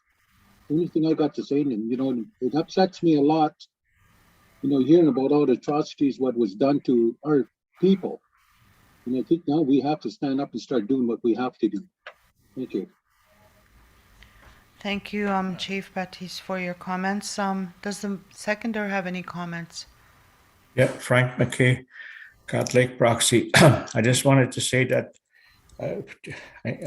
The only thing I got to say, and, it upsets me a lot, hearing about all the atrocities, what was done to our people. And I think now we have to stand up and start doing what we have to do. Thank you. Thank you, Chief Baptiste, for your comments. Does the seconder have any comments? Yeah, Frank McKay, Cat Lake Proxy. I just wanted to say that I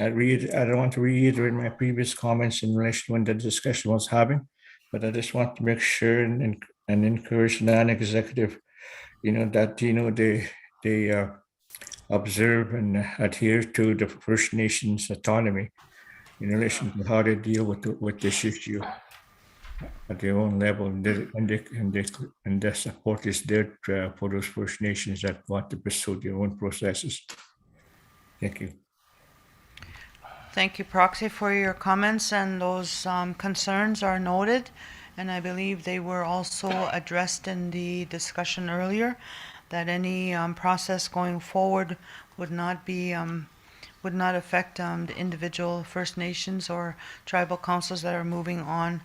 don't want to reiterate my previous comments in relation when the discussion was having, but I just want to make sure and encourage the non-executive, that they observe and adhere to the First Nations autonomy in relation to how they deal with this issue at their own level, and the support is there for those First Nations that want to pursue their own processes. Thank you. Thank you, Proxy, for your comments, and those concerns are noted, and I believe they were also addressed in the discussion earlier, that any process going forward would not affect the individual First Nations or tribal councils that are moving on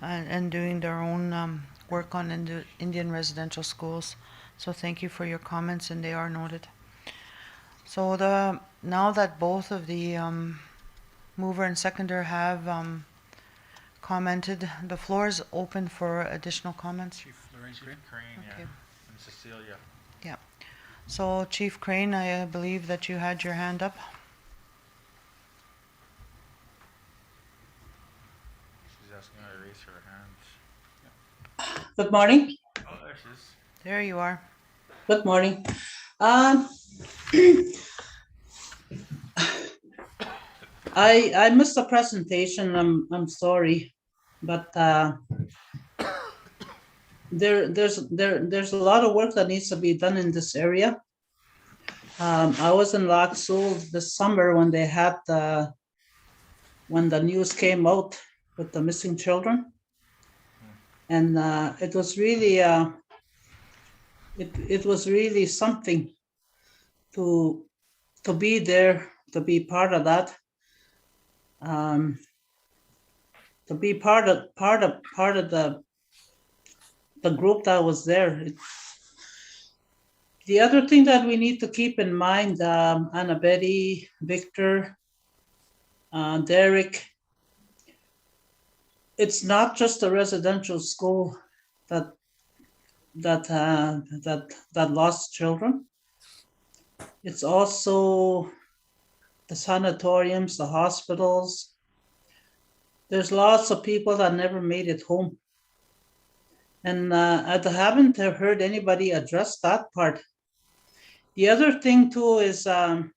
and doing their own work on Indian residential schools. So thank you for your comments, and they are noted. So now that both of the mover and seconder have commented, the floor is open for additional comments. Chief Crane, Okay. and Cecilia. Yeah. So Chief Crane, I believe that you had your hand up. She's asking her to raise her hands. Good morning. Oh, there she is. There you are. Good morning. I missed the presentation. I'm sorry, but there's a lot of work that needs to be done in this area. I was in Lac Seul this summer when they had when the news came out with the missing children, and it was really it was really something to be there, to be part of that, to be part of the group that was there. The other thing that we need to keep in mind, Anna Betty, Victor, Derek, it's not just a residential school that lost children. It's also the sanatoriums, the hospitals. There's lots of people that never made it home. And I haven't heard anybody address that part. The other thing too is the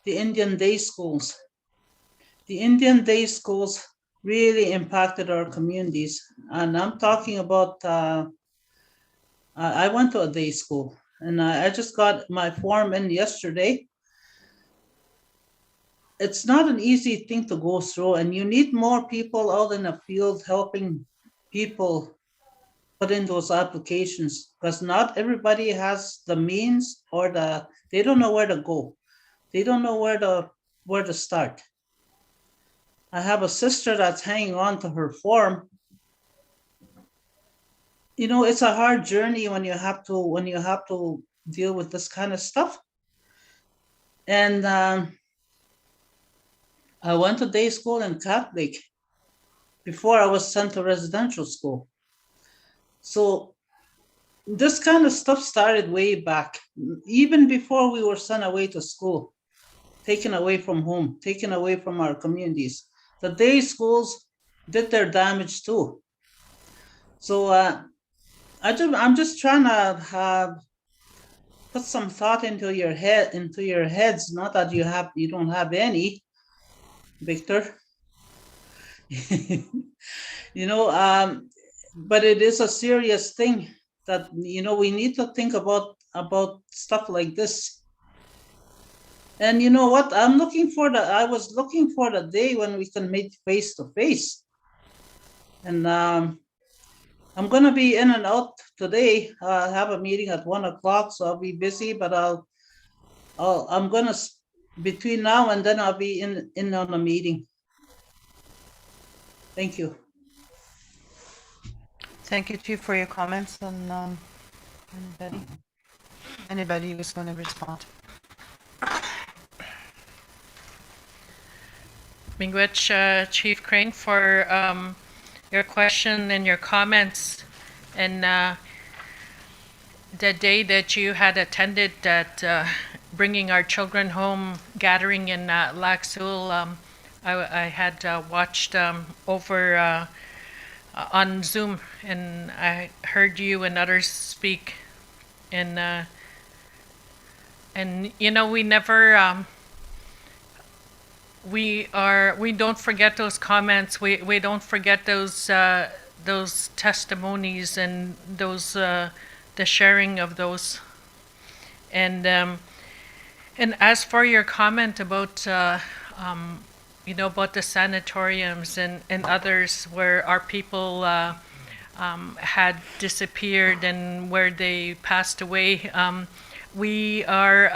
Indian day schools. The Indian day schools really impacted our communities. And I'm talking about, I went to a day school, and I just got my form in yesterday. it's not an easy thing to go through, and you need more people out in the field helping people put in those applications, because not everybody has the means or they don't know where to go. They don't know where to start. I have a sister that's hanging on to her form. You know, it's a hard journey when you have to deal with this kind of stuff. And I went to day school and Catholic before I was sent to residential school. So this kind of stuff started way back, even before we were sent away to school, taken away from home, taken away from our communities. The day schools did their damage too. So I'm just trying to put some thought into your heads. Not that you don't have any, Victor. But it is a serious thing that we need to think about stuff like this. And you know what? I was looking for the day when we can meet face to face. And I'm gonna be in and out today. I have a meeting at 1 o'clock, so I'll be busy. But I'm gonna between now and then I'll be in on a meeting. Thank you. Thank you, Chief, for your comments. And anybody who's going to respond. Miigwech, Chief Crane, for your question and your comments. And the day that you had attended that Bringing Our Children Home gathering in Lac Seul, I had watched over on Zoom, and I heard you and others speak. And we never we don't forget those comments. We don't forget those testimonies and those the sharing of those. And as for your comment about about the sanatoriums and others where our people had disappeared and where they passed away, we are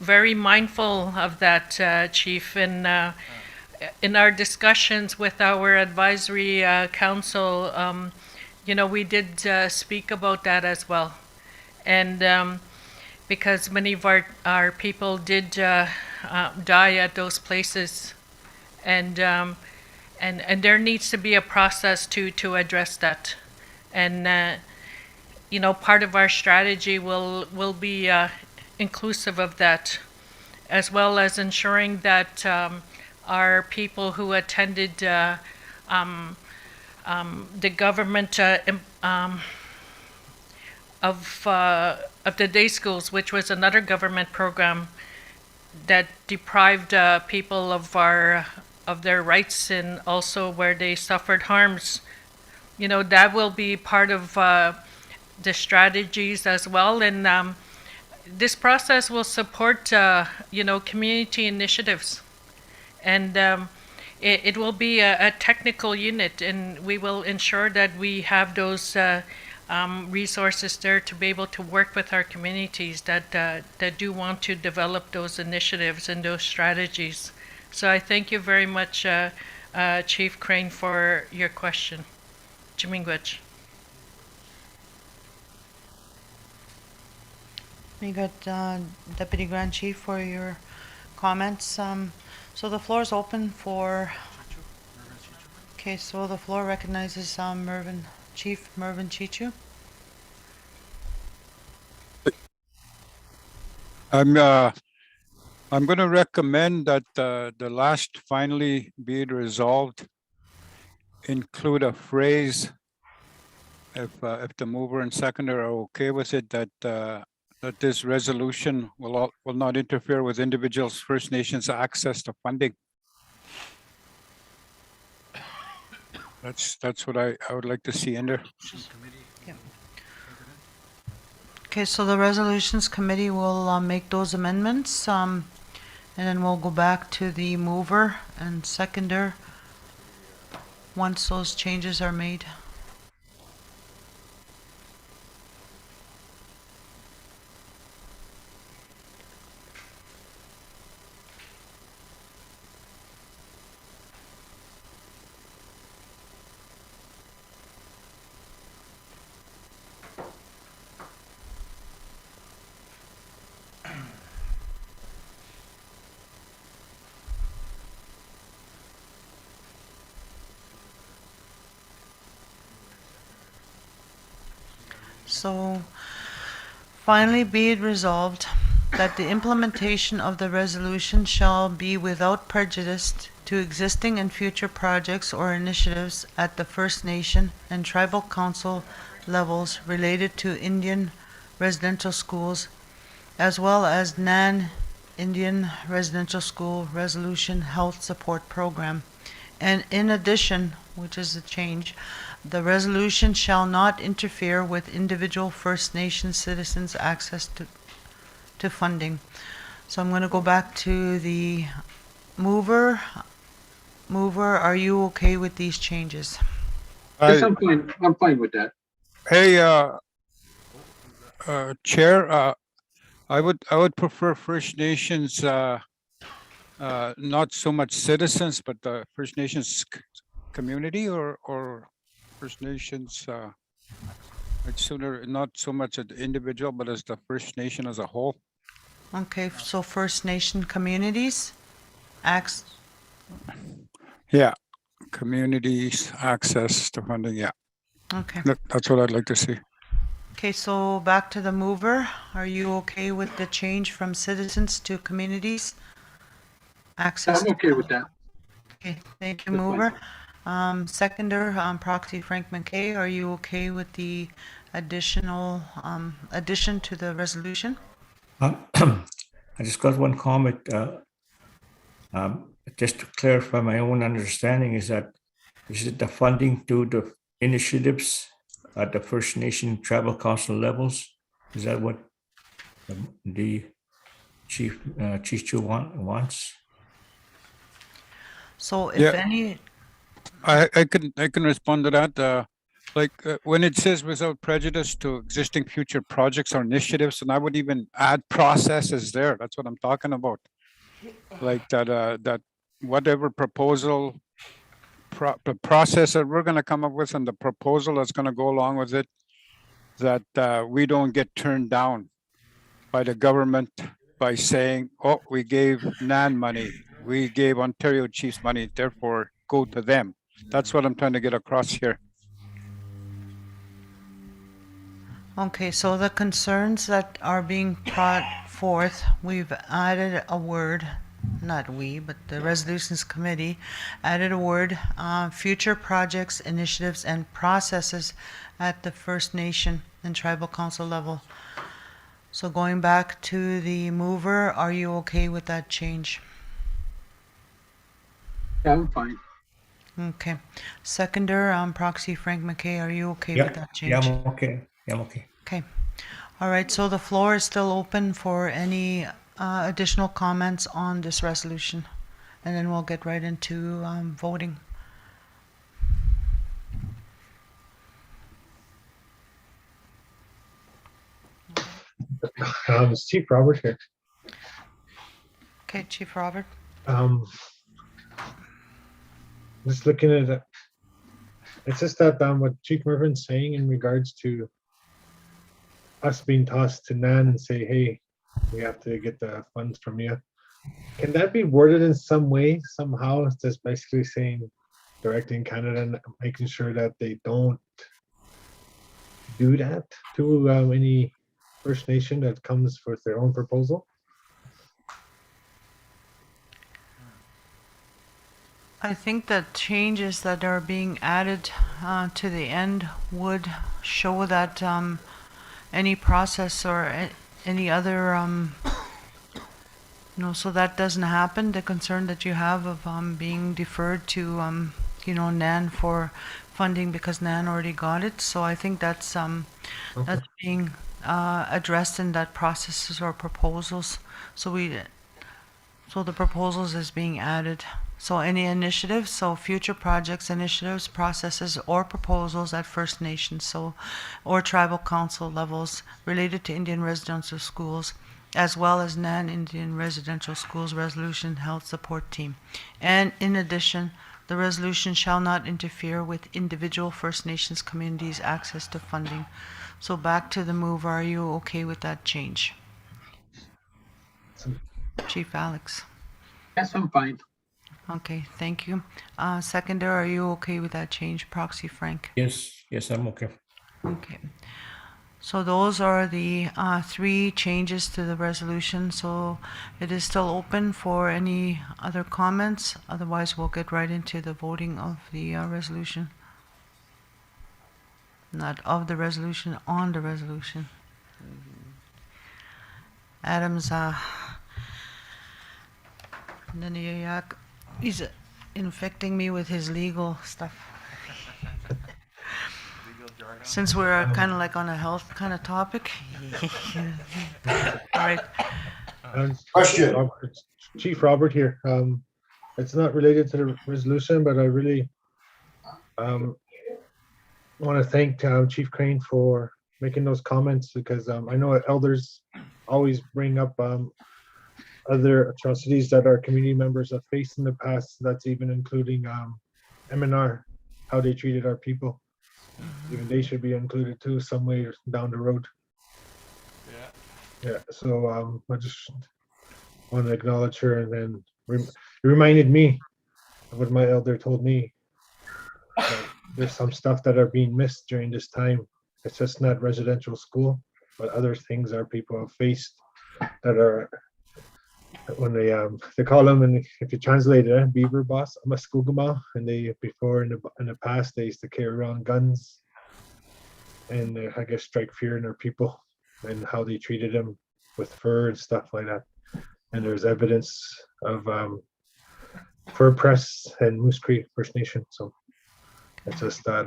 very mindful of that, Chief. And in our discussions with our advisory council, we did speak about that as well. And because many of our people did die at those places, and there needs to be a process to address that. And part of our strategy will be inclusive of that, as well as ensuring that our people who attended the government of the day schools, which was another government program that deprived people of their rights, and also where they suffered harms. That will be part of the strategies as well. And this process will support community initiatives, and it will be a technical unit, and we will ensure that we have those resources there to be able to work with our communities that do want to develop those initiatives and those strategies. So I thank you very much, Chief Crane, for your question. Miigwech. We got Deputy Grand Chief for your comments. So the floor is open for. Okay, so the floor recognizes Chief Mervyn Chichu. I'm going to recommend that the last finally be it resolved include a phrase, if the mover and seconder are okay with it, that this resolution will not interfere with individuals' First Nations access to funding. That's what I would like to see in there. Yeah. Okay, so the resolutions committee will make those amendments. And And then we'll go back to the mover and seconder once those changes are made. So finally be it resolved that the implementation of the resolution shall be without prejudice to existing and future projects or initiatives at the First Nation and Tribal Council levels related to Indian residential schools, as well as non-Indian residential school resolution health support program. And in addition, which is a change, the resolution shall not interfere with individual First Nation citizens' access to funding. So I'm going to go back to the mover. Mover, are you okay with these changes? Yes, I'm fine. I'm fine with that. Hey, Chair, I would prefer First Nations, not so much citizens, but the First Nations community or First Nations, I'd sooner not so much an individual, but as the First Nation as a whole. Okay, so First Nation communities, Yeah, communities, access to funding, yeah. Okay. That's what I'd like to see. Okay, so back to the mover. Are you okay with the change from citizens to communities? Access. I'm okay with that. Okay, thank you, That's fine. mover. Seconder, proxy Frank McKay, are you okay with the additional, addition to the resolution? I just got one comment. Just to clarify my own understanding is it the funding to the initiatives at the First Nation Tribal Council levels? Is that what the Chief Chu wants? So if Yeah. any, I can respond to that. When it says without prejudice to existing future projects or initiatives, and I would even add processes there. That's what I'm talking about. Like that whatever proposal, the process that we're going to come up with and the proposal that's going to go along with it, that we don't get turned down by the government by saying, oh, we gave NAN money, we gave Ontario Chiefs money, therefore go to them. That's what I'm trying to get across here. okay, so the concerns that are being brought forth, we've added a word, not we, but the resolutions committee added a word, future projects, initiatives, and processes at the First Nation and Tribal Council level. So going back to the mover, are you okay with that change? Yeah, I'm fine. Okay. Seconder, proxy Frank McKay, are you okay with that change? Yeah, I'm okay. Yeah, I'm okay. Okay. All right, so the floor is still open for any additional comments on this resolution. And then we'll get right into voting. It's Chief Robert here. Okay, Chief Robert. Just looking at it, it's just that what Chief Mervin's saying in regards to us being tossed to NAN and say, hey, we have to get the funds from you. Can that be worded in some way, somehow? It's just basically saying, directing Canada and making sure that they don't do that to any First Nation that comes with their own proposal? I think that changes that are being added to the end would show that any process or any other, so that doesn't happen. The concern that you have of being deferred to, NAN for funding because NAN already got it. So I think that's that's being addressed in that processes or proposals. So So the proposals is being added. So any initiatives, so future projects, initiatives, processes, or proposals at First Nations, so, or tribal council levels related to Indian residential schools, as well as non-Indian residential schools resolution health support team. And in addition, the resolution shall not interfere with individual First Nations communities' access to funding. So back to the move, are you okay with that change? Chief Alex? Yes, I'm fine. Okay, thank you. Seconder, are you okay with that change? Proxy Frank? Yes, I'm okay. Okay. So those are the 3 changes to the resolution. So it is still open for any other comments. Otherwise, we'll get right into the voting of the resolution. Not of the resolution, on the resolution. Adams, Nanayak, he's infecting me with his legal stuff. Since we're kind of like on a health kind of topic. All right. Question. Chief Robert here. It's not related to the resolution, but I really want to thank Chief Crane for making those comments, because I know elders always bring up other atrocities that our community members have faced in the past. That's even including MNR, how they treated our people. Even they should be included too, somewhere down the road. Yeah. So I just want to acknowledge her, and then it reminded me of what my elder told me. There's some stuff that are being missed during this time. It's just not residential school, but other things our people have faced that are, when they call them, and if you translate it, beaver boss, I'm a skugama, and they before in the past they used to carry around guns, and I guess strike fear in their people, and how they treated them with fur and stuff like that. And there's evidence of fur press and Moose Creek First Nation. So it's just that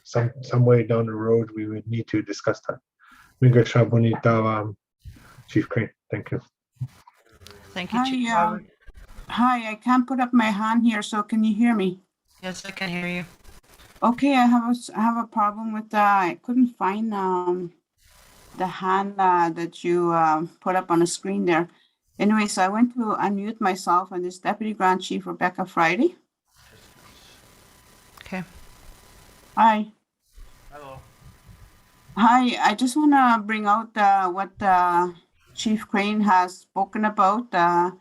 some way down the road we would need to discuss that. Mingasha Bonita, Chief Crane. Thank you. Thank you, Chief Robert. Hi, I can't put up my hand here, so can you hear me? Yes, I can hear you. Okay, I have a problem with I couldn't find the hand that you put up on the screen there. Anyway, so I went to unmute myself, and this Deputy Grand Chief Rebecca Friday. Okay. Hi. Hello. Hi, I just want to bring out what Chief Crane has spoken about, the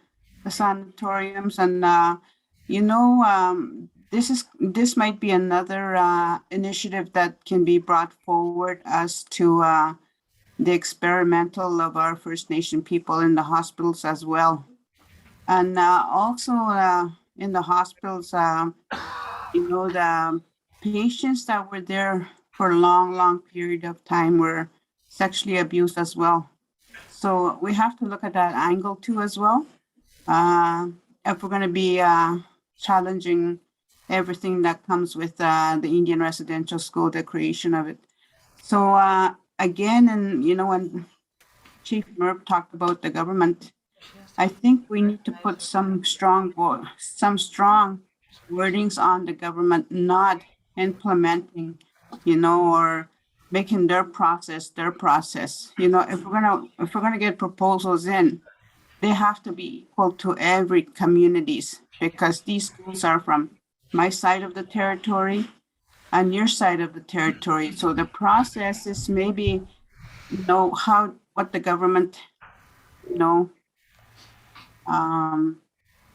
sanatoriums, and this might be another initiative that can be brought forward as to the experimental of our First Nation people in the hospitals as well. And also in the hospitals, the patients that were there for a long period of time were sexually abused as well. So we have to look at that angle too as well. If we're going to be challenging everything that comes with the Indian residential school, the creation of it. So again, and when Chief Merp talked about the government, I think we need to put some strong wordings on the government not implementing, or making their process. If we're gonna get proposals in, they have to be equal to every communities, because these schools are from my side of the territory and your side of the territory. So the process is maybe, what the government,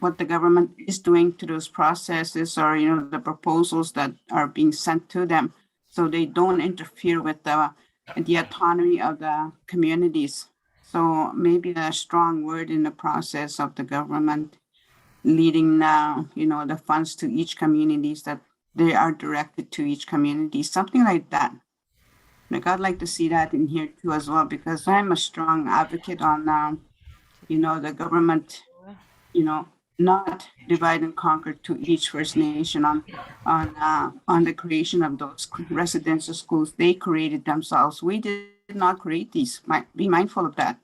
what the government is doing to those processes, or, the proposals that are being sent to them, so they don't interfere with the autonomy of the communities. So maybe a strong word in the process of the government leading now, the funds to each communities, that they are directed to each community, something like that. Like, I'd like to see that in here too as well, because I'm a strong advocate on, the government, not divide and conquer to each First Nation on the creation of those residential schools. They created themselves. We did not create these. Be mindful of that.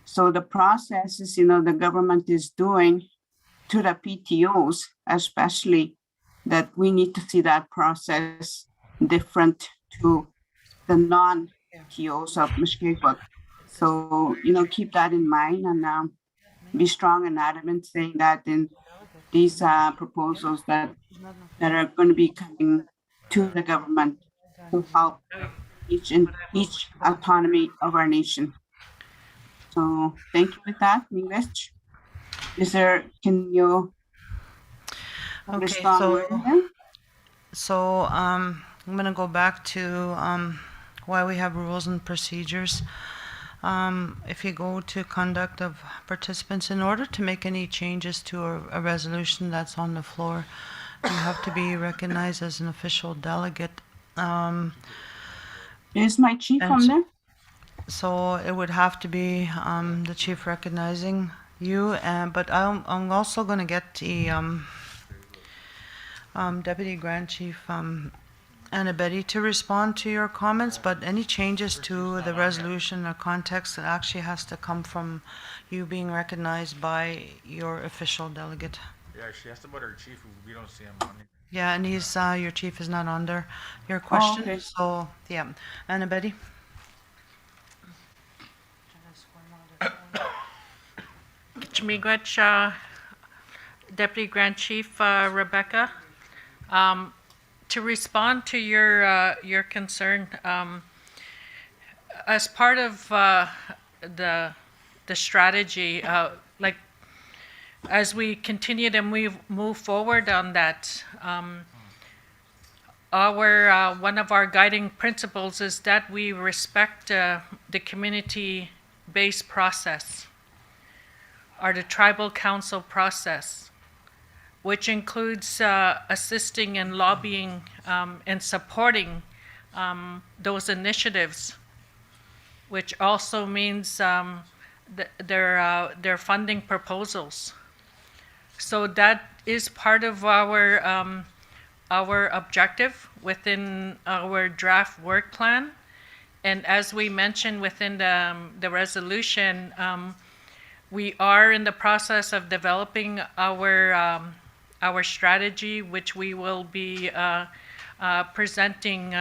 So the processes, the government is doing to the PTOs, especially, that we need to see that process different to the non-PTOs of Mushkegowuk. So, keep that in mind and be strong and adamant saying that in these proposals that are going to be coming to the government to help each autonomy of our nation. So thank you with that, English. Can you put a Okay, strong word in there? so I'm gonna go back to why we have rules and procedures. If you go to conduct of participants, in order to make any changes to a resolution that's on the floor, you have to be recognized as an official delegate. Is my chief on there? So it would have to be the chief recognizing you, but I'm also going to get the Deputy Grand Chief Anna Betty to respond to your comments, but any changes to the resolution or context, it actually has to come from you being recognized by your official delegate. Yeah, she asked about her chief. We don't see him on it. Yeah, and he's your chief is not under your question. okay. So yeah, Anna Betty. Miigwech, Deputy Grand Chief Rebecca. To respond to your concern, as part of the strategy, like as we continue to move forward on that, one of our guiding principles is that we respect the community-based process, or the tribal council process, which includes assisting and lobbying and supporting those initiatives, which also means their funding proposals. So that is part of our objective within our draft work plan. And as we mentioned within the resolution, we are in the process of developing our strategy, which we will be presenting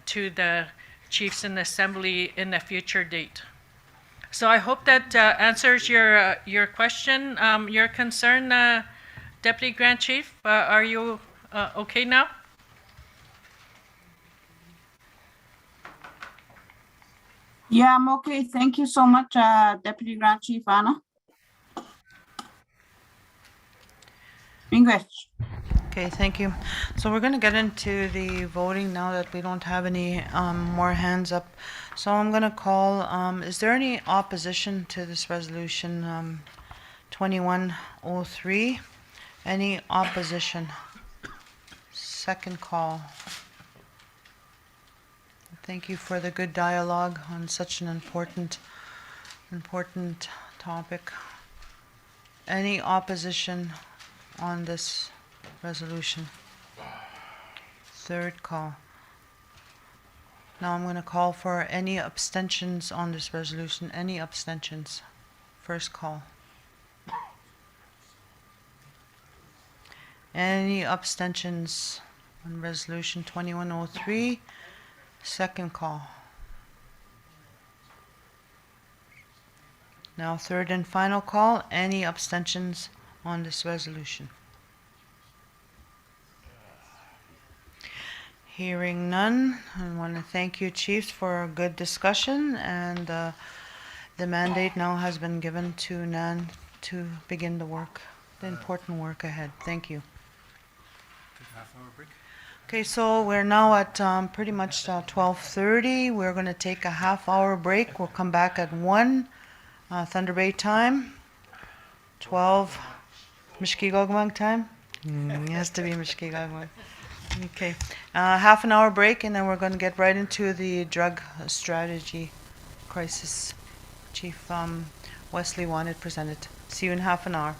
to the chiefs in the assembly in a future date. So I hope that answers your question, your concern, Deputy Grand Chief. Are you okay now? Yeah, I'm okay. Thank you so much, Deputy Grand Chief Anna. English. Okay, thank you. So we're going to get into the voting now that we don't have any more hands up. So I'm going to call, is there any opposition to this resolution 2103? Any opposition? Second call. Thank you for the good dialogue on such an important topic. Any opposition on this resolution? Third call. Now I'm going to call for any abstentions on this resolution. Any abstentions? First call. Any abstentions on resolution 2103? Second call. Now third and final call. Any abstentions on this resolution? Hearing none, I want to thank you, chiefs, for a good discussion, and the mandate now has been given to Nan to begin the work, the important work ahead. Thank you. Okay, so we're now at pretty much 12:30. We're going to take a half-hour break. We'll come back at 1 Thunder Bay time. 12 Mushkegowuk time. It has to be Mushkegowuk. Okay, half an hour break, and then we're going to get right into the drug strategy crisis. Chief Wesley wanted presented. See you in half an hour.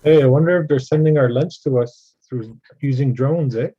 Hey, I wonder if they're sending our lunch to us through using drones, eh?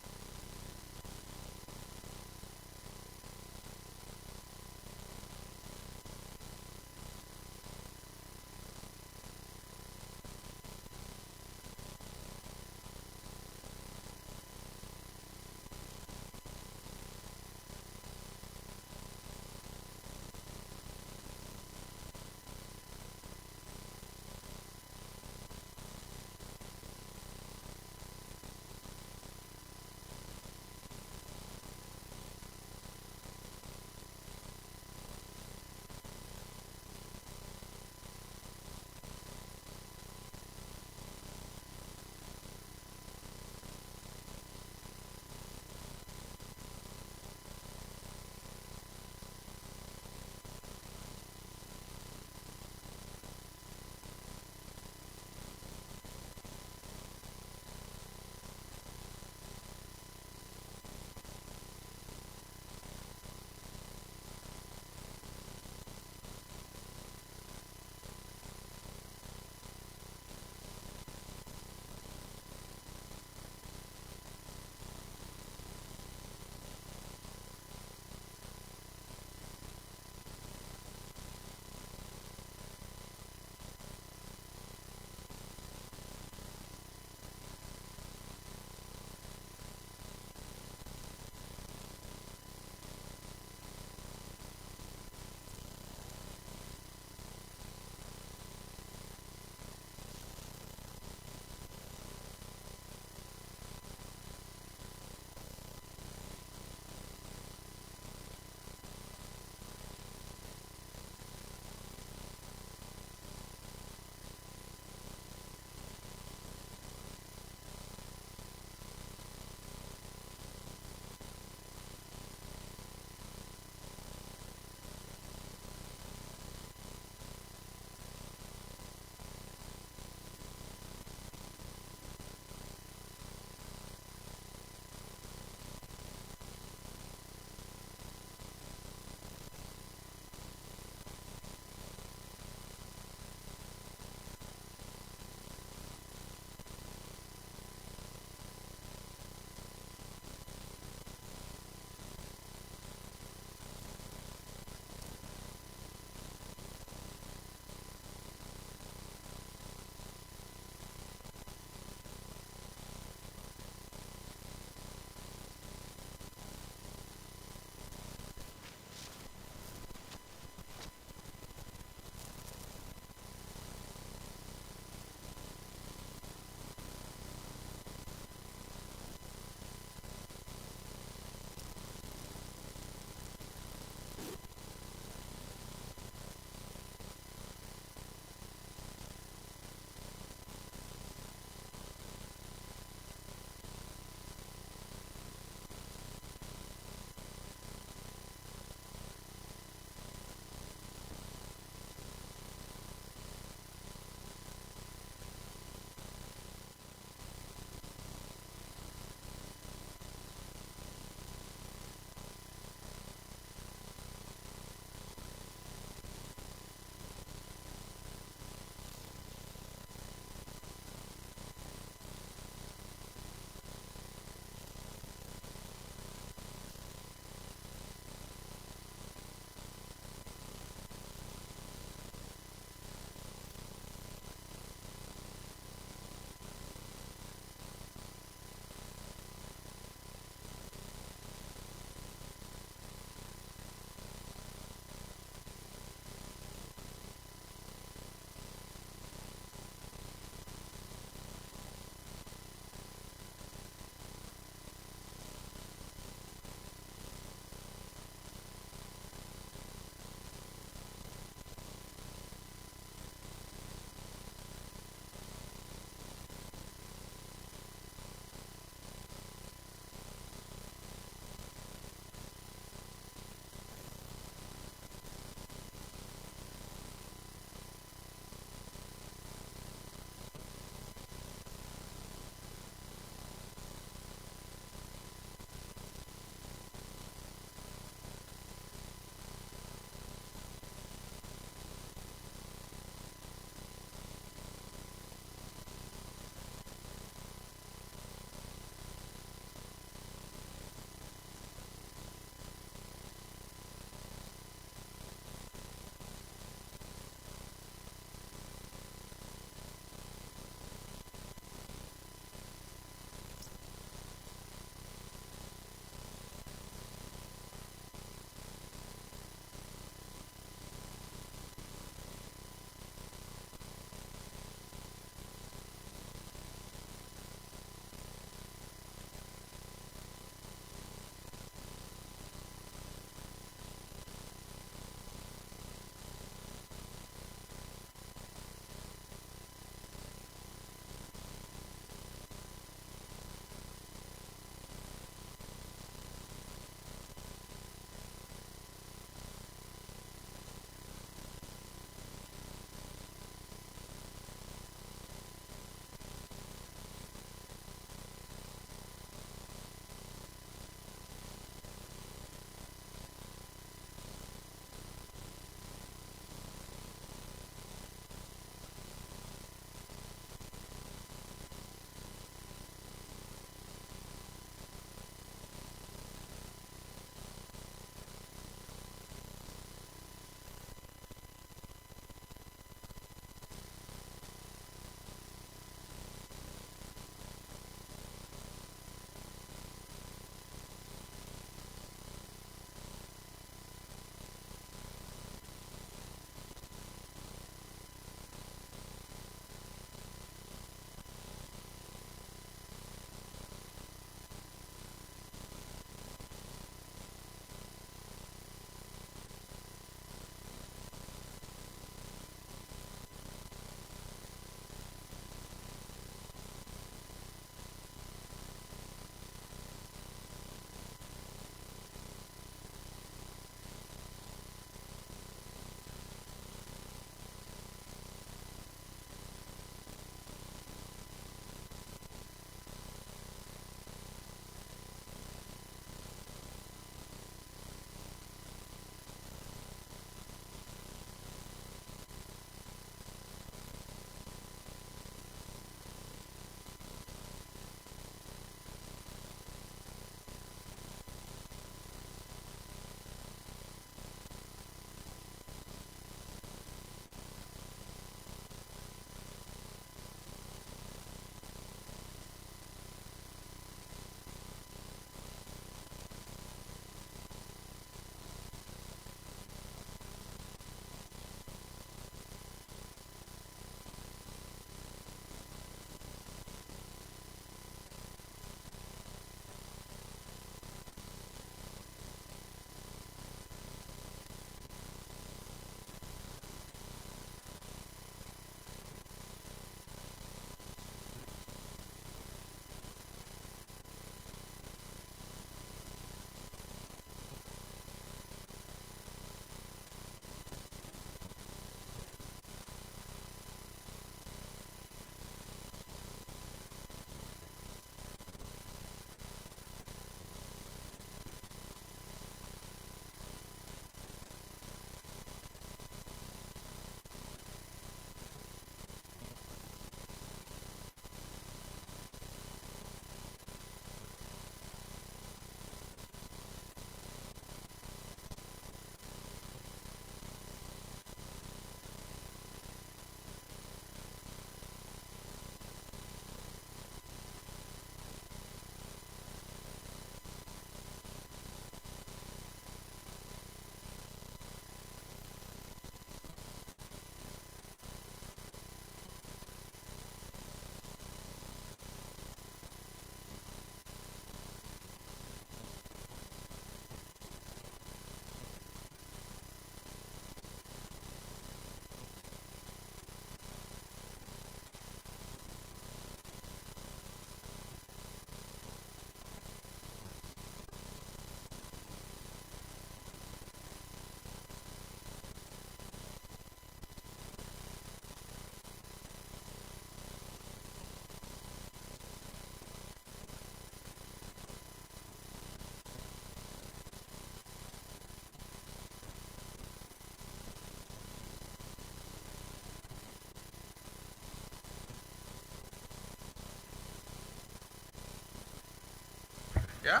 Yeah?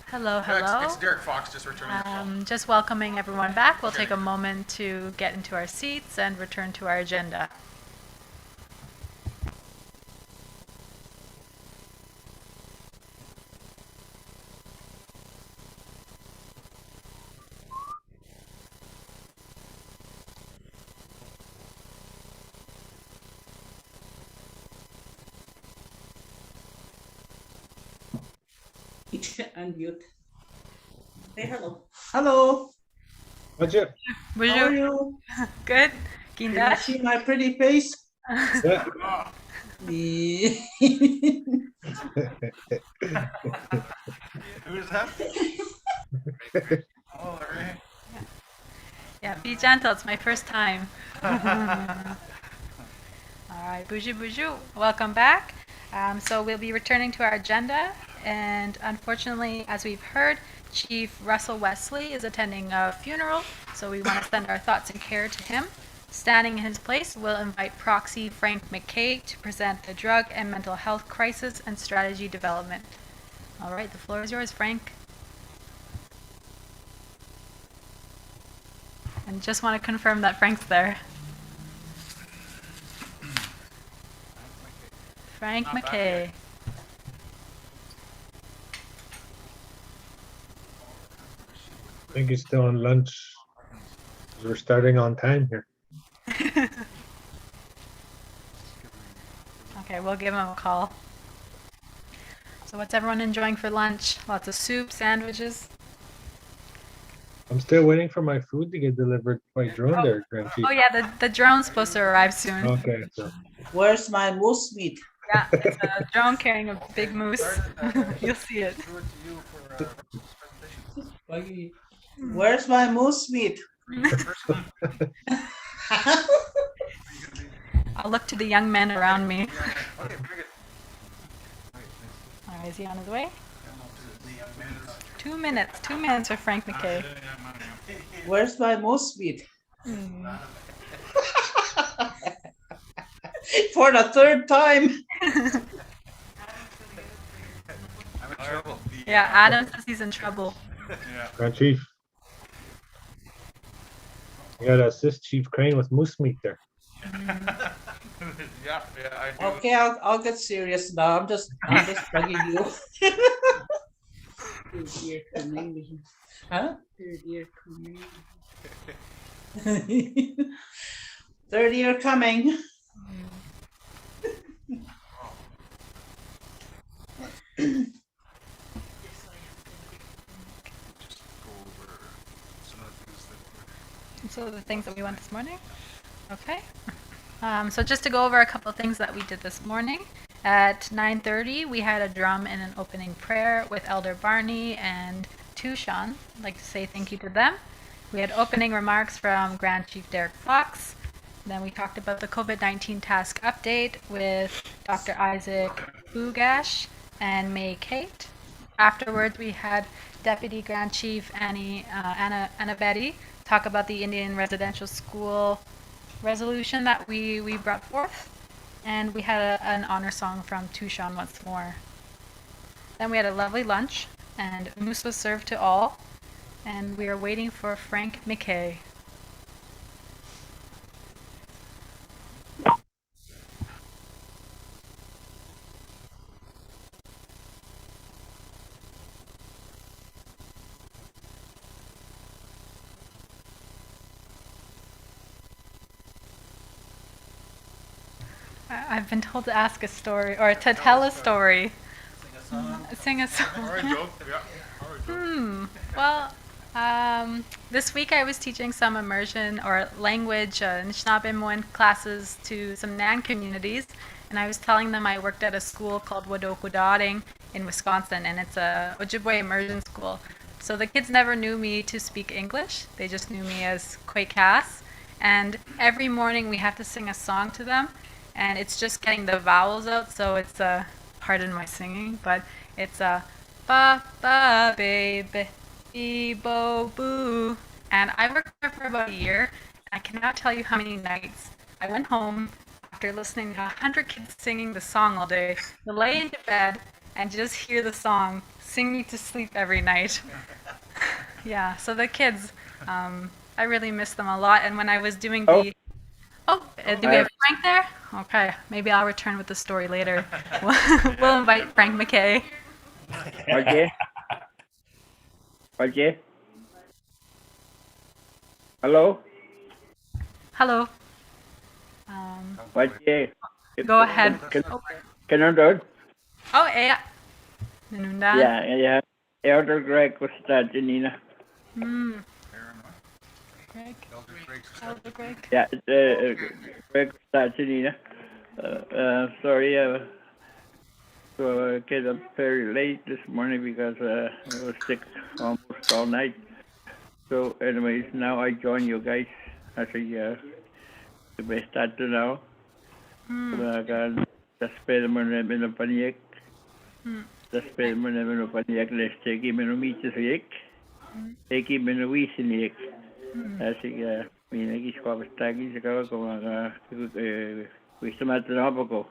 Hello, Yeah, hello. It's Derek Fox, just returning the call. Just welcoming everyone back. We'll take a moment to get into our seats and return to our agenda. Unmute. Say hello. Hello. What's it? How are you? Good. Can you see my pretty face? Yeah. Who's that? Oh, Larry. Yeah, be gentle. It's my first time. All right, bonjour, bonjour. Welcome back. So we'll be returning to our agenda, and unfortunately, as we've heard, Chief Russell Wesley is attending a funeral, so we want to send our thoughts and care to him. Standing in his place, we'll invite Proxy Frank McKay to present the Drug and Mental Health Crisis and Strategy Development. All right, the floor is yours, Frank. And just want to confirm that Frank's there. Frank McKay. I think he's still on lunch. We're starting on time here. Okay, we'll give him a call. So what's everyone enjoying for lunch? Lots of soup, sandwiches? I'm still waiting for my food to get delivered by drone there, Grand Chief. Oh yeah, the drone's supposed to arrive soon. Okay. So. Where's my moose meat? Yeah, it's a drone carrying a big moose. You'll see it. Where's my moose meat? I'll look to the young men around me. All right, is he on his way? 2 minutes. 2 minutes for Frank McKay. Where's my moose meat? For the third time. I'm in trouble. Yeah, Adam says he's in trouble. Grand Chief. You gotta assist Chief Crane with moose meat there. Yeah, I do. Okay, I'll get serious now. I'm just bugging you. Third year coming. Huh? Third year coming. Third year coming. So the things that we went this morning? Okay. So just to go over a couple of things that we did this morning. At 9:30, we had a drum and an opening prayer with Elder Barney and Tushan. I'd like to say thank you to them. We had opening remarks from Grand Chief Derek Fox. Then we talked about the COVID-19 task update with Dr. Isaac Bugash and May Kate. Afterwards, we had Deputy Grand Chief Anna Betty talk about the Indian residential school resolution that we brought forth. And we had an honor song from Tushan once more. Then we had a lovely lunch, and moose was served to all. And we are waiting for Frank McKay. I've been told to ask a story, or to tell a story. Sing a song. Well, this week I was teaching some immersion or language Nishnawbe classes to some Nan communities, and I was telling them I worked at a school called Wadokwadading in Wisconsin, and it's a Ojibwe immersion school. So the kids never knew me to speak English; they just knew me as Kwekas. And every morning we have to sing a song to them, and it's just getting the vowels out. So it's pardon my singing, but it's a ba ba baby. Bo boo. And I worked there for about a year. I cannot tell you how many nights I went home after listening to 100 kids singing the song all day, to lay into bed and just hear the song sing me to sleep every night. Yeah, so the kids, I really miss them a lot. And when I was doing the, do we have Frank there? Okay, maybe I'll return with the story later. We'll invite Frank McKay. Okay. Okay. Hello. Hello. Okay. Go ahead. Can I do it? Oh, yeah. Nanundan. Yeah. Elder Greg was starting, Nina. Greg. Elder Greg. Yeah, Greg starting, Nina. Sorry, so I get up very late this morning because I was sick almost all night. So anyways, now I join you guys as a may start to now. Kumakan suspend mo na paniyak. Suspend mo na paniyak na stegi menomite siyek. Eki menowisiniek. Asik minagi squab stagi sakawa kumaka wistamatanapo.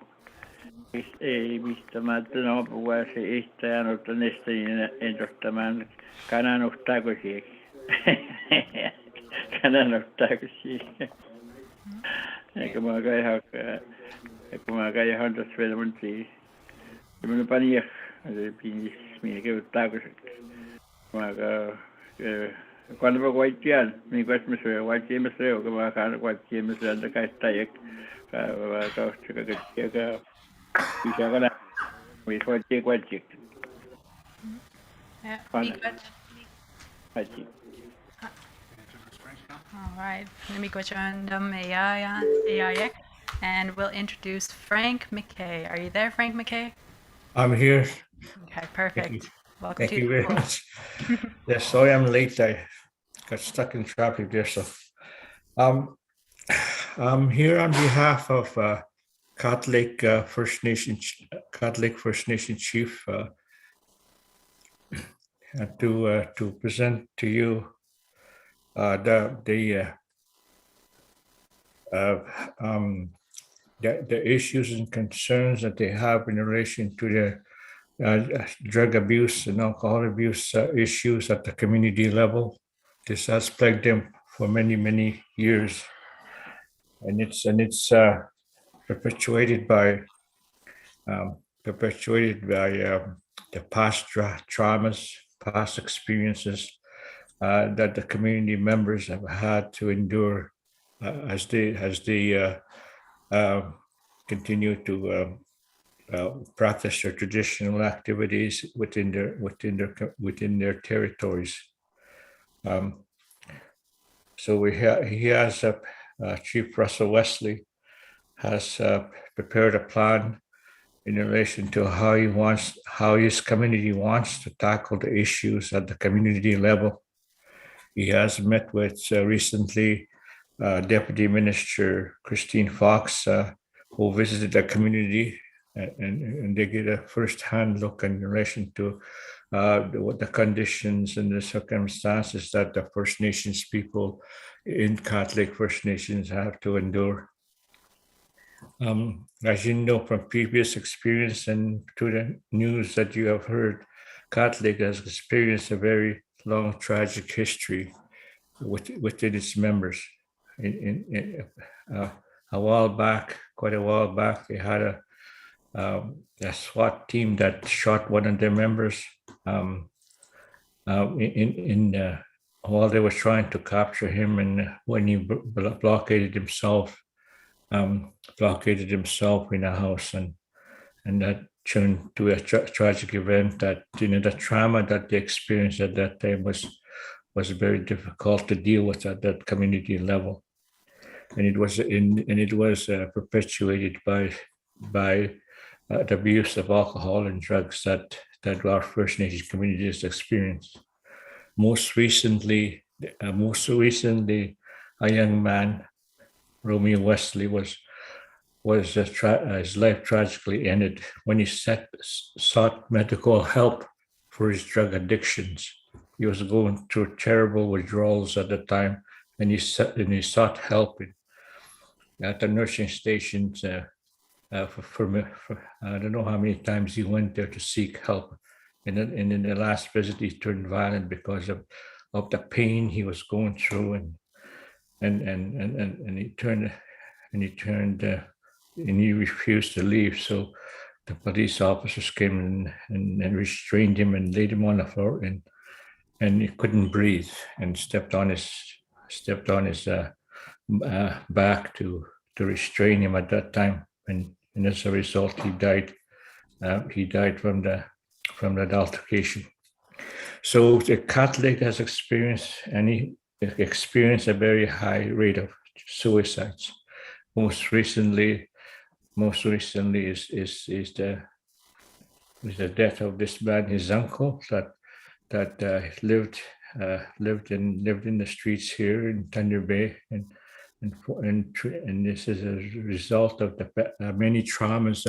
Wistamatanapo was esta ano tanesta in dostaman kanan of tago siyek. Kanan of tago siyek. Kumagaya Hunter Spellemonti. The Panier, the Pinis, me give Tagus. Quando White Jan, me got Mr. White James Rail, White James and the guy Tayak. We shall go with what chick, white chick. Yeah, all right, let me go and we'll introduce Frank McKay. Are you there, Frank McKay? I'm here. Okay, perfect. Welcome Thank you very much. Yes, sorry I'm late. I got stuck in traffic there. So I'm here on behalf of Catholic First Nation Chief to present to you the issues and concerns that they have in relation to the drug abuse and alcohol abuse issues at the community level. This has plagued them for many, many years, and it's perpetuated by the past traumas, past experiences that the community members have had to endure as they continue to practice their traditional activities within their territories. So he has Chief Russell Wesley has prepared a plan in relation to how his community wants to tackle the issues at the community level. He has met with recently Deputy Minister Christine Fox, who visited the community, and they get a first-hand look in relation to what the conditions and the circumstances that the First Nations people in Catholic First Nations have to endure. As you know from previous experience and to the news that you have heard, Catholic has experienced a very long tragic history within its members. Quite a while back, they had a SWAT team that shot one of their members while they were trying to capture him, and when he blockaded himself in a house, and that turned to a tragic event that the trauma that they experienced at that time was very difficult to deal with at that community level, and it was perpetuated by the abuse of alcohol and drugs that our First Nations communities experienced. Most recently, a young man, Romeo Wesley, his life tragically ended when he sought medical help for his drug addictions. He was going through terrible withdrawals at the time, and he sought help at the nursing stations for me. I don't know how many times he went there to seek help, and then in the last visit he turned violent because of the pain he was going through, and he turned and he refused to leave. So the police officers came and restrained him and laid him on the floor, and he couldn't breathe, and stepped on his back to restrain him at that time, and as a result he died. He died from that altercation. So the Catholic has experienced a very high rate of suicides. Most recently is the death of this man, his uncle, that lived in the streets here in Thunder Bay, and this is a result of the many traumas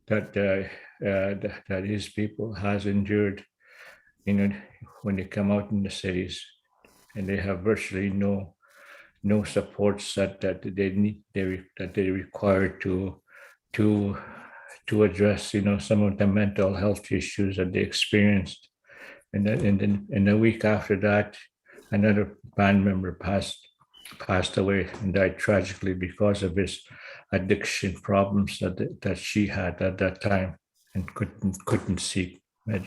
that his people has endured. When they come out in the cities, and they have virtually no supports that they require to address some of the mental health issues that they experienced. And then in the week after that, another band member passed away and died tragically because of his addiction problems that she had at that time, and couldn't seek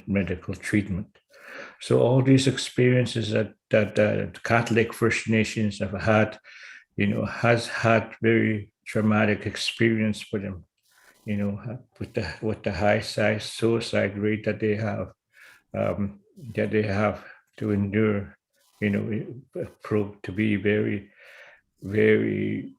medical treatment. So all these experiences that Catholic First Nations have had, has had very traumatic experience for them, with the high size suicide rate that they have to endure, proved to be very, very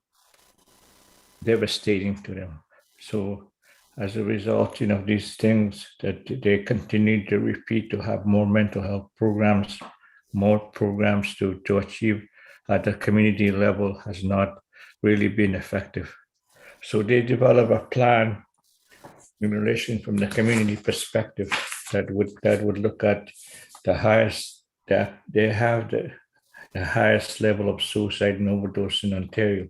devastating to them. So as a result, these things that they continue to repeat, to have more mental health programs, more programs to achieve at the community level has not really been effective. So they develop a plan in relation from the community perspective that would look at the highest, that they have the highest level of suicide and overdose in Ontario,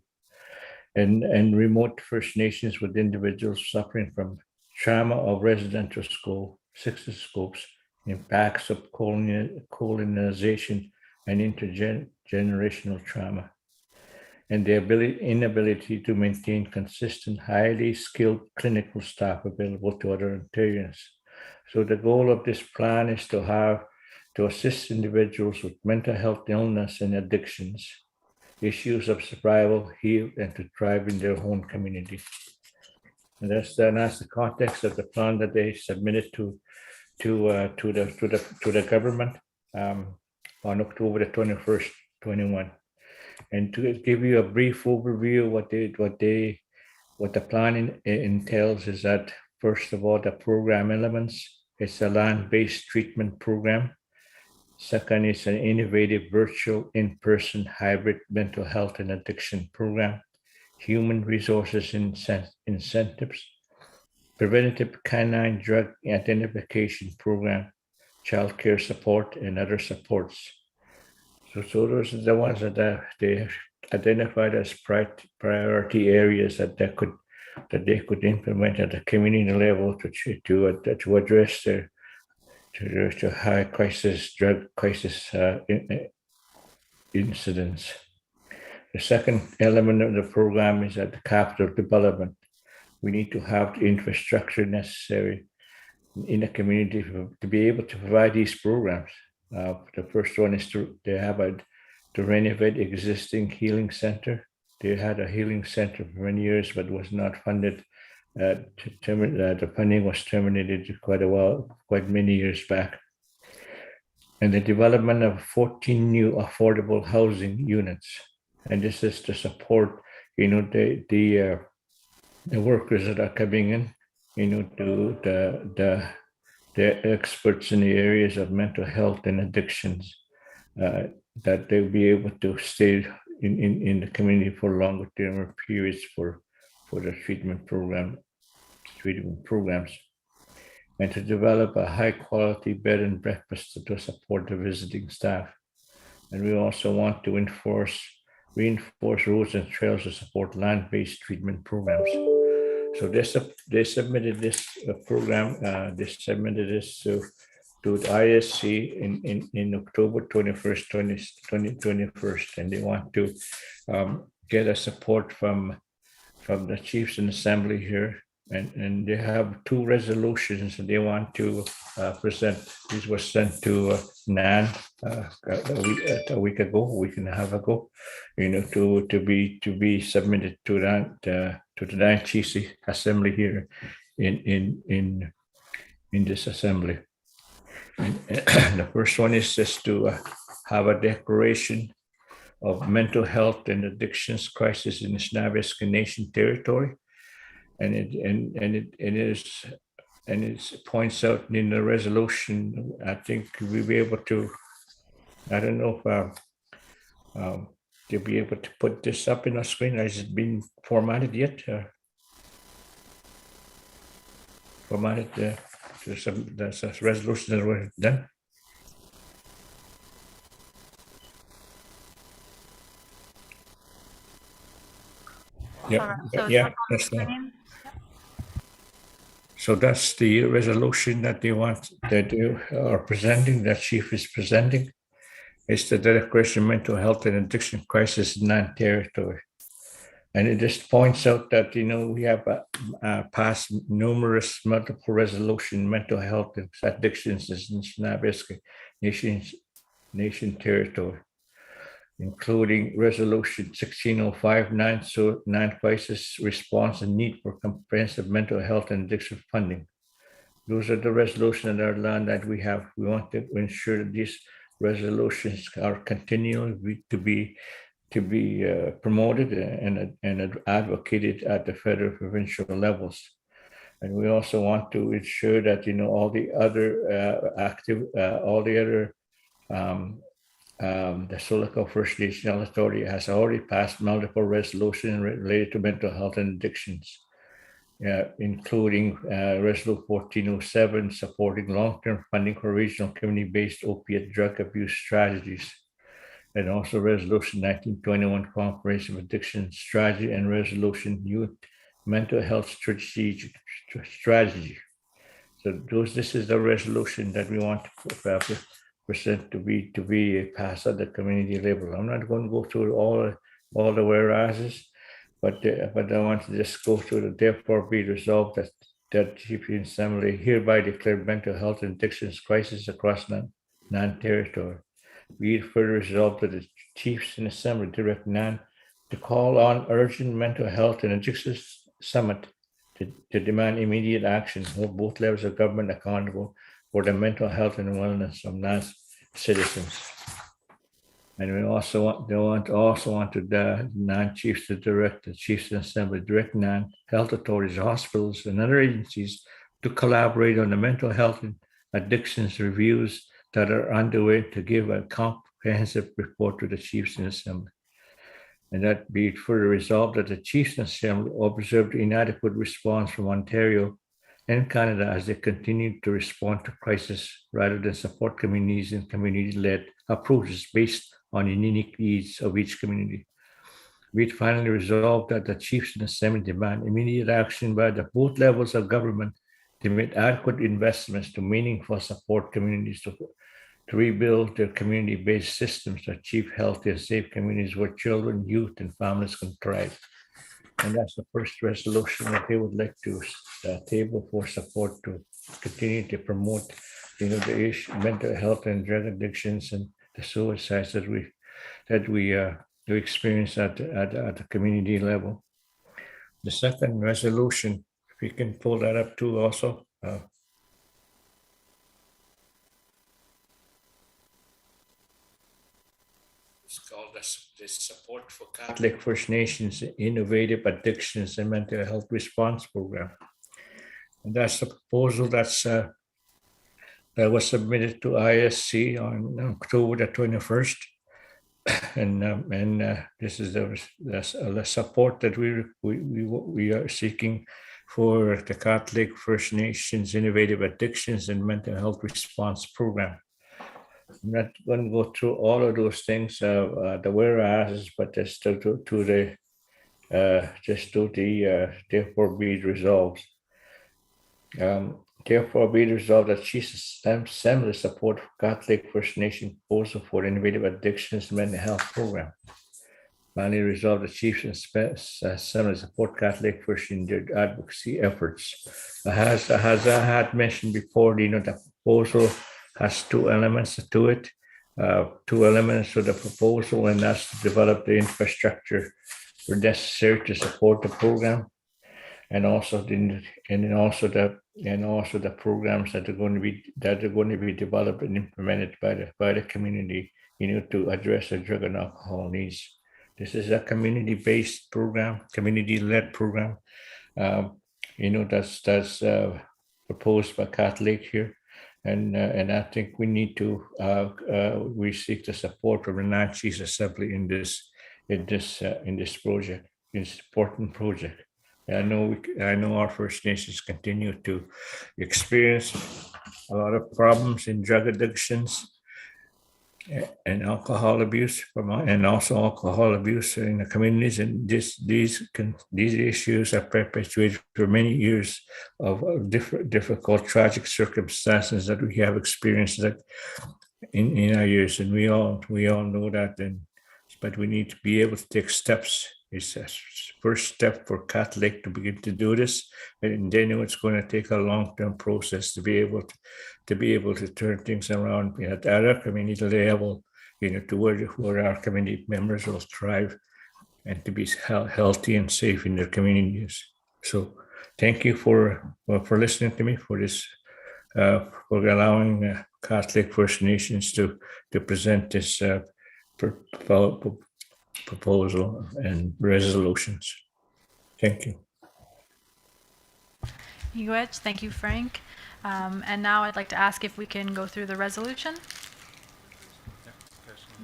and remote First Nations with individuals suffering from trauma of residential school, scopes, impacts of colonization and intergenerational trauma, and the inability to maintain consistent, highly skilled clinical staff available to other Ontarians. So the goal of this plan is to assist individuals with mental health illness and addictions, issues of survival, heal, and to thrive in their own community. And that's the context of the plan that they submitted to the government on October the 21st, 21. And to give you a brief overview, what the plan entails is that, first of all, the program elements. It's a land-based treatment program. Second is an innovative virtual in-person hybrid mental health and addiction program, human resources incentives, preventative canine drug identification program, child care support, and other supports. So those are the ones that they identified as priority areas that they could implement at the community level to address to high drug crisis incidents. The second element of the program is at the capital development. We need to have the infrastructure necessary in the community to be able to provide these programs. The first one is to renovate existing healing center. They had a healing center for many years, but was not funded. The funding was terminated quite many years back. And the development of 14 new affordable housing units. And this is to support, the workers that are coming in, to the experts in the areas of mental health and addictions, that they'll be able to stay in the community for longer term periods for the treatment programs, and to develop a high quality bed and breakfast to support the visiting staff. And we also want to reinforce roads and trails to support land-based treatment programs. So they submitted this program, they submitted this to the ISC in October 21st, 2021, and they want to get a support from the chiefs and assembly here. And they have two resolutions that they want to present. These were sent to NAN a week ago, a week and a half ago, to be submitted to the NAN Chiefs Assembly here in this assembly. And the first one is just to have a declaration of mental health and addictions crisis in the Nishnawbe Aski Nation territory. And it points out in the resolution. I think we'll be able to. I don't know if they'll be able to put this up in our screen. Has it been formatted yet? Formatted. There's a resolution that were done. Yeah, yeah, that's that. So that's the resolution that they want, that they are presenting, that chief is presenting. It's the Declaration of Mental Health and Addiction Crisis in NAN territory. And it just points out that, we have passed numerous multiple resolution mental health and addictions in Nishnawbe Aski Nation territory, including Resolution 16059, so NAN crisis response and need for comprehensive mental health and addiction funding. Those are the resolutions that are land that we have. We want to ensure that these resolutions are continuing to be promoted and advocated at the federal provincial levels. And we also want to ensure that all the the Solico First National Authority has already passed multiple resolutions related to mental health and addictions, including Resolution 1407, supporting long-term funding for regional community-based opiate drug abuse strategies, and also Resolution 1921, Comprehensive Addiction Strategy, and Resolution Youth Mental Health Strategy. So this is the resolution that we want to present to be passed at the community level. I'm not going to go through all the whereases, but I want to just go through the therefore be resolved that Chief Assembly hereby declared mental health and addictions crisis across NAN territory. Be it further resolved that the Chiefs in Assembly direct NAN to call on urgent mental health and addictions summit to demand immediate action, hold both levels of government accountable for the mental health and wellness of NAN's citizens. And we also want the NAN chiefs to direct the Chiefs in Assembly, direct NAN health authorities, hospitals, and other agencies to collaborate on the mental health and addictions reviews that are underway to give a comprehensive report to the Chiefs in Assembly. And that be it further resolved that the Chiefs in Assembly observed inadequate response from Ontario and Canada as they continue to respond to crisis rather than support communities and community-led approaches based on the unique needs of each community. We finally resolved that the Chiefs in Assembly demand immediate action by both levels of government to make adequate investments to meaningful support communities to rebuild their community-based systems to achieve healthy and safe communities where children, youth, and families can thrive. And that's the first resolution that they would like to table for support to continue to promote, the issue, mental health and drug addictions and the suicides that we experience at the community level. The second resolution, if you can pull that up too, also. It's called the Support for Catholic First Nations Innovative Addictions and Mental Health Response Program. And that's a proposal that was submitted to ISC on October the 21st. And this is the support that we are seeking for the Catholic First Nations Innovative Addictions and Mental Health Response Program. I'm not going to go through all of those things, the whereas, but just to just to the therefore be it resolved. Therefore be it resolved that Jesus Assembly support Catholic First Nation proposal for innovative addictions mental health program. Finally, resolve the Chiefs Assembly support Catholic First in their advocacy efforts. As I had mentioned before, the proposal has two elements to it. Two elements of the proposal, and that's to develop the infrastructure necessary to support the program, and also the programs that are going to be developed and implemented by the community, to address the drug and alcohol needs. This is a community-based program, community-led program. That's proposed by Catholic here. And I think we need to we seek the support of the United Chiefs Assembly in this project, this important project. I know our First Nations continue to experience a lot of problems in drug addictions and alcohol abuse, and also alcohol abuse in the communities. And these issues are perpetuated for many years of difficult, tragic circumstances that we have experienced in our years, and we all know that. But we need to be able to take steps. It's a first step for Catholic to begin to do this, and then it's going to take a long-term process to be able to turn things around at our community level, to where our community members will thrive and to be healthy and safe in their communities. So, thank you for listening to me for this, for allowing Catholic First Nations to present this proposal and resolutions. Thank you. Miigwech, thank you, Frank. And now I'd like to ask if we can go through the resolution.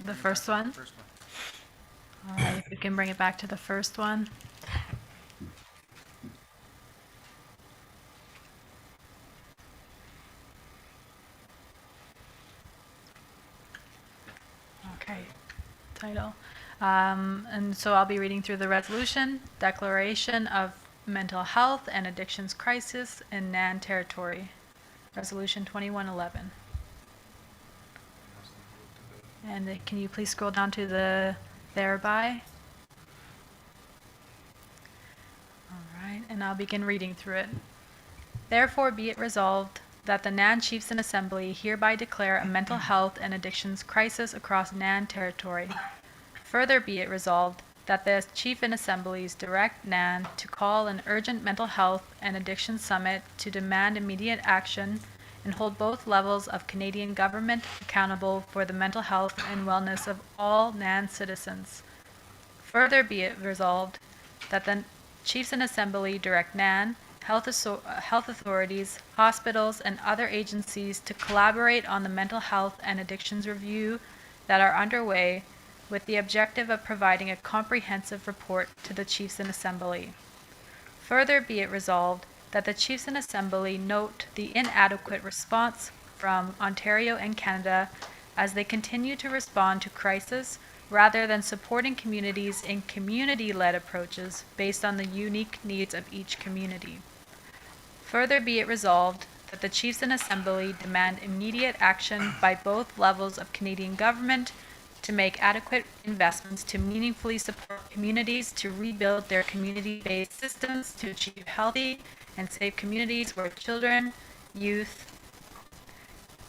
The first one. All right, if we can bring it back to the first one. Okay, title. And so I'll be reading through the resolution, Declaration of Mental Health and Addictions Crisis in NAN Territory, Resolution 2111. And can you please scroll down to the thereby? All right, and I'll begin reading through it. Therefore be it resolved that the NAN Chiefs and Assembly hereby declare a mental health and addictions crisis across NAN Territory. Further be it resolved that the Chief and Assemblies direct NAN to call an urgent mental health and addiction summit to demand immediate action and hold both levels of Canadian government accountable for the mental health and wellness of all NAN citizens. Further be it resolved that the Chiefs and Assembly direct NAN, health authorities, hospitals, and other agencies to collaborate on the mental health and addictions review that are underway, with the objective of providing a comprehensive report to the Chiefs and Assembly. Further be it resolved that the Chiefs and Assembly note the inadequate response from Ontario and Canada as they continue to respond to crisis rather than supporting communities in community-led approaches based on the unique needs of each community. Further be it resolved that the Chiefs and Assembly demand immediate action by both levels of Canadian government to make adequate investments to meaningfully support communities to rebuild their community-based systems to achieve healthy and safe communities where children, youth.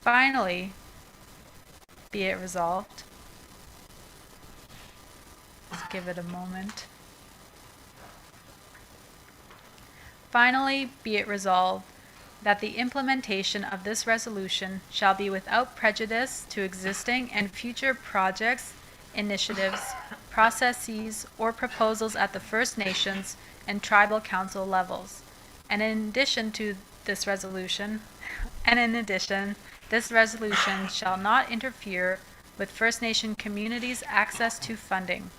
Finally, be it resolved. Let's give it a moment. Finally, be it resolved that the implementation of this resolution shall be without prejudice to existing and future projects, initiatives, processes, or proposals at the First Nations and Tribal Council levels. And in addition, this resolution shall not interfere with First Nation communities' access to funding.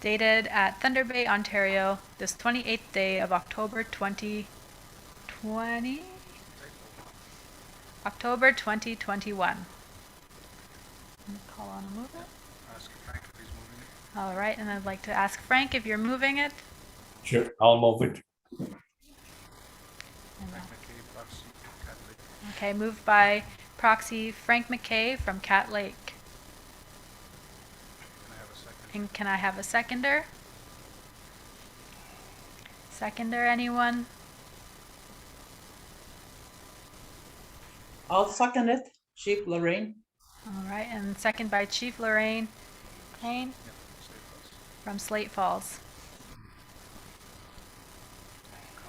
Dated at Thunder Bay, Ontario, this 28th day of October 2021. Call on a mover. All right, and I'd like to ask Frank if you're moving it. Sure, I'll move it. Okay, moved by proxy Frank McKay from Cat Lake. And can I have a seconder? Seconder, anyone? I'll second it, Chief Lorraine. All right, and second by Chief Lorraine Kane from Slate Falls.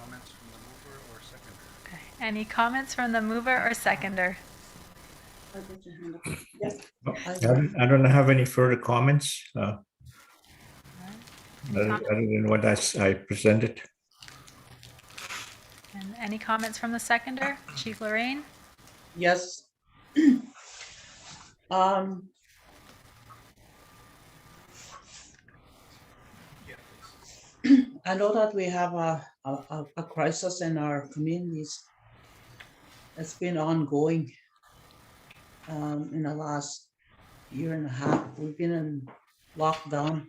Comments from the mover or seconder? Okay. Any comments from the mover or seconder? I don't have any further comments. Other than what I presented. And any comments from the seconder, Chief Lorraine? Yes. I know that we have a crisis in our communities. It's been ongoing in the last year and a half. We've been in lockdown,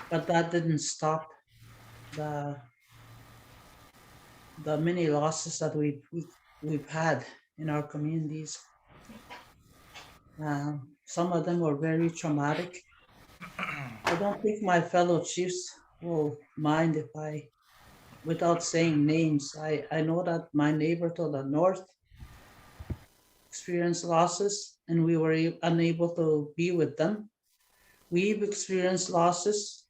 but that didn't stop the many losses that we've had in our communities. Some of them were very traumatic. I don't think my fellow chiefs will mind if I, without saying names, I know that my neighbor to the north experienced losses and we were unable to be with them. We've experienced losses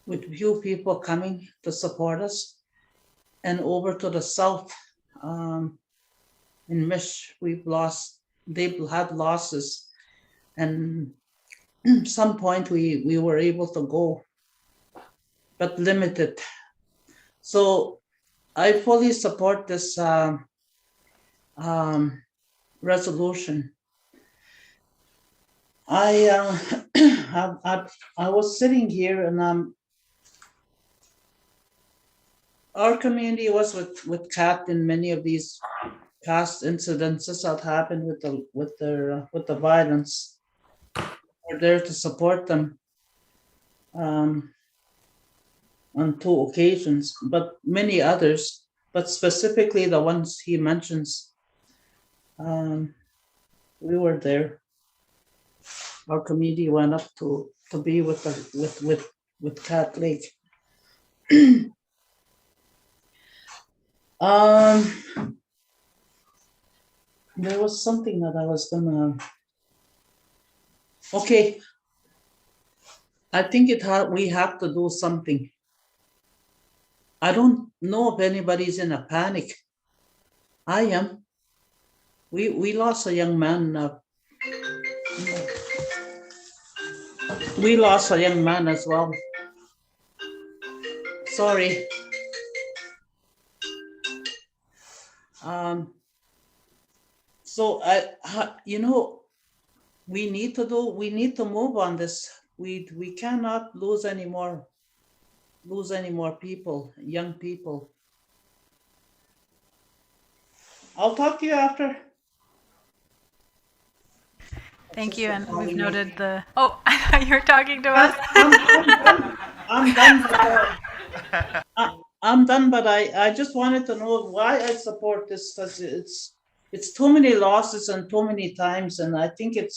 with few people coming to support us. And over to the south, in Mish, they've had losses. And some point we were able to go, but limited. So I fully support this resolution. I was sitting here and our community was with Kat in many of these past incidences that happened with the violence. We're there to support them on 2 occasions, but many others, but specifically the ones he mentions, we were there. Our committee went up to be with Cat Lake. There was something that I was gonna. Okay, I think we have to do something. I don't know if anybody's in a panic. I am. We lost a young man. We lost a young man as well. Sorry. So we need to move on this. We cannot lose any more people, young people. I'll talk to you after. Thank you, and we've noted the, oh, I thought you were talking to us. I'm done, but I just wanted to know why I support this, because it's too many losses and too many times, and I think it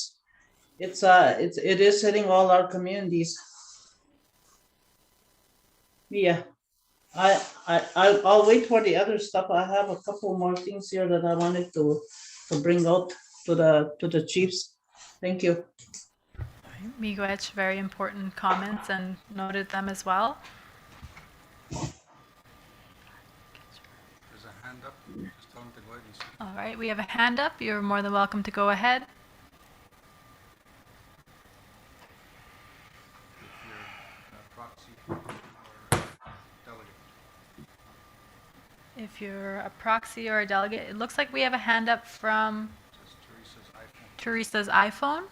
is hitting all our communities. Yeah, I'll wait for the other stuff. I have a couple more things here that I wanted to bring out to the chiefs. Thank you. Miigwech, very important comments and noted them as well. There's a hand up. Just tell them to go ahead and speak. All right, we have a hand up. You're more than welcome to go ahead. If you're a proxy or a delegate, it looks like we have a hand up from Teresa's iPhone.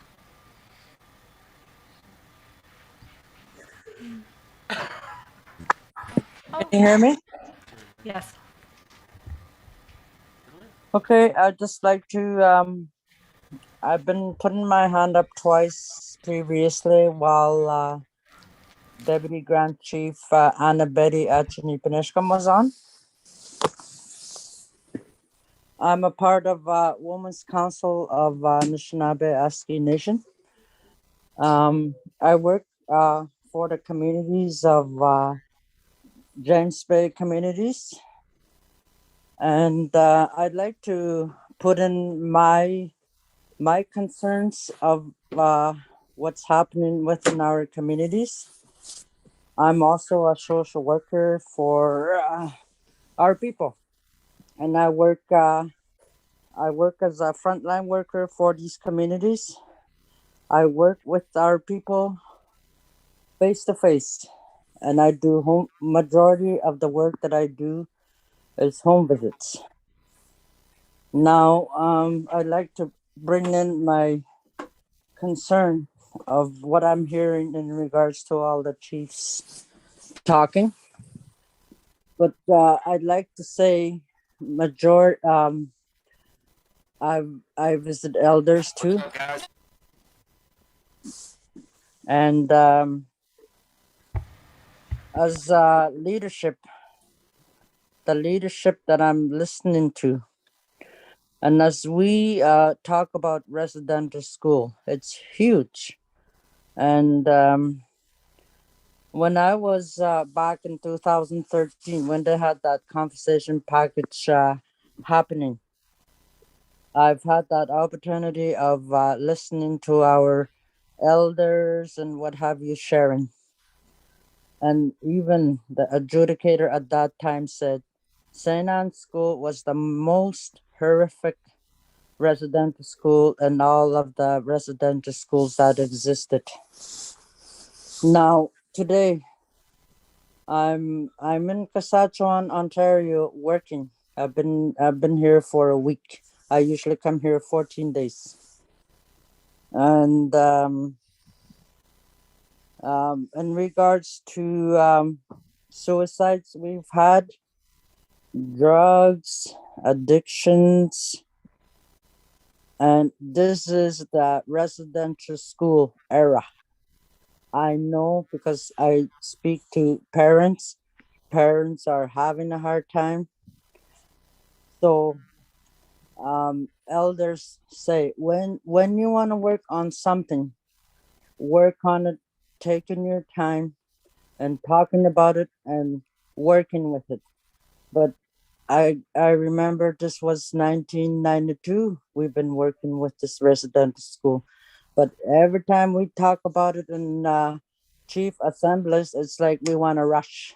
Can you hear me? Yes. Okay, I'd just like to, I've been putting my hand up twice previously while Deputy Grand Chief Anna Betty Achinipanishkam was on. I'm a part of Women's Council of Nishnawbe Aski Nation. I work for the communities of James Bay communities. And I'd like to put in my concerns of what's happening within our communities. I'm also a social worker for our people, and I work as a frontline worker for these communities. I work with our people face to face, and I do majority of the work that I do is home visits. Now, I'd like to bring in my concern of what I'm hearing in regards to all the chiefs talking. But I'd like to say I visit elders too. And as leadership, the leadership that I'm listening to, and as we talk about residential school, it's huge. And when I was back in 2013, when they had that conversation package happening, I've had that opportunity of listening to our elders and what have you sharing. And even the adjudicator at that time said St. Anne's School was the most horrific residential school in all of the residential schools that existed. Now, today, I'm in Saskatchewan, Ontario, working. I've been here for a week. I usually come here 14 days. And in regards to suicides, we've had drugs, addictions, and this is the residential school era. I know because I speak to parents. Parents are having a hard time. So elders say when you want to work on something, work on it, taking your time and talking about it and working with it. But I remember this was 1992. We've been working with this residential school, but every time we talk about it in chief assemblies, it's like we want to rush,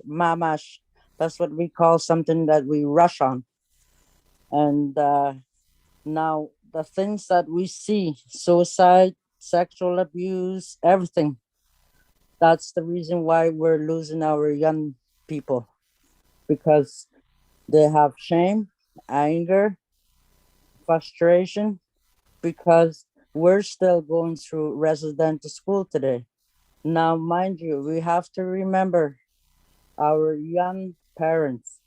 mamash. That's what we call something that we rush on. And now the things that we see, suicide, sexual abuse, everything. That's the reason why we're losing our young people, because they have shame, anger, frustration, because we're still going through residential school today. Now, mind you, we have to remember our young parents.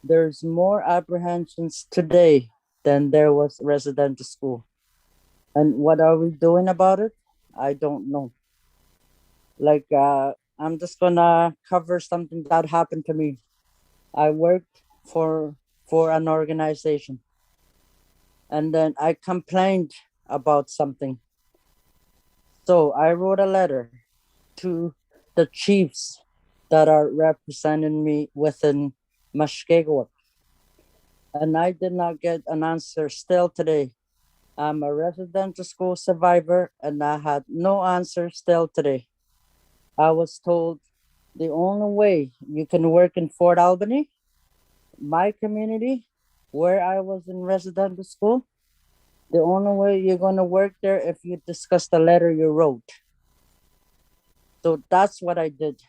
There's more apprehensions today than there was residential school. And what are we doing about it? I don't know. Like, I'm just gonna cover something that happened to me. I worked for an organization, and then I complained about something. So I wrote a letter to the chiefs that are representing me within Mushkegowuk. And I did not get an answer still today. I'm a residential school survivor, and I had no answer still today. I was told the only way you can work in Fort Albany, my community, where I was in residential school, the only way you're going to work there if you discuss the letter you wrote. So that's what I did.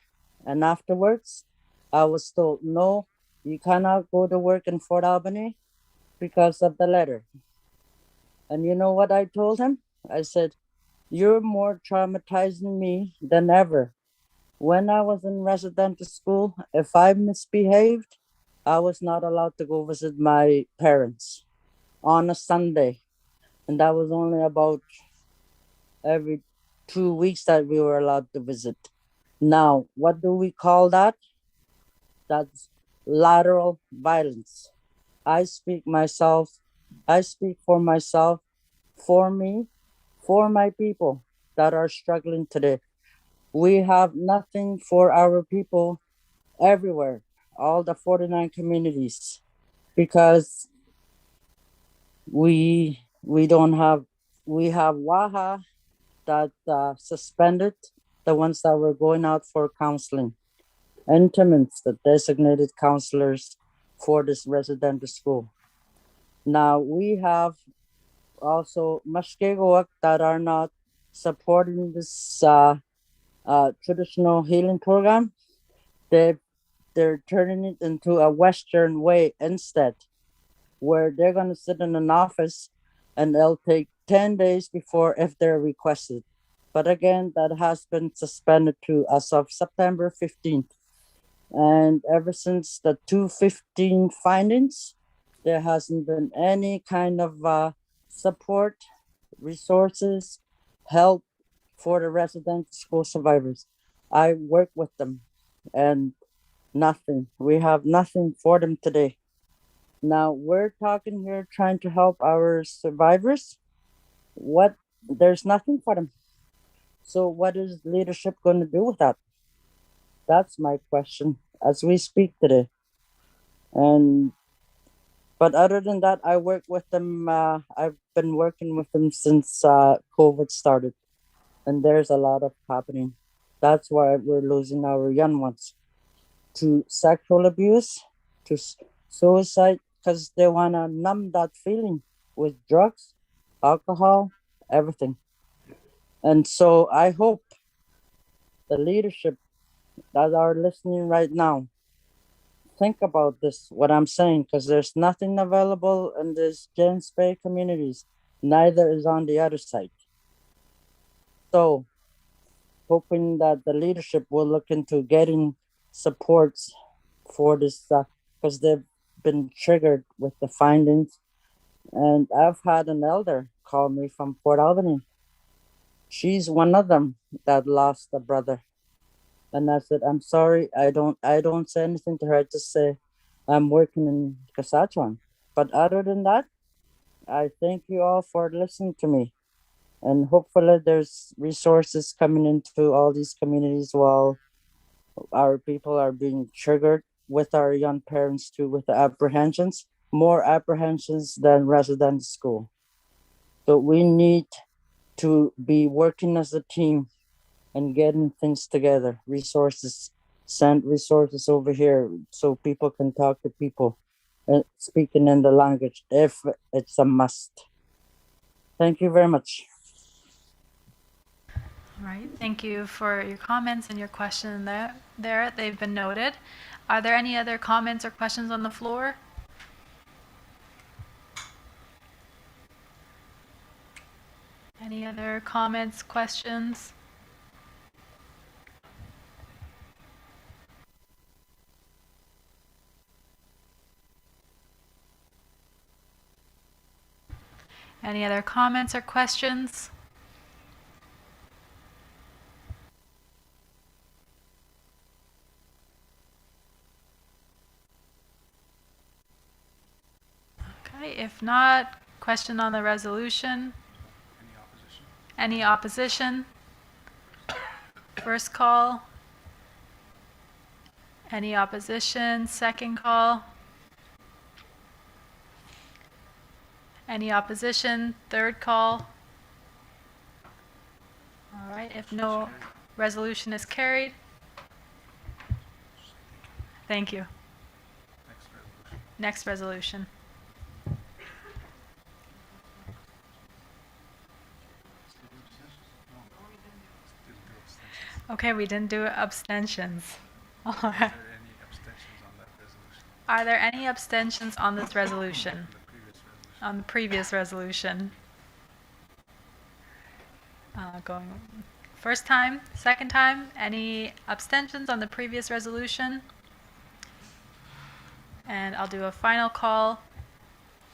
And afterwards, I was told, no, you cannot go to work in Fort Albany because of the letter. And you know what I told him? I said, you're more traumatizing me than ever. When I was in residential school, if I misbehaved, I was not allowed to go visit my parents on a Sunday. And that was only about every 2 weeks that we were allowed to visit. Now, what do we call that? That's lateral violence. I speak for myself, for me, for my people that are struggling today. We have nothing for our people everywhere, all the 49 communities, because we don't have, we have Waha that suspended the ones that were going out for counseling, and Timmins, the designated counselors for this residential school. Now we have also Mushkegowuk that are not supporting this traditional healing program. They're turning it into a Western way instead, where they're gonna sit in an office and they'll take 10 days before if they're requested. But again, that has been suspended to as of September 15th. And ever since the 215 findings, there hasn't been any kind of support, resources, help for the residential school survivors. I work with them and nothing. We have nothing for them today. Now we're talking here trying to help our survivors. What, there's nothing for them. So what is leadership going to do with that? That's my question as we speak today. And but other than that, I work with them. I've been working with them since COVID started, and there's a lot of happening. That's why we're losing our young ones to sexual abuse, to suicide, because they wanna numb that feeling with drugs, alcohol, everything. And so I hope the leadership that are listening right now think about this, what I'm saying, because there's nothing available in these James Bay communities. Neither is on the other side. So, hoping that the leadership will look into getting supports for this, because they've been triggered with the findings. And I've had an elder call me from Port Albany. She's one of them that lost a brother. And I said, I'm sorry, I don't say anything to her. I just say I'm working in Saskatchewan. But other than that, I thank you all for listening to me. And hopefully there's resources coming into all these communities while our people are being triggered with our young parents too, with the apprehensions, more apprehensions than residential school. So we need to be working as a team and getting things together, resources, send resources over here so people can talk to people and speaking in the language if it's a must. Thank you very much. All right, thank you for your comments and your question there. They've been noted. Are there any other comments or questions on the floor? Any other comments, questions? Any other comments or questions? Okay, if not, question on the resolution. Any opposition? First call. Any opposition? Second call. Any opposition? Third call. All right, if no, resolution is carried. Thank you. Next resolution. Okay, we didn't do abstentions. All right. Are there any abstentions on this resolution? On the previous resolution? Going first time, second time, any abstentions on the previous resolution? And I'll do a final call.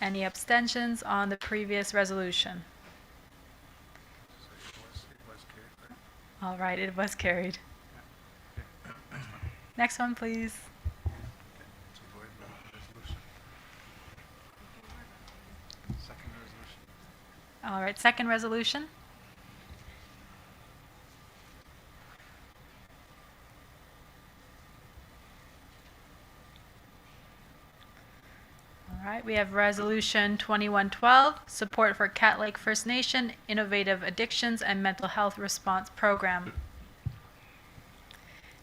Any abstentions on the previous resolution? All right, it was carried. Next one, please. All right, second resolution. All right, we have Resolution 2112, support for Cat Lake First Nation Innovative Addictions and Mental Health Response Program.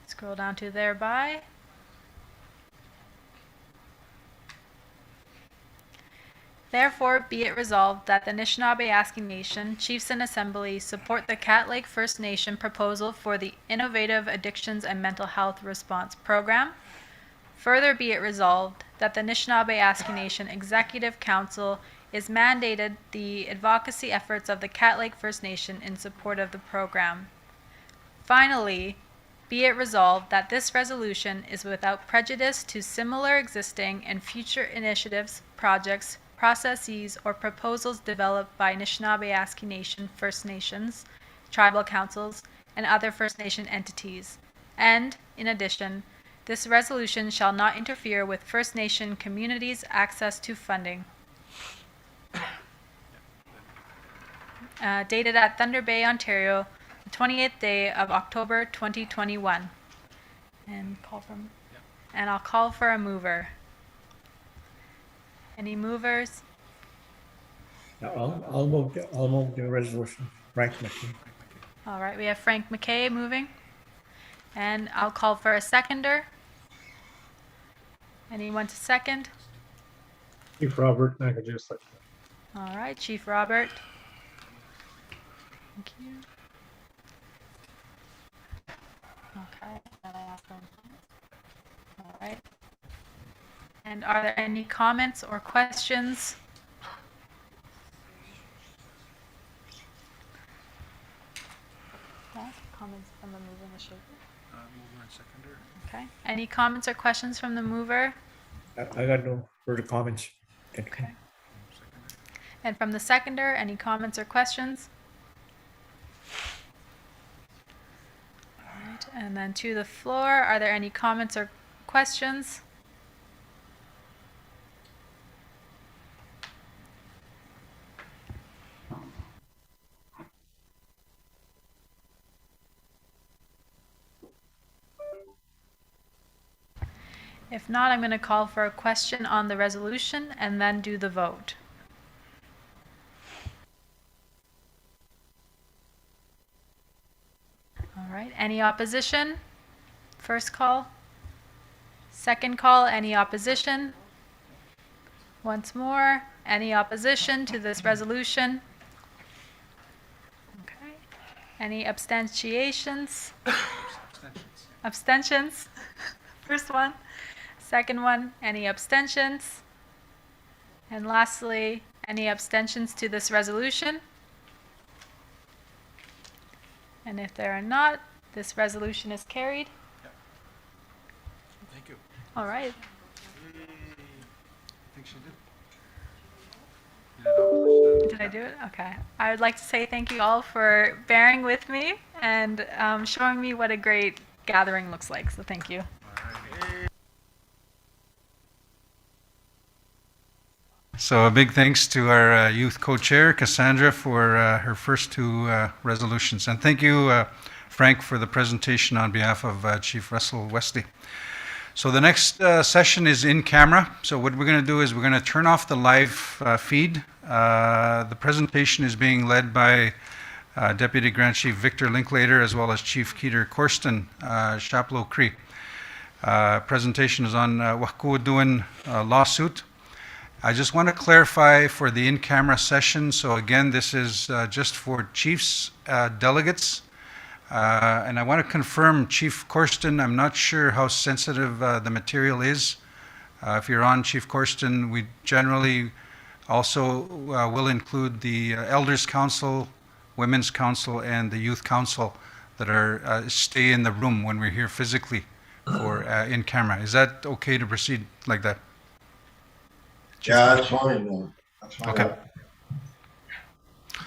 Scroll down to thereby. Therefore, be it resolved that the Nishnawbe Aski Nation Chiefs and Assembly support the Cat Lake First Nation proposal for the Innovative Addictions and Mental Health Response Program. Further be it resolved that the Nishnawbe Aski Nation Executive Council is mandated the advocacy efforts of the Cat Lake First Nation in support of the program. Finally, be it resolved that this resolution is without prejudice to similar existing and future initiatives, projects, processes, or proposals developed by Nishnawbe Aski Nation First Nations, tribal councils, and other First Nation entities. And, in addition, this resolution shall not interfere with First Nation communities' access to funding. Dated at Thunder Bay, Ontario, the 28th day of October 2021. And I'll call for a mover. Any movers? I'll move the resolution. Frank McKee. All right, we have Frank McKay moving. And I'll call for a seconder. Anyone to second? Chief Robert Nakajusa. All right, Chief Robert. Thank you. Okay. All right. And are there any comments or questions? Comments from the mover and the shaker? Mover and seconder. Okay. Any comments or questions from the mover? I got no further comments. Okay. And from the seconder, any comments or questions? All right. And then to the floor, are there any comments or questions? If not, I'm going to call for a question on the resolution and then do the vote. All right, any opposition? First call. Second call, any opposition? Once more, any opposition to this resolution? Okay. Any abstentions? Abstentions? First one. Second one, any abstentions? And lastly, any abstentions to this resolution? And if there are not, this resolution is carried. Thank you. All right. I think she did. Did I do it? Okay. I would like to say thank you all for bearing with me and showing me what a great gathering looks like. So thank you. So a big thanks to our youth co-chair, Cassandra, for her first two resolutions. And thank you, Frank, for the presentation on behalf of Chief Russell Wesley. So the next session is in camera. So what we're going to do is we're going to turn off the live feed. The presentation is being led by Deputy Grand Chief Victor Linklater as well as Chief Keeter Corsten Chapleau Cree. Presentation is on Wahkuwaduan lawsuit. I just want to clarify for the in-camera session. So again, this is just for Chiefs delegates. And I want to confirm, Chief Corsten, I'm not sure how sensitive the material is. If you're on, Chief Corsten, we generally also will include the Elders Council, Women's Council, and the Youth Council that are stay in the room when we're here physically for in camera. Is that okay to proceed like that? Yeah, that's fine. That's fine. Okay.